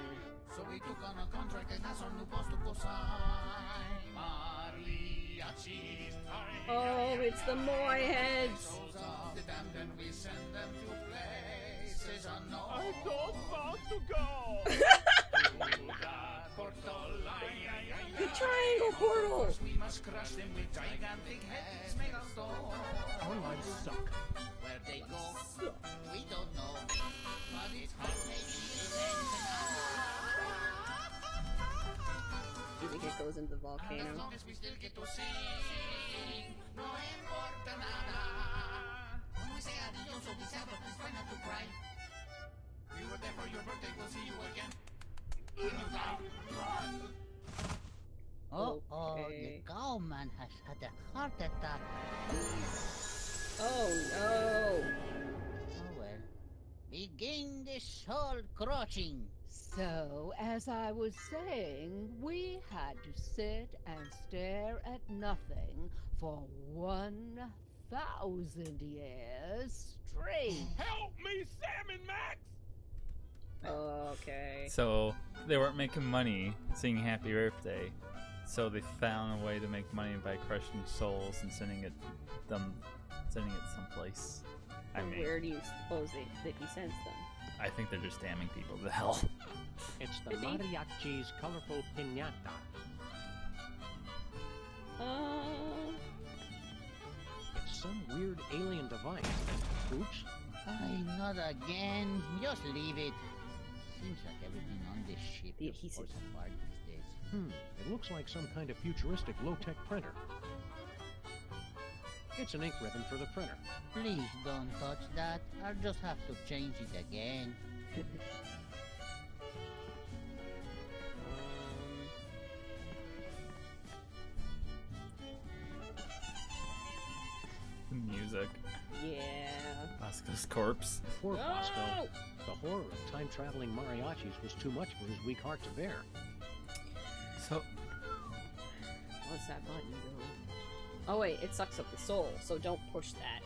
S6: So we took on a contract and has our new boss to co-sign. Mariachis time.
S1: Oh, it's the Moy heads.
S6: Souls of the damned and we send them to places unknown.
S11: I don't want to go.
S6: Through that portal,
S1: The triangle portal.
S6: we must crush them with gigantic heads made of stone.
S5: Our lives suck.
S12: Where they go, we don't know. But it's hard making
S1: Do you think it goes into the
S6: And
S1: volcano?
S6: as long as we still get to sing, no importa nada. When we say adios, so be sad, but please try not to cry. We were there for your birthday, we'll see you again.
S12: Oh,
S1: Okay.
S12: the cowman has had a heart attack.
S1: Oh no.
S12: Oh well. Begin the soul crushing.
S13: So, as I was saying, we had to sit and stare at nothing for 1,000 years straight.
S11: Help me, Salmon Max.
S1: Okay.
S2: So they weren't making money singing happy birthday, so they found a way to make money by crushing souls and sending it someplace. I
S1: And
S2: mean,
S1: where do you suppose that he sends them?
S2: I think they're just damning people to hell.
S5: It's the
S1: Could be.
S5: mariachi's colorful piñata. It's some weird alien device. Oops.
S12: Ay, not again. Just leave it. Seems like everything on this ship
S1: The
S12: is
S1: adhesive.
S12: falling apart these days.
S5: It looks like some kind of futuristic low-tech printer. It's an ink ribbon for the printer.
S12: Please don't touch that. I'll just have to change it again.
S2: Music.
S1: Yeah.
S2: Bosco's corpse.
S5: Poor Bosco.
S1: No!
S5: The horror of time-traveling mariachis was too much for his weak heart to bear.
S2: So
S1: What's that button do? Oh wait, it sucks up the soul, so don't push that.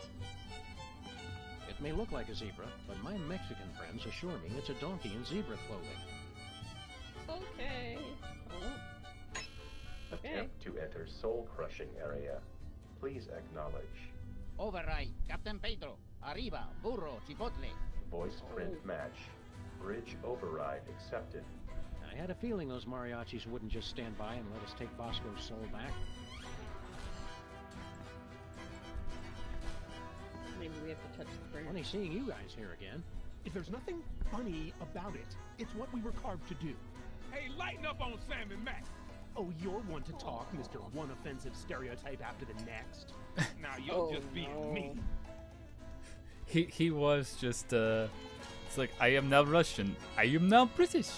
S5: It It may look like a zebra, but my Mexican friends assure me it's a donkey in zebra clothing.
S1: Okay. Oh. Okay.
S7: Attempt to enter soul crushing area. Please acknowledge.
S12: Override, Captain Pedro. Arriba, burro, chipotle.
S7: Voice print match. Bridge override accepted.
S5: I had a feeling those mariachis wouldn't just stand by and let us take Bosco's soul back.
S1: Maybe we have to touch the bridge.
S5: Funny seeing you guys here again.
S11: If there's nothing funny about it, it's what we were carved to do. Hey, lighten up on Sam and Max. Oh, you're one to talk, Mr. One offensive stereotype after the next. Now you're just being me.
S2: He was just it's like, I am now Russian. I am now British.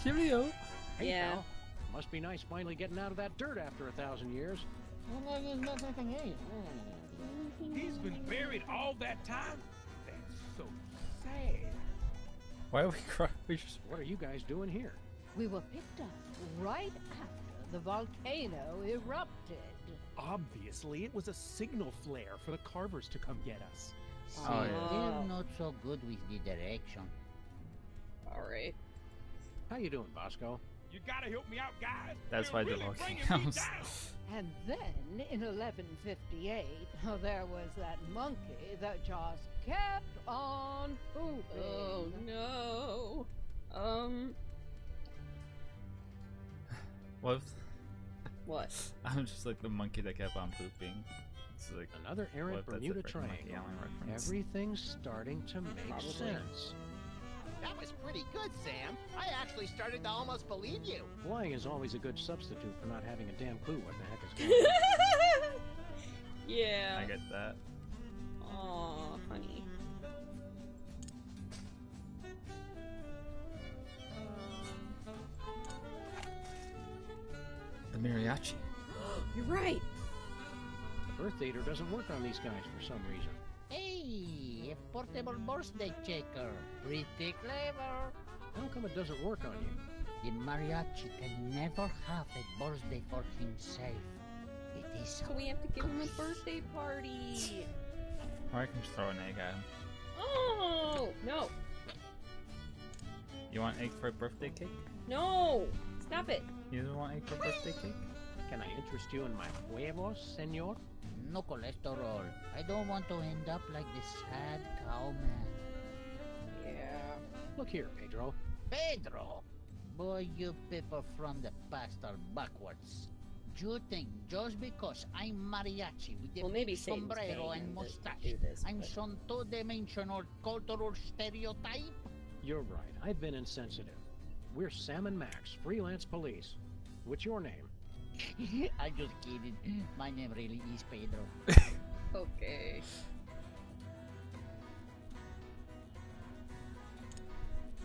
S2: Cheerio.
S5: Hey,
S1: Yeah.
S5: pal. Must be nice finally getting out of that dirt after 1,000 years.
S11: He's been buried all that time? That's so sad.
S2: Why are we crying?
S5: What are you guys doing here?
S13: We were picked up right after the volcano erupted.
S11: Obviously, it was a signal flare for the carvers to come get us.
S12: See,
S2: Oh, yeah.
S12: they're not so good with the direction.
S1: Alright.
S5: How you doing, Bosco?
S11: You gotta help me out, guys.
S2: That's
S11: They're
S2: why the
S11: really bringing me
S2: volcanoes.
S11: down.
S13: And then, in 1158, there was that monkey that just kept on pooping.
S1: Oh no.
S2: What?
S1: What?
S2: I'm just like the monkey that kept on pooping. It's like
S5: Another errant
S2: what if that's a
S5: Bermuda
S2: freaking Monkey
S5: Triangle.
S2: Island reference?
S5: Everything's starting to make
S1: Probably.
S5: sense.
S4: That was pretty good, Sam. I actually started to almost believe you.
S5: Flying is always a good substitute for not having a damn clue what the heck is going on.
S1: Yeah.
S2: I get that.
S1: Aw, honey.
S2: The mariachi.
S1: You're right.
S5: The birth dater doesn't work on these guys for some reason.
S12: Hey, a portable birthday checker. Pretty clever.
S5: How come it doesn't work on you?
S12: The mariachi can never have a birthday for himself. It is
S1: So we have to give him a birthday party.
S2: Or I can just throw an egg at him.
S1: Oh no.
S2: You want egg for a birthday cake?
S1: No. Stop it.
S2: You don't want egg for birthday cake?
S5: Can I interest you in my huevos, senor?
S12: no cholesterol. I don't want to end up like the sad cowman.
S1: Yeah.
S5: Look here, Pedro.
S12: Pedro! Boy, you people from the past are backwards. You think just because I'm mariachi with the
S1: Well, maybe
S12: big
S1: Satan's
S12: sombrero
S1: paying
S12: and
S1: him to
S12: mustache,
S1: do this,
S12: I'm
S1: but-
S12: some two-dimensional cultural stereotype?
S5: You're right. I've been insensitive. We're Sam and Max, freelance police. What's your name?
S12: I'm just kidding. My name really is Pedro.
S1: Okay.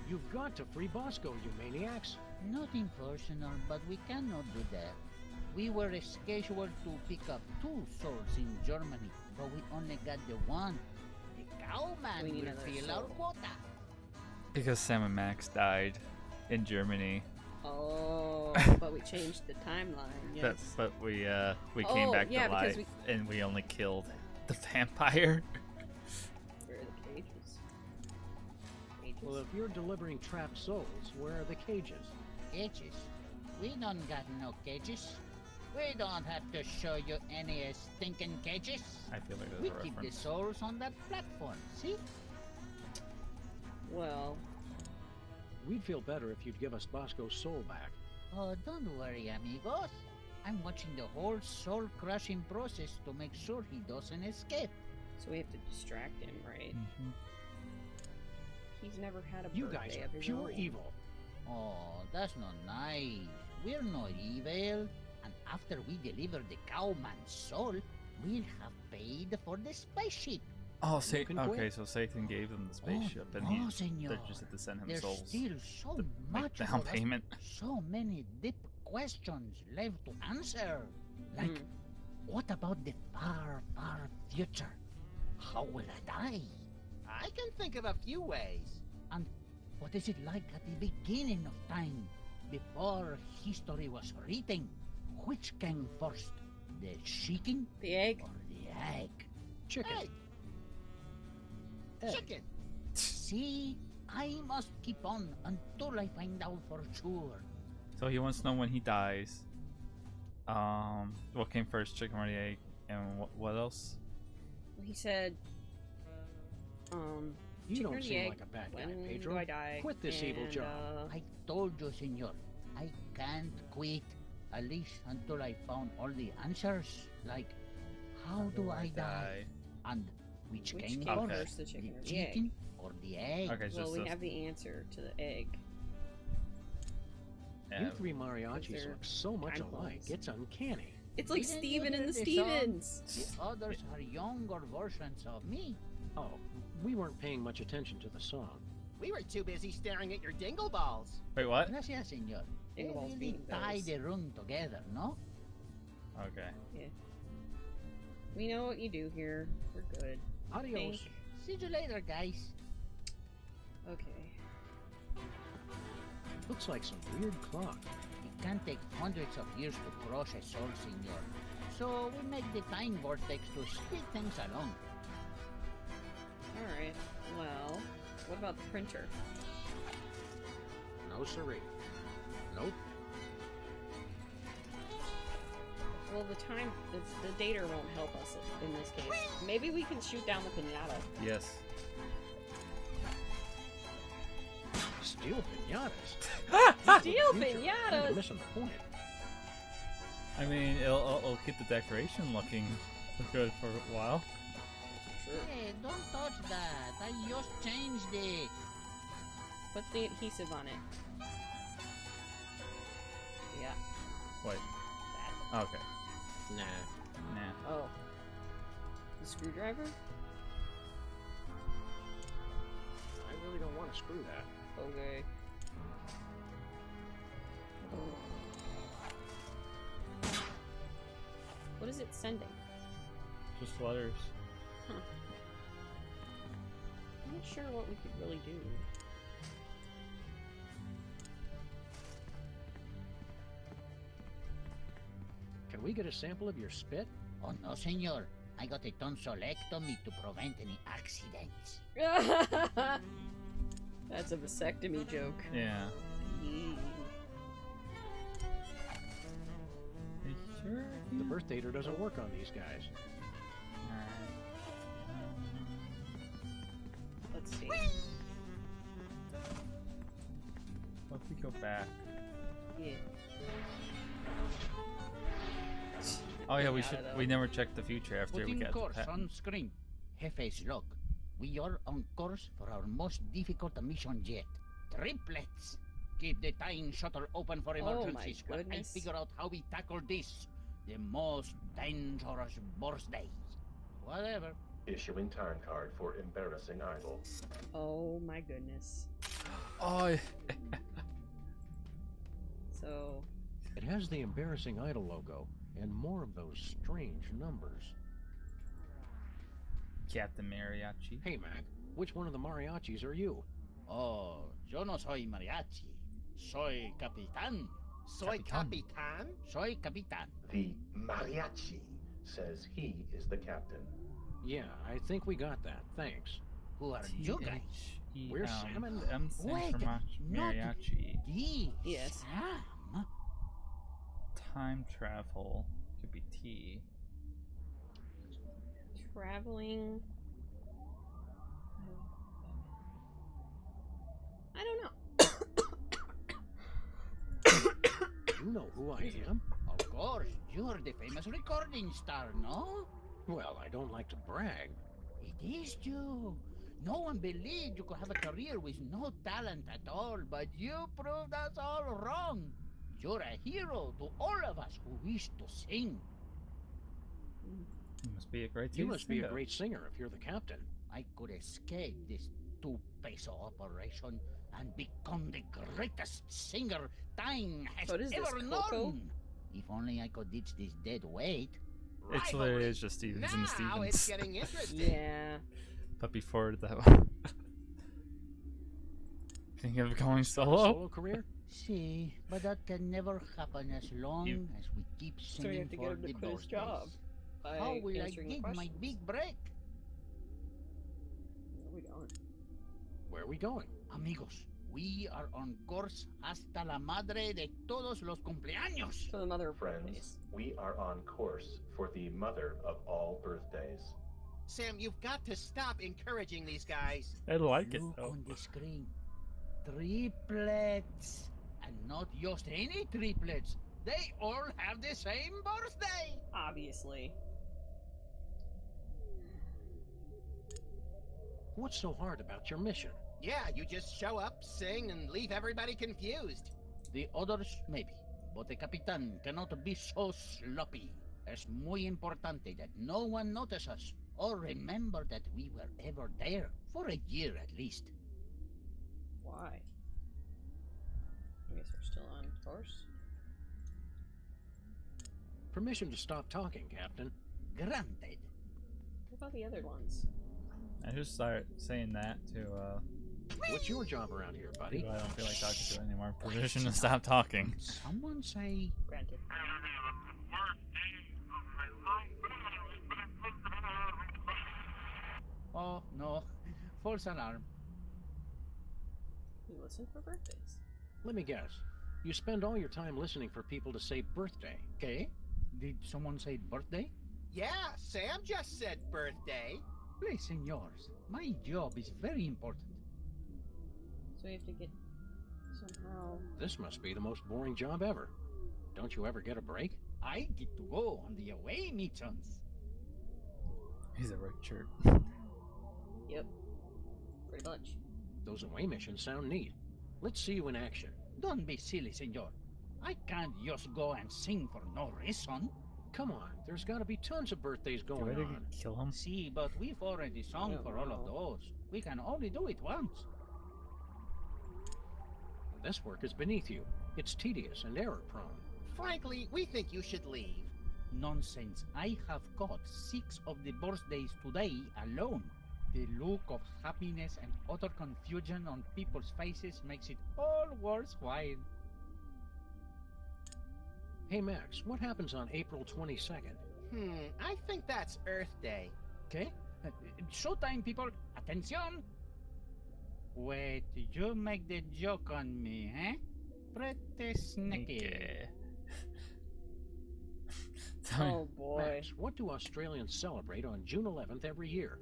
S5: You've got to free Bosco, you maniacs.
S12: Nothing personal, but we cannot do that. We were scheduled to pick up 2 souls in Germany, but we only got the one. The
S1: We
S12: cowman
S1: need
S12: will
S1: another
S12: fill our
S1: soul.
S12: quota.
S2: Because Sam and Max died in Germany.
S1: Oh, but we changed the timeline. Yes.
S2: But we came
S1: Oh,
S2: back
S1: yeah,
S2: to
S1: because
S2: life, and we only killed the vampire.
S1: Where are the cages? Cages?
S5: Well, if you're delivering trapped souls, where are the cages?
S12: Cages? We don't got no cages. We don't have to show you any stinking cages.
S2: I feel like
S12: We
S2: there's a
S12: keep the
S2: reference.
S12: souls on that platform, see?
S1: Well,
S5: We'd feel better if you'd give us Bosco's soul back.
S12: Oh, don't worry, amigos. I'm watching the whole soul-crushing process to make sure he doesn't escape.
S1: so we have to distract him, right?
S2: Mhm.
S1: He's never had a
S5: You
S1: birthday
S5: guys
S1: of
S5: are
S1: his
S5: pure
S1: own.
S5: evil.
S12: Oh, that's not nice. We're not evil. And after we deliver the cowman's soul, we'll have paid for the spaceship.
S2: Oh,
S5: can quit.
S2: okay, so Satan gave them the spaceship, and
S12: no,
S2: they
S12: senor.
S2: just had to send him
S12: There's
S2: souls.
S12: still so
S2: to make
S12: much
S2: down
S12: for us-
S2: payment.
S12: so many deep questions left to answer. Like, what about the far, far future? How will I die?
S4: I can think of a few ways.
S12: And what is it like at the beginning of time, before history was written? Which came first, the chicken
S1: The egg?
S12: or the egg?
S5: Chicken.
S4: Hey,
S5: egg.
S4: chicken.
S12: See, I must keep on until I find out for sure.
S14: So he wants to know when he dies. What came first, chicken or the egg, and what else?
S1: He said,
S5: You
S1: chicken or
S5: don't
S1: the
S5: seem
S1: egg,
S5: like a bad guy,
S1: when
S5: Pedro.
S1: do I die?
S5: Quit this evil job.
S12: I told you, senor. I can't quit. At least until I found all the answers. Like, how do I die? And which came
S1: first, the chicken or the egg?
S12: chicken or the egg?
S14: Okay,
S1: Well,
S14: just
S1: we have the answer to the egg.
S5: You three mariachis look so much
S1: time
S5: alike.
S1: clones.
S5: It's uncanny.
S1: It's like
S12: Didn't
S1: Steven
S12: you
S1: and the
S12: hear song?
S1: Stevens.
S12: The others are younger versions of me.
S5: Oh, we weren't paying much attention to the song.
S4: We were too busy staring at your dingle balls.
S14: Wait, what?
S12: Gracias, senor. They
S1: Dingle balls
S12: really
S1: being
S12: tie
S1: those.
S12: the room together, no?
S14: Okay.
S1: Yeah. We know what you do here. We're good.
S5: Adios.
S1: Think.
S12: See you later, guys.
S1: Okay.
S5: Looks like some weird clock.
S12: It can take hundreds of years to cross a soul, senor. So we make the time vortex to speed things along.
S1: Alright. Well, what about the printer?
S5: No siree. Nope.
S1: Well, the data won't help us in this case. Maybe we can shoot down the pinata.
S14: Yes.
S5: Steel pinatas.
S1: Steel
S5: Future.
S1: pinatas!
S5: You're missing the point.
S14: I mean, it'll keep the decoration looking good for a while.
S12: Hey, don't touch that. I just changed it.
S1: Put the adhesive on it. Yeah.
S14: Wait.
S1: That.
S14: Okay.
S5: Nah.
S14: Nah.
S1: Oh. The screwdriver?
S5: I really don't want to screw that.
S1: Okay. What is it sending?
S14: Just letters.
S1: Huh. I'm not sure what we could really do.
S5: Can we get a sample of your spit?
S12: Oh no, senor. I got a tonsillectomy to prevent any accidents.
S1: That's a vasectomy joke.
S14: Yeah.
S1: Yee.
S14: Are you sure?
S5: The birth dater doesn't work on these guys.
S1: Let's see.
S14: What if we go back?
S1: Yeah.
S14: Oh yeah, we
S1: Pinata,
S14: should.
S1: though.
S14: We never checked the future after we
S12: Putting
S14: got
S12: course
S14: the
S12: on screen. Jefe's log. We are on course for our most difficult mission yet. Triplets. Keep the time shuttle open for emergencies while I
S1: goodness.
S12: figure out how we tackle this. The most dangerous birthday. Whatever.
S7: Issuing time card for embarrassing idol.
S1: Oh my goodness.
S14: Oh.
S1: So.
S5: It has the embarrassing idol logo and more of those strange numbers.
S14: Captain Mariachi.
S5: Hey, Mac, which one of the mariachis are you?
S12: Oh, yo no soy mariachi. Soy capitán.
S4: Soy Capitan?
S12: Soy capitán.
S7: The mariachi says he is the captain.
S5: Yeah, I think we got that. Thanks.
S12: Who are you guys?
S5: We're Sam and...
S14: M
S12: Wait,
S14: stands for
S12: not
S14: Mariachi.
S12: D.
S1: Yes.
S12: Sam.
S14: Time travel could be T.
S1: Traveling. I don't know.
S5: You know who I am?
S12: Of course, you're the famous recording star, no?
S5: Well, I don't like to brag.
S12: It is you. No one believed you could have a career with no talent at all, but you proved us all wrong. You're a hero to all of us who wish to sing.
S14: You must be a great.
S5: You must be a great singer if you're the captain.
S12: I could escape this 2-peso operation and become the greatest singer time has
S1: What is this,
S12: ever
S1: Coco?
S12: known. If only I could ditch this dead weight.
S14: It's literally just Stevens and the Stevens.
S4: Now it's getting interesting.
S1: Yeah.
S14: But before that, thinking of going solo.
S5: Solo career?
S12: See, but that can never happen as long as we keep
S1: So you
S12: singing
S1: have to
S12: for
S1: get him to
S12: the
S1: quit his
S12: birthdays.
S1: job by
S12: How will I
S1: answering the
S12: get my
S1: questions.
S12: big break?
S1: No, we don't. going?
S5: Where are we going?
S12: Amigos, we are on course hasta la madre de todos los cumpleaños.
S1: For the mother of
S7: Friends,
S1: birthdays.
S7: we are on course for the mother of all birthdays.
S4: Sam, you've got to stop encouraging these guys.
S14: I like it
S12: Look
S14: though.
S12: on the screen. Triplets. And not just any triplets. They all have the same birthday.
S1: Obviously.
S5: What's so hard about your mission?
S4: Yeah, you just show up, sing, and leave everybody confused.
S12: The others, maybe. But the Capitan cannot be so sloppy. Es muy importante that no one notice us or remember that we were ever there, for a year at least.
S1: Why? I guess we're still on course.
S5: Permission to stop talking, Captain.
S12: Granted.
S1: What about the other ones?
S14: I just start saying that to
S5: What's your job around here, buddy?
S14: people I don't feel like talking to anymore. Permission to stop talking.
S12: Someone say...
S1: Granted.
S12: Oh, no. False alarm.
S1: You listen for birthdays.
S5: Let me guess. You spend all your time listening for people to say birthday.
S12: Okay. Did someone say birthday?
S4: Yeah, Sam just said birthday.
S12: Please, senors. My job is very important.
S1: So we have to get somehow...
S5: This must be the most boring job ever. Don't you ever get a break?
S12: I get to go on the away missions.
S14: He's a red shirt.
S1: Yep. Pretty much.
S5: Those away missions sound neat. Let's see you in action.
S12: Don't be silly, senor. I can't just go and sing for no reason.
S5: Come on, there's got to be tons of birthdays
S14: Do
S5: going
S14: I
S5: on.
S14: kill him?
S12: See, but we've already sung for all of those. We can only do it once.
S5: This work is beneath you. It's tedious and error-prone.
S4: Frankly, we think you should leave.
S12: Nonsense. I have got 6 of the birthdays today alone. The look of happiness and utter confusion on people's faces makes it all worthwhile.
S5: Hey, Max, what happens on April 22nd?
S4: I think that's Earth Day.
S12: Okay? Showtime, people. Attention! Wait, you make the joke on me, eh? Pretty sneaky.
S1: Oh boy.
S5: Max, what do Australians celebrate on June 11th every year?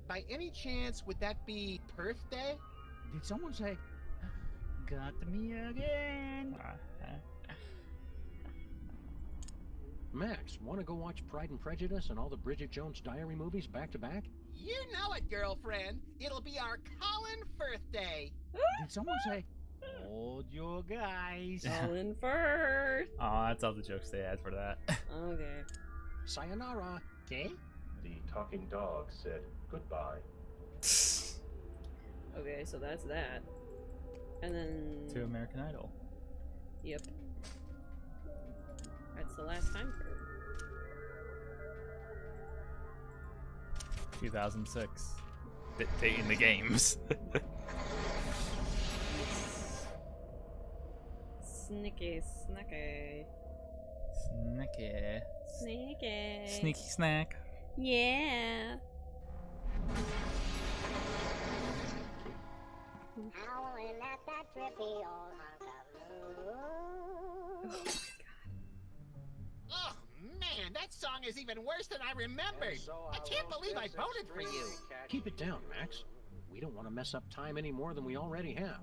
S4: By any chance, would that be Perth Day?
S12: Did someone say, got me again?
S5: Max, want to go watch Pride and Prejudice and all the Bridget Jones Diary movies back to back?
S4: You know it, girlfriend. It'll be our Colin Firth Day.
S12: Did someone say, hold your guys?
S1: Colin Firth.
S14: Oh, that's all the jokes they had for that.
S1: Okay.
S5: Sayonara.
S12: Okay.
S7: The talking dog said goodbye.
S1: Okay, so that's that. And then...
S14: To American Idol.
S1: Yep. That's the last time for
S14: 2006. Dictating the games.
S1: Sneaky, snacky.
S14: Sneaky.
S1: Sneaky.
S14: Sneaky snack.
S1: Yeah.
S15: Howling at that trippy old
S4: Oh, man, that song is even worse than I remembered. I can't believe I voted for you.
S5: Keep it down, Max. We don't want to mess up time any more than we already have.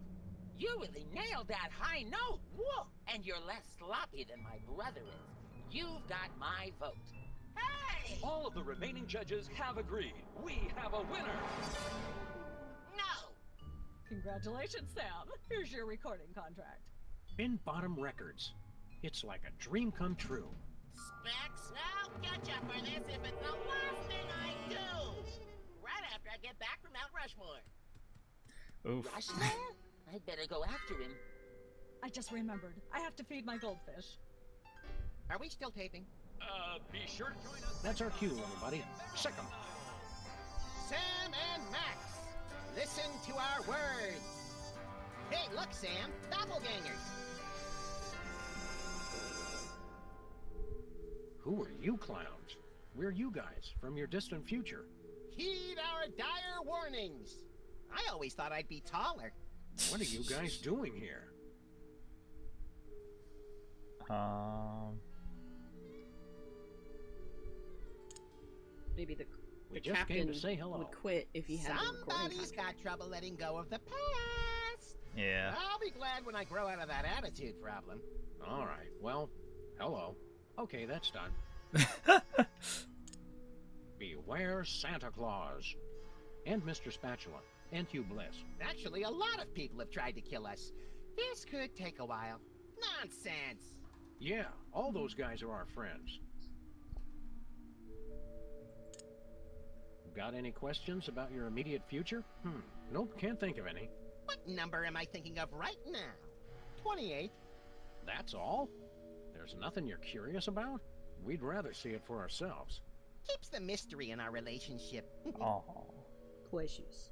S16: You really nailed that high note. Whoa! And you're less sloppy than my brother is. You've got my vote. Hey!
S17: All of the remaining judges have agreed. We have a winner.
S16: No!
S18: Congratulations, Sam. Here's your recording contract.
S5: Bin Bottom Records. It's like a dream come true.
S16: Specs, I'll catch up for this if it's the last thing I do. Right after I get back from Mount Rushmore.
S14: Oof.
S16: Rushmore? I'd better go after him.
S18: I just remembered. I have to feed my goldfish.
S4: Are we still taping?
S17: Be sure to join us.
S5: That's our cue, everybody. Sick 'em.
S4: Sam and Max, listen to our words. Hey, look, Sam, doppelgangers.
S5: Who are you clowns? We're you guys from your distant future.
S4: Heed our dire warnings. I always thought I'd be taller.
S5: What are you guys doing here?
S1: Maybe the
S5: We just
S1: captain
S5: came to say hello.
S1: would quit if he had the recording
S4: Somebody's
S1: contract.
S4: got trouble letting go of the past.
S14: Yeah.
S4: I'll be glad when I grow out of that attitude problem.
S5: All right. Well, hello. Okay, that's done. Beware Santa Claus. And Mr. Spatula. And Hugh Bliss.
S4: Actually, a lot of people have tried to kill us. This could take a while. Nonsense.
S5: Yeah, all those guys are our friends. Got any questions about your immediate future? Nope, can't think of any.
S4: What number am I thinking of right now? 28.
S5: That's all? There's nothing you're curious about? We'd rather see it for ourselves.
S4: Keeps the mystery in our relationship.
S14: Oh.
S1: Precious.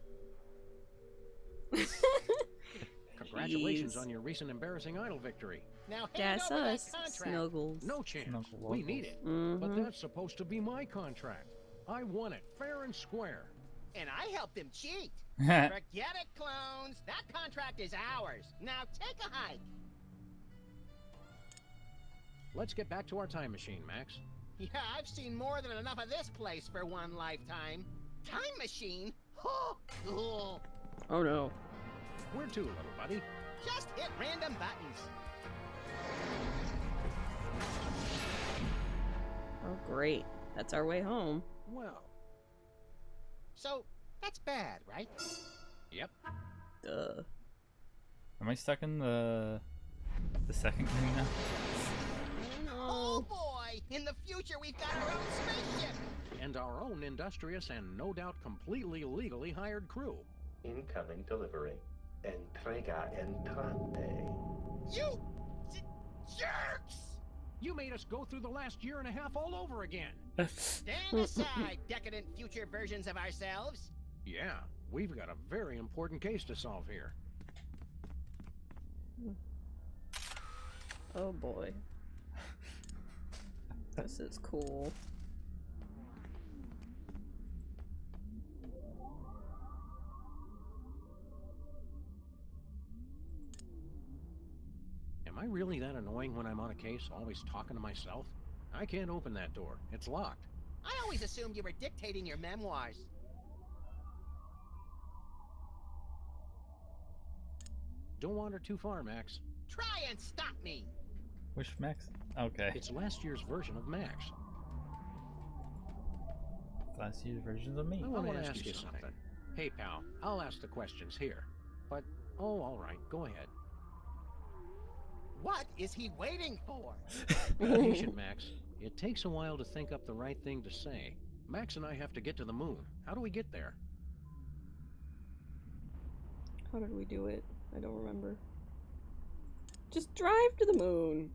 S5: Congratulations on your recent embarrassing idol victory.
S4: Now hand
S1: That's
S4: over that
S1: us,
S4: contract.
S1: Snuggles.
S5: No chance.
S14: Snuggle
S5: We
S14: Wuggles.
S5: need it. But that's supposed to be my contract. I won it, fair and square.
S4: And I helped him cheat. Forget it, clones. That contract is ours. Now take a hike.
S5: Let's get back to our time machine, Max.
S4: Yeah, I've seen more than enough of this place for one lifetime. Time machine? Oh, cool.
S1: Oh no.
S5: Where to, little buddy?
S4: Just hit random buttons.
S1: Oh great. That's our way home.
S5: Well.
S4: So, that's bad, right?
S5: Yep.
S1: Duh.
S14: Am I stuck in the second game now?
S4: Oh boy! In the future, we've got our own spaceship!
S5: And our own industrious and no doubt completely legally hired crew.
S7: Incoming delivery. Entrega entrante.
S4: You jerks!
S5: You made us go through the last year and a half all over again.
S4: Stand aside, decadent future versions of ourselves.
S5: Yeah, we've got a very important case to solve here.
S1: Oh boy. This is cool.
S5: Am I really that annoying when I'm on a case, always talking to myself? I can't open that door. It's locked.
S4: I always assumed you were dictating your memoirs.
S5: Don't wander too far, Max.
S4: Try and stop me!
S14: Which Max? Okay.
S5: It's last year's version of Max.
S14: Last year's versions of me.
S5: I want to ask you something. Hey, pal, I'll ask the questions here. But, oh, all right, go ahead.
S4: What is he waiting for?
S5: Be patient, Max. It takes a while to think up the right thing to say. Max and I have to get to the moon. How do we get there?
S1: How did we do it? I don't remember. Just drive to the moon.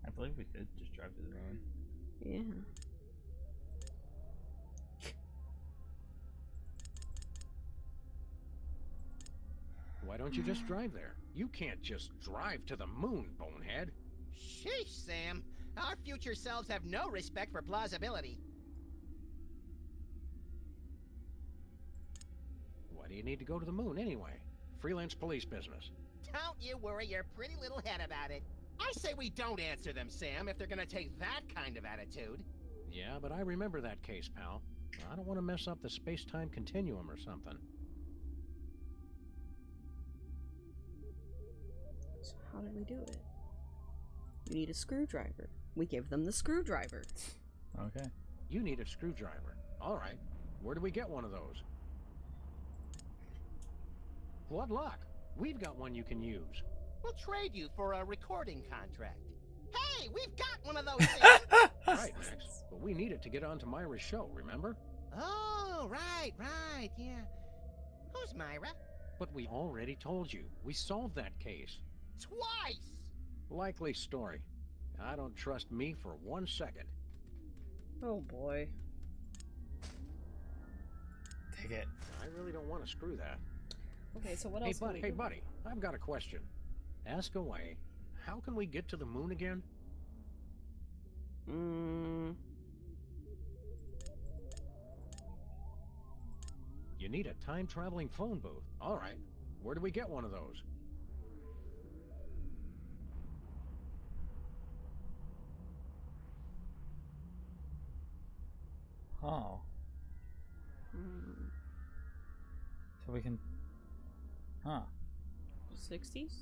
S14: I believe we did just drive to the moon.
S1: Yeah.
S5: Why don't you just drive there? You can't just drive to the moon, bonehead.
S4: Sheesh, Sam. Our future selves have no respect for plausibility.
S5: Why do you need to go to the moon anyway? Freelance police business.
S4: Don't you worry your pretty little head about it. I say we don't answer them, Sam, if they're gonna take that kind of attitude.
S5: Yeah, but I remember that case, pal. I don't want to mess up the space-time continuum or something.
S1: So how did we do it? You need a screwdriver. We give them the screwdriver.
S14: Okay.
S5: You need a screwdriver. All right. Where do we get one of those? What luck. We've got one you can use.
S4: We'll trade you for a recording contract. Hey, we've got one of those things!
S5: Right, Max. But we need it to get onto Myra's show, remember?
S4: Oh, right, yeah. Who's Myra?
S5: But we already told you. We solved that case.
S4: Twice!
S5: Likely story. I don't trust me for 1 second.
S1: Oh boy.
S14: Take it.
S5: I really don't want to screw that.
S1: Okay, so what else can we
S5: Hey,
S1: do?
S5: buddy, I've got a question. Ask away. How can we get to the moon again? You need a time-traveling phone booth. All right. Where do we get one of those?
S14: Oh. So we can... Huh.
S1: 60s?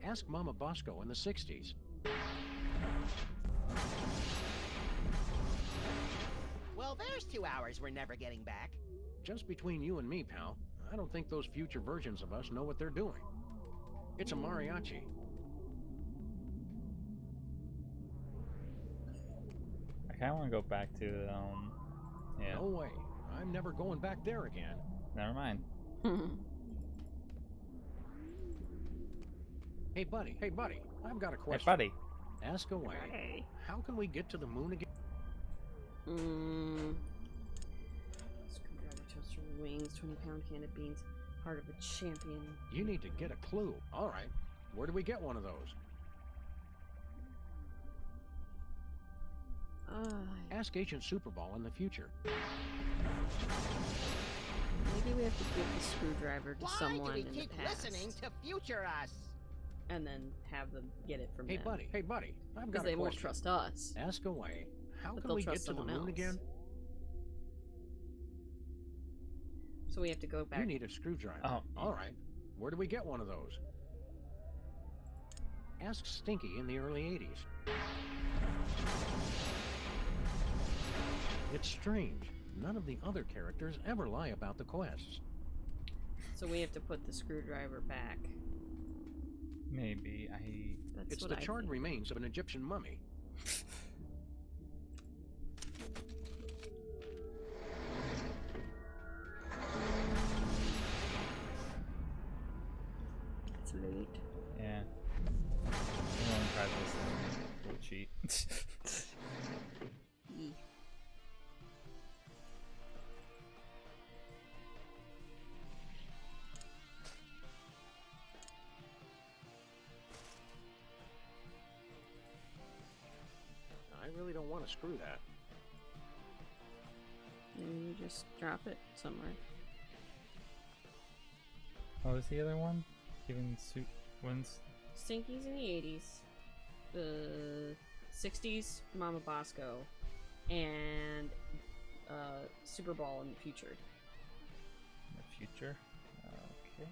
S5: Ask Mama Bosco in the 60s.
S4: Well, there's 2 hours we're never getting back.
S5: Just between you and me, pal, I don't think those future versions of us know what they're doing. It's a mariachi.
S14: I kind of want to go back to, yeah.
S5: No way. I'm never going back there again.
S14: Never mind.
S5: Hey, buddy. Hey, buddy. I've got a question.
S14: Hey, buddy.
S5: Ask away.
S1: Hey.
S5: How can we get to the moon again?
S1: Screwdriver, toaster, wings, 20-pound can of beans, heart of a champion.
S5: You need to get a clue. All right. Where do we get one of those? Ask Agent Superball in the future.
S1: Maybe we have to give the screwdriver to someone
S4: Why do we
S1: in
S4: keep
S1: the past.
S4: listening to future us?
S1: And then have them get it from
S5: Hey,
S1: them.
S5: buddy. Hey, buddy. I've got
S1: Because
S5: a
S1: they won't
S5: question.
S1: trust us.
S5: Ask away. How
S1: But
S5: can
S1: they'll
S5: we get
S1: trust
S5: to the
S1: someone
S5: moon
S1: else.
S5: again?
S1: So we have to go back.
S5: You need a screwdriver.
S14: Oh.
S5: All right. Where do we get one of those? Ask Stinky in the early 80s. It's strange. None of the other characters ever lie about the quests.
S1: So we have to put the screwdriver back.
S14: Maybe.
S1: That's
S5: It's
S1: what
S5: the
S1: I
S5: charred
S1: think.
S5: remains of an Egyptian mummy.
S1: It's late.
S14: Yeah. Anyone try this and we'll cheat.
S5: I really don't want to screw that.
S1: And you just drop it somewhere.
S14: What was the other one? Giving suit wins.
S1: Stinkies in the 80s. The 60s, Mama Bosco. And Super Ball in the future.
S14: In the future? Okay.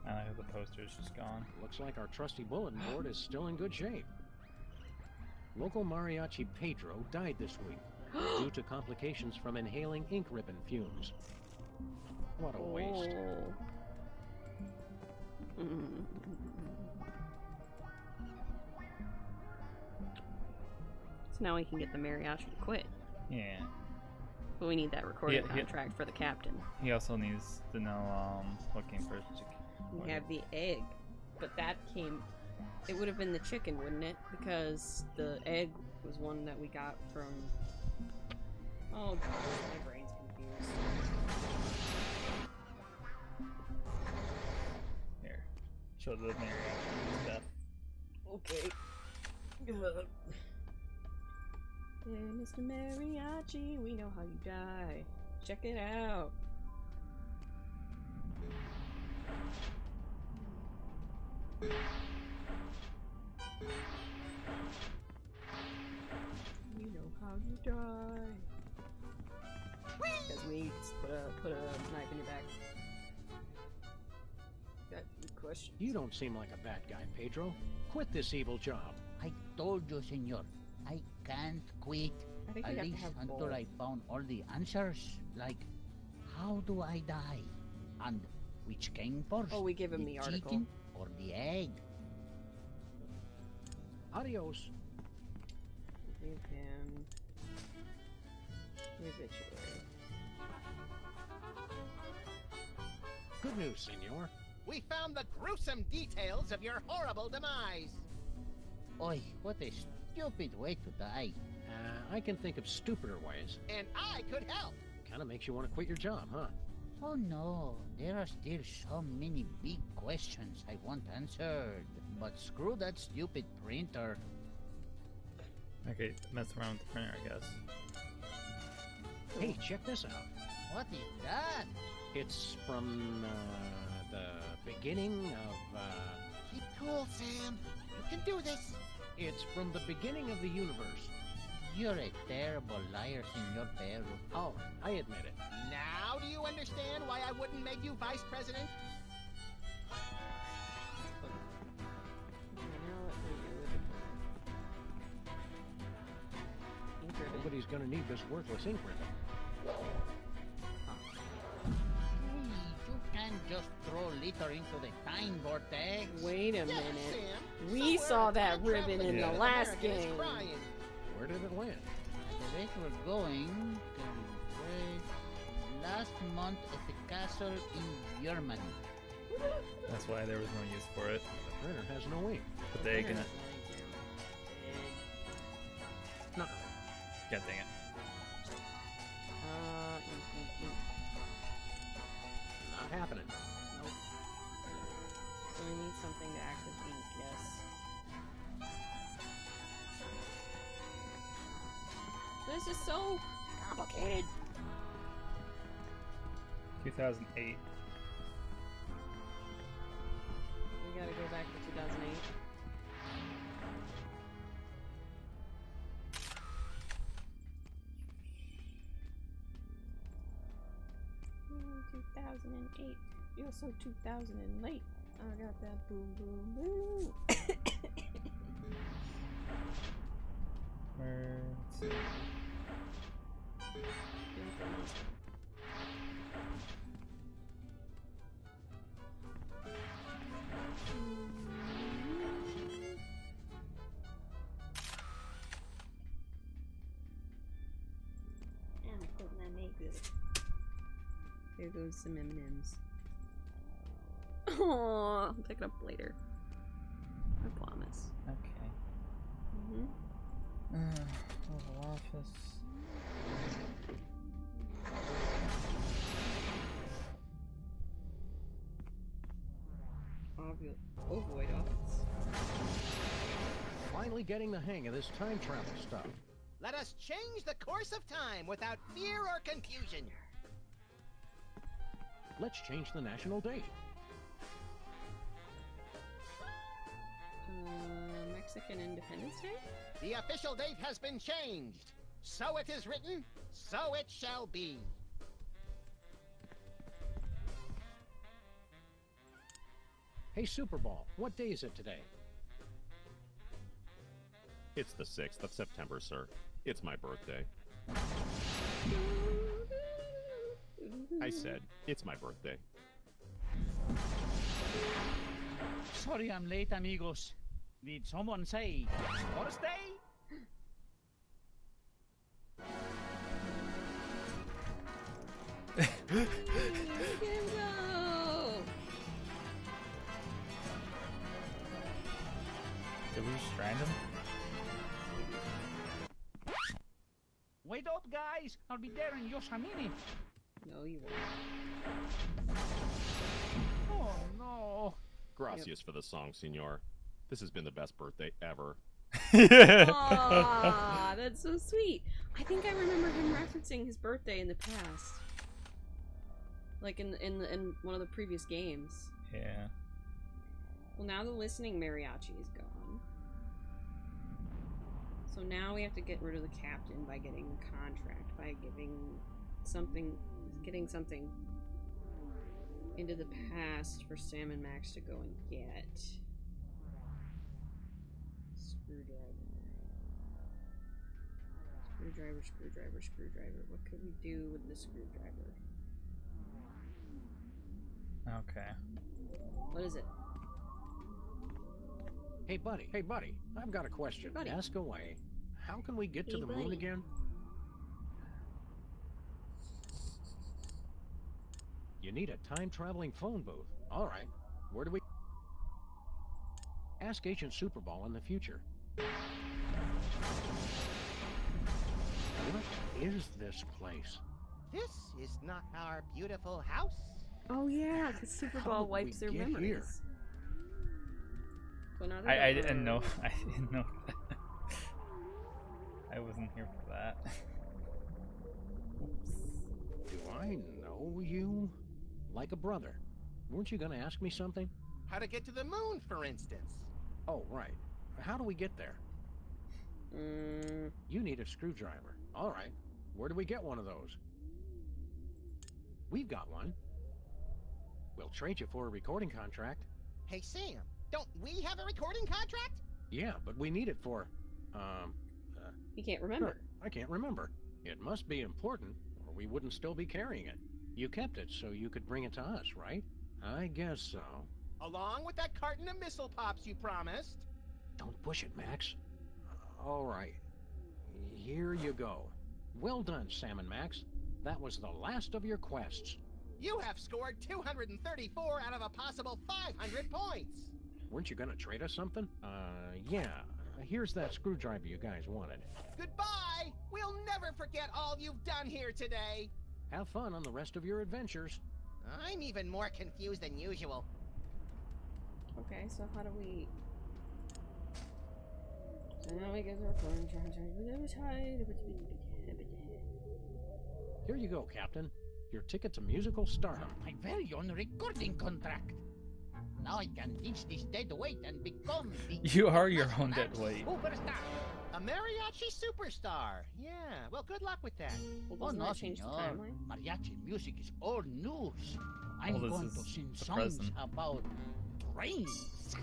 S14: I know the poster's just gone.
S5: Looks like our trusty bulletin board is still in good shape. Local mariachi Pedro died this week due to complications from inhaling ink ribbon fumes. What a waste.
S1: So now we can get the mariachi to quit.
S14: Yeah.
S1: But we need that recording
S14: Yeah, yeah.
S1: contract for the captain.
S14: He also needs to know, looking for...
S1: We have the egg. But that came... It would have been the chicken, wouldn't it? Because the egg was one that we got from... Oh gosh, my brain's confused.
S14: Here. Show the mariachi stuff.
S1: Okay. Hey, Mr. Mariachi, we know how you die. Check it out. We know how you die. Because we put a knife in your back. Got a question.
S5: You don't seem like a bad guy, Pedro. Quit this evil job.
S12: I told you, senor. I can't quit.
S1: I think
S12: At
S1: we have to
S12: least
S1: have
S12: until
S1: both.
S12: I found all the answers. Like, how do I die? And which came first?
S1: Oh, we give him the article.
S12: chicken or the egg?
S5: Adios.
S1: Give him the obituary.
S5: Good news, senor.
S4: We found the gruesome details of your horrible demise.
S12: Oi, what a stupid way to die.
S5: I can think of stupider ways.
S4: And I could help.
S5: Kinda makes you want to quit your job, huh?
S12: Oh no, there are still so many big questions I want answered. But screw that stupid printer.
S14: Okay, mess around with the printer, I guess.
S5: Hey, check this out.
S12: What is that?
S5: It's from, the beginning of,
S4: Keep cool, Sam. You can do this.
S5: It's from the beginning of the universe.
S12: You're a terrible liar, Senor Perro.
S5: Oh, I admit it.
S4: Now do you understand why I wouldn't make you vice president?
S5: Nobody's gonna need this worthless ink ribbon.
S12: Hey, you can't just throw litter into the time vortex.
S1: Wait a
S4: Yes,
S1: minute.
S4: Sam.
S1: We
S4: Somewhere
S1: saw
S4: a
S1: that
S4: time
S1: ribbon in
S4: traveling
S1: the
S4: Native
S1: last
S4: American is
S1: game.
S4: crying.
S5: Where did it land?
S12: The rate we're going, last month at the castle in Germany.
S14: That's why there was no use for it.
S5: The printer has no ink.
S14: But they gonna.
S5: No.
S14: God dang it.
S5: Not happening.
S1: Nope. So we need something to act as ink, yes. This is so complicated.
S14: 2008.
S1: We gotta go back to 2008. Mm, 2008. You're so 2000 and late. I got that boom boom boom.
S14: Let's see.
S1: And put my makeup. There goes some M&Ms. Oh, I'll pick it up later. I promise.
S14: Okay. Oval Office.
S1: Ovoid Office.
S5: Finally getting the hang of this time travel stuff.
S4: Let us change the course of time without fear or confusion.
S5: Let's change the national date.
S1: Mexican Independence Day?
S4: The official date has been changed. So it is written, so it shall be.
S5: Hey, Super Ball, what day is it today?
S3: It's the 6th of September, sir. It's my birthday. I said, it's my birthday.
S6: Sorry I'm late, amigos. Did someone say birthday?
S14: Did we just strand him?
S6: Wait up, guys! I'll be there in just a minute.
S1: No, you won't.
S6: Oh no!
S3: Gracias for the song, senor. This has been the best birthday ever.
S1: Aw, that's so sweet. I think I remember him referencing his birthday in the past, like in one of the previous games.
S14: Yeah.
S1: Well, now the listening mariachi is gone, so now we have to get rid of the captain by getting the contract, by getting something into the past for Sam and Max to go and get. Screwdriver. What could we do with the screwdriver?
S14: Okay.
S1: What is it?
S5: Hey, buddy. I've got a question.
S1: Buddy.
S5: Ask away. How can we get to the moon
S1: buddy.
S5: again? You need a time-traveling phone booth. All right. Where do we... Ask Agent Superball in the future. What is this place?
S4: This is not our beautiful house.
S1: Oh yeah, because Super
S5: How
S1: Ball
S5: did
S1: wipes
S5: we
S1: their
S5: get
S1: memories.
S5: here?
S1: So now
S14: I didn't know. I didn't know that. I wasn't here for that. Oops.
S5: Do I know you? Like a brother. Weren't you gonna ask me something?
S4: How to get to the moon, for instance.
S5: Oh, right. How do we get there? You need a screwdriver. All right. Where do we get one of those? We've got one. We'll trade you for a recording contract.
S4: Hey, Sam, don't we have a recording contract?
S5: Yeah, but we need it for,
S1: You can't remember.
S5: Sure, I can't remember. It must be important, or we wouldn't still be carrying it. You kept it so you could bring it to us, right? I guess so.
S4: Along with that carton of missile pops you promised.
S5: Don't push it, Max. All right. Here you go. Well done, Sam and Max. That was the last of your quests.
S4: You have scored 234 out of a possible 500 points.
S5: Weren't you gonna trade us something? Yeah. Here's that screwdriver you guys wanted.
S4: Goodbye! We'll never forget all you've done here today.
S5: Have fun on the rest of your adventures.
S4: I'm even more confused than usual.
S1: Okay, so how do we... So now we get our contract.
S5: Here you go, Captain. Your ticket to musical stardom.
S12: My very own recording contract. Now I can teach this dead weight and become the...
S14: You are your own dead weight.
S12: Superstar.
S4: A mariachi superstar. Yeah, well, good luck with that.
S1: Well,
S12: Oh,
S1: doesn't
S12: no,
S1: that change the
S12: senor.
S1: timeline?
S12: Mariachi music is old news. I'm
S14: Well, this
S12: going
S14: is
S12: to sing
S14: the
S12: songs
S14: present.
S12: about trains.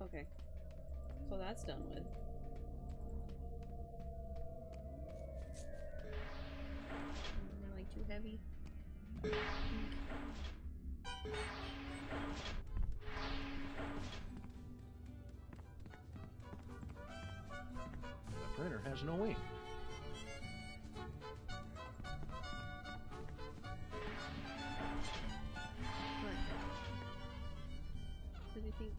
S1: Okay. So that's done with. Am I like too heavy?
S5: The printer has no ink.
S1: What do you think?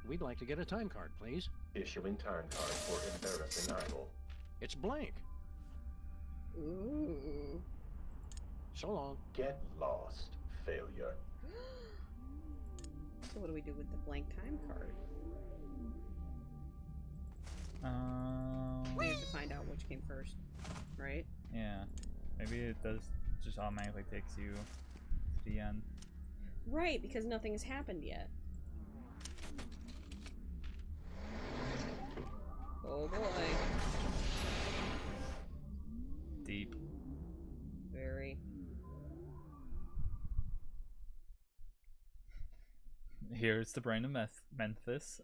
S5: We'd like to get a time card, please.
S7: Issuing time card for embarrassing idol.
S5: It's blank.
S1: Ooh.
S5: So long.
S7: Get lost, failure.
S1: So what do we do with the blank time card? We have to find out which came first, right?
S14: Yeah. Maybe it does just automatically takes you to the end.
S1: Right, because nothing has happened yet. Oh boy.
S14: Deep.
S1: Very.
S14: Here's the brain of Memphis.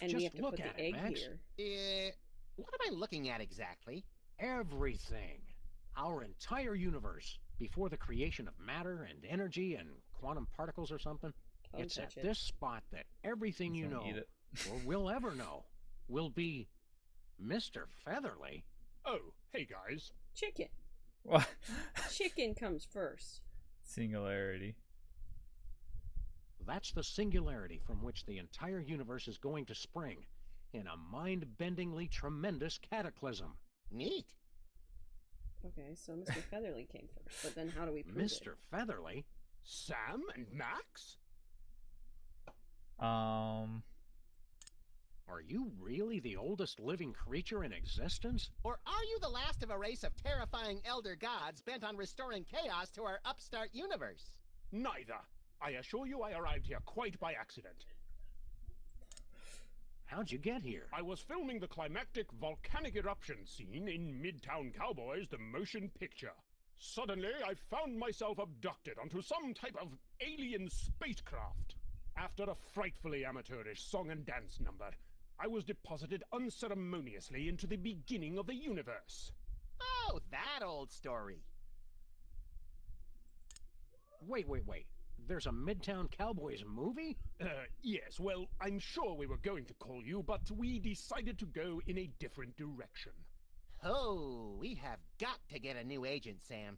S1: And
S5: Just
S1: we have to
S5: look
S1: put
S5: at
S1: the
S5: it,
S1: egg
S5: Max.
S1: here.
S4: What am I looking at exactly?
S5: Everything. Our entire universe. Before the creation of matter and energy and quantum particles or something.
S1: Don't
S5: It's at
S1: touch it.
S5: this spot that everything
S14: He's
S5: you
S14: gonna
S5: know,
S14: eat it.
S5: or will ever know, will be Mr. Featherly.
S11: Oh, hey guys.
S1: Chicken.
S14: What?
S1: Chicken comes first.
S14: Singularity.
S5: That's the singularity from which the entire universe is going to spring in a mind-bendingly tremendous cataclysm.
S4: Neat.
S5: Okay, so Mr. Featherly came first, but then how do we prove it?
S3: Mr. Featherly? Sam and Max?
S5: Are you really the oldest living creature in existence?
S4: Or are you the last of a race of terrifying elder gods bent on restoring chaos to our upstart universe?
S3: Neither. I assure you I arrived here quite by accident.
S5: How'd you get here?
S3: I was filming the climactic volcanic eruption scene in Midtown Cowboys, the motion picture. Suddenly, I found myself abducted onto some type of alien spacecraft. After a frightfully amateurish song and dance number, I was deposited unceremoniously into the beginning of the universe.
S4: Oh, that old story.
S5: Wait. There's a Midtown Cowboys movie?
S11: Yes, well, I'm sure we were going to call you, but we decided to go in a different direction.
S4: Oh, we have got to get a new agent, Sam.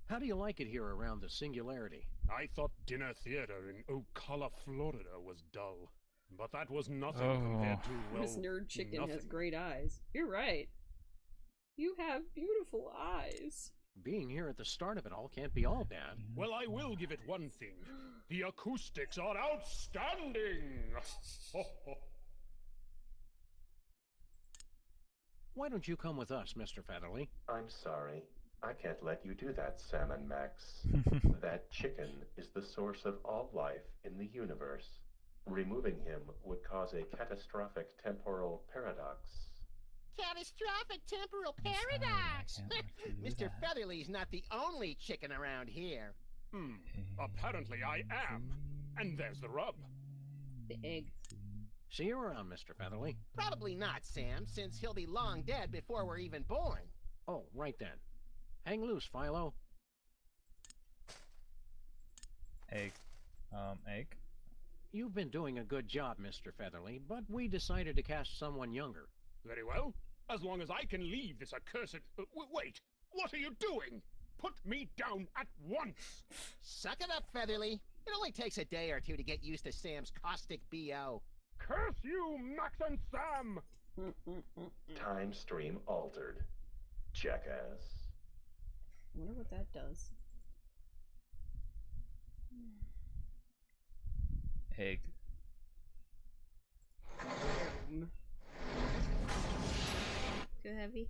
S5: How do you like it here around the Singularity?
S11: I thought dinner theater in Ocala, Florida was dull. But that was nothing compared to, well,
S1: This nerd chicken
S11: nothing.
S1: has great eyes. You're right. You have beautiful eyes.
S5: Being here at the start of it all can't be all bad.
S11: Well, I will give it one thing. The acoustics are outstanding!
S5: Why don't you come with us, Mr. Featherly?
S7: I'm sorry. I can't let you do that, Sam and Max. That chicken is the source of all life in the universe. Removing him would cause a catastrophic temporal paradox.
S4: Catastrophic temporal paradox! Mr. Featherly's not the only chicken around here.
S11: Apparently I am. And there's the rub.
S1: The egg.
S5: See you around, Mr. Featherly.
S4: Probably not, Sam, since he'll be long dead before we're even born.
S5: Oh, right then. Hang loose, Philo.
S14: Egg. Egg?
S5: You've been doing a good job, Mr. Featherly, but we decided to cast someone younger.
S11: Very well. As long as I can leave this accursed... wait! What are you doing? Put me down at once!
S4: Suck it up, Featherly. It only takes a day or two to get used to Sam's caustic B.O.
S11: Curse you, Max and Sam!
S7: Time stream altered. Jackass.
S1: I wonder what that does.
S14: Egg.
S1: Too heavy?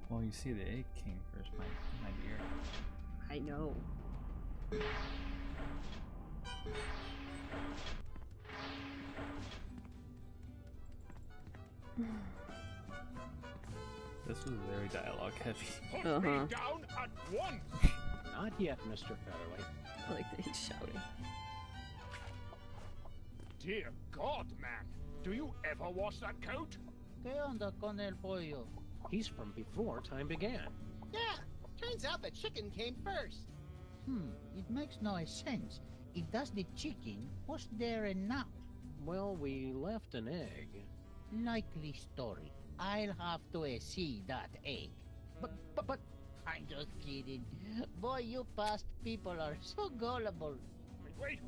S14: Well, you see the egg king first, my dear.
S1: I know.
S14: This was very dialogue heavy.
S11: Put me down at once!
S5: Not yet, Mr. Featherly.
S1: I like that he's shouting.
S11: Dear God, man. Do you ever wash that coat?
S12: ¿Qué onda con el pollo?
S5: He's from before time began.
S4: Yeah, turns out the chicken came first.
S12: It makes no sense. If that's the chicken, what's there and now?
S5: Well, we left an egg.
S12: Likely story. I'll have to see that egg. But, I'm just kidding. Boy, you past people are so gullible.
S11: Wait!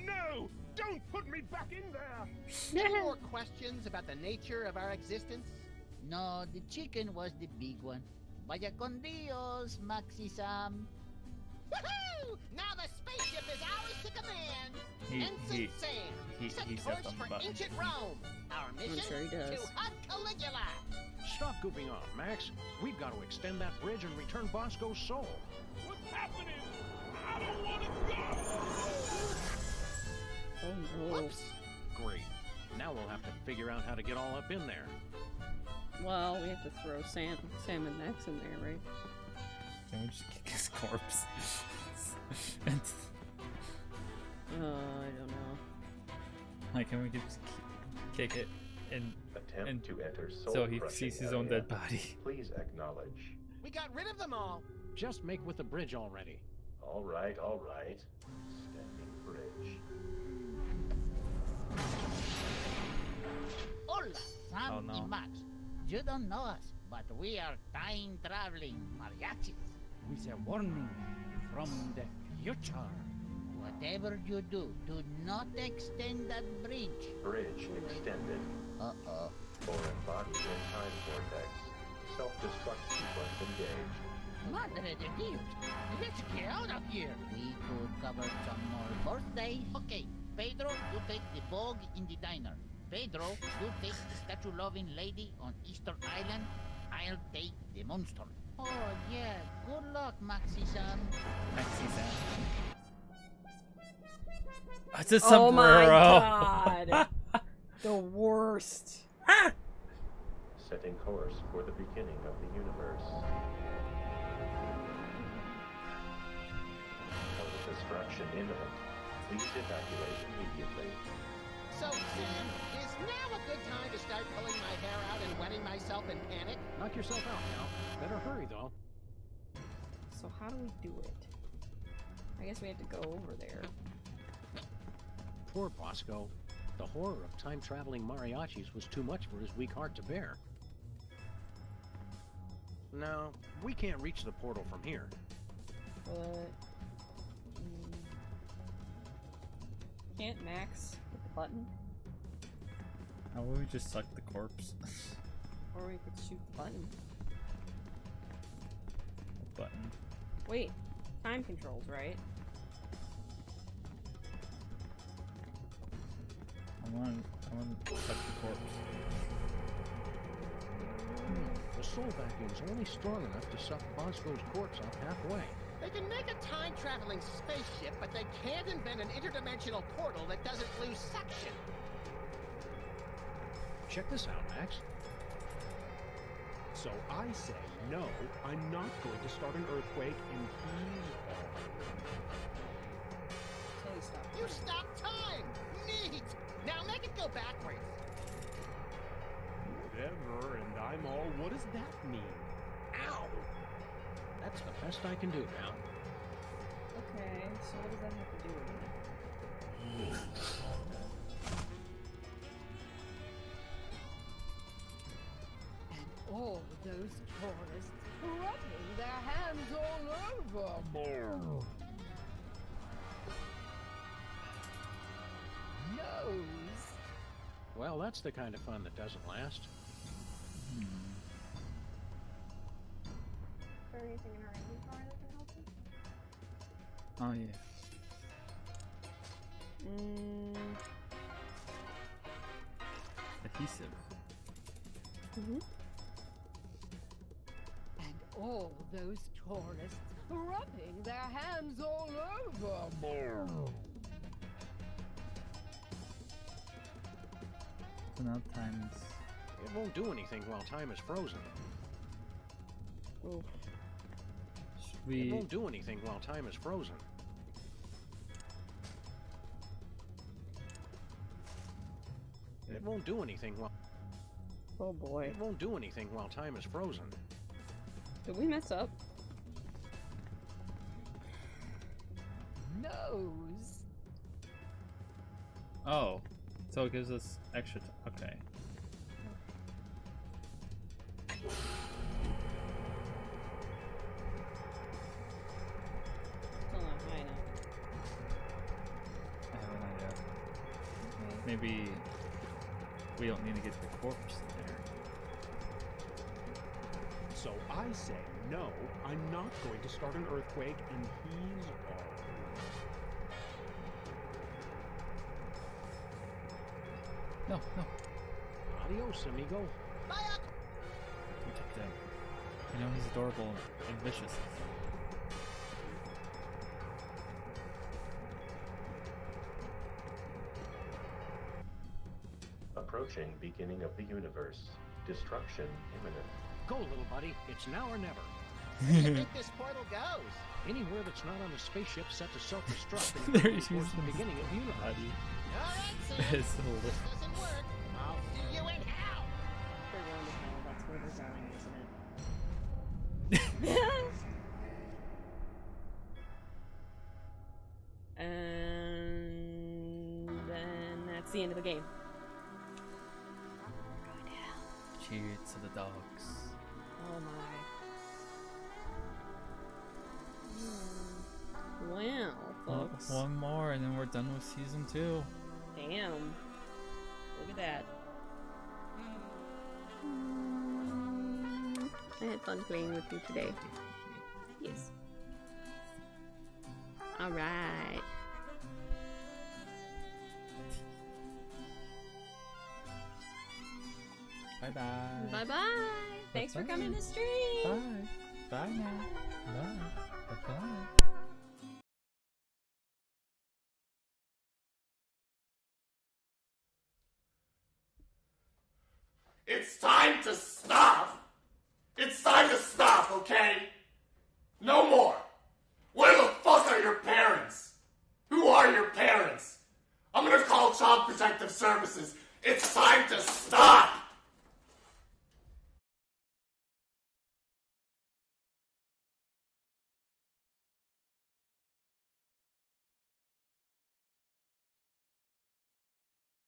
S11: No! Don't put me back in there!
S4: Any more questions about the nature of our existence?
S12: No, the chicken was the big one. Vaya con Dios, Maxi Sam.
S4: Woohoo! Now the spaceship is ours to command!
S14: He
S4: Set
S14: stepped
S4: course
S14: on the
S4: for
S14: button.
S4: ancient Rome! Our mission
S1: sure he does.
S4: to hunt Caligula!
S5: Stop goofing off, Max. We've got to extend that bridge and return Bosco's soul.
S11: What's happening? I don't want to go!
S1: Oh no.
S4: Whoops!
S5: Great. Now we'll have to figure out how to get all up in there.
S1: Well, we have to throw Sam and Max in there, right?
S14: Can we just kick his corpse?
S1: I don't know.
S14: Like, can we just kick it and
S7: Attempt to enter soul
S14: so he
S7: crushing
S14: sees his own
S7: area.
S14: dead body?
S7: Please acknowledge.
S4: We got rid of them all!
S5: Just make with the bridge already.
S7: All right. Standing bridge.
S12: Hola, Sam
S14: Oh, no.
S12: y Max. You don't know us, but we are time-traveling mariachis. With a warning from the future. Whatever you do not extend that bridge.
S7: Bridge extended.
S12: Uh-oh.
S7: Foreign body in time vortex. Self-destruct sequence engaged.
S12: Madre de Dios! Let's get out of here! We could cover some more birthdays. Okay, Pedro, you take the bog in the diner. Pedro, you take the statue-loving lady on Easter Island. I'll take the monster. Oh, yeah. Good luck, Maxi-san.
S14: Maxi-san. It's a
S1: Oh
S14: sombrero.
S1: my god! The worst.
S7: Setting course for the beginning of the universe. Destruction imminent. Please evacuate immediately.
S4: So, Sam, is now a good time to start pulling my hair out and wetting myself in panic?
S5: Knock yourself out now. Better hurry, though.
S1: So how do we do it? I guess we have to go over there.
S5: Poor Bosco. The horror of time-traveling mariachis was too much for his weak heart to bear. No, we can't reach the portal from here.
S1: But... Can't Max hit the button?
S14: How would we just suck the corpse?
S1: Or we could shoot the button.
S14: The button.
S1: Wait, time controls, right?
S14: I want to suck the corpse.
S5: The soul vacuum's only strong enough to suck Bosco's corpse out halfway.
S4: They can make a time-traveling spaceship, but they can't invent an interdimensional portal that doesn't lose suction.
S5: Check this out, Max.
S11: So I say, no, I'm not going to start an earthquake, and he's
S4: You stopped time! Neat! Now make it go backwards.
S11: whatever, and I'm all, what does that mean?
S4: Ow!
S5: That's the best I can do, pal.
S1: Okay, so what does that have to do with it?
S13: And all those tourists rubbing their hands all over more. Nose.
S5: Well, that's the kind of fun that doesn't last.
S19: Is there anything in our inventory that can help us?
S14: Oh yeah. Adhesive.
S13: And all those tourists rubbing their hands all over more.
S14: So now time is...
S5: It won't do anything while time is frozen.
S1: Oof.
S5: It won't do anything while time is frozen. It won't do anything while...
S1: Oh boy.
S5: It won't do anything while time is frozen.
S1: Did we mess up?
S13: Nose.
S14: Oh. So it gives us extra okay.
S1: Still not high enough.
S14: I have an idea.
S1: Okay.
S14: Maybe we don't need to get the corpse there.
S11: So I say, no, I'm not going to start an earthquake, and he's all.
S14: No.
S5: Adios, amigo.
S14: Protect him. I know he's adorable and vicious.
S7: Approaching beginning of the universe. Destruction imminent.
S5: Go, little buddy. It's now or never.
S4: Where do you think this portal goes?
S5: Anywhere that's not on a spaceship set to self-destruct
S14: There
S5: towards
S14: he's
S5: the beginning of the universe.
S4: Alright, Sam.
S14: It's
S4: This doesn't work. I'll see you in hell.
S1: They're going to hell. That's where they're going, isn't it? And then that's the end of the game.
S14: Chariots of the dogs.
S1: Oh my. Well, folks.
S14: One more and then we're done with season 2.
S1: Damn. Look at that. I had fun playing with you today. Yes. Alright.
S14: Bye-bye.
S1: Bye-bye. Thanks for coming to stream.
S14: Bye. Bye now. Bye. Bye-bye.
S10: It's time to stop! It's time to stop, okay? No more! Where the fuck are your parents? Child Protective Services. It's time to stop!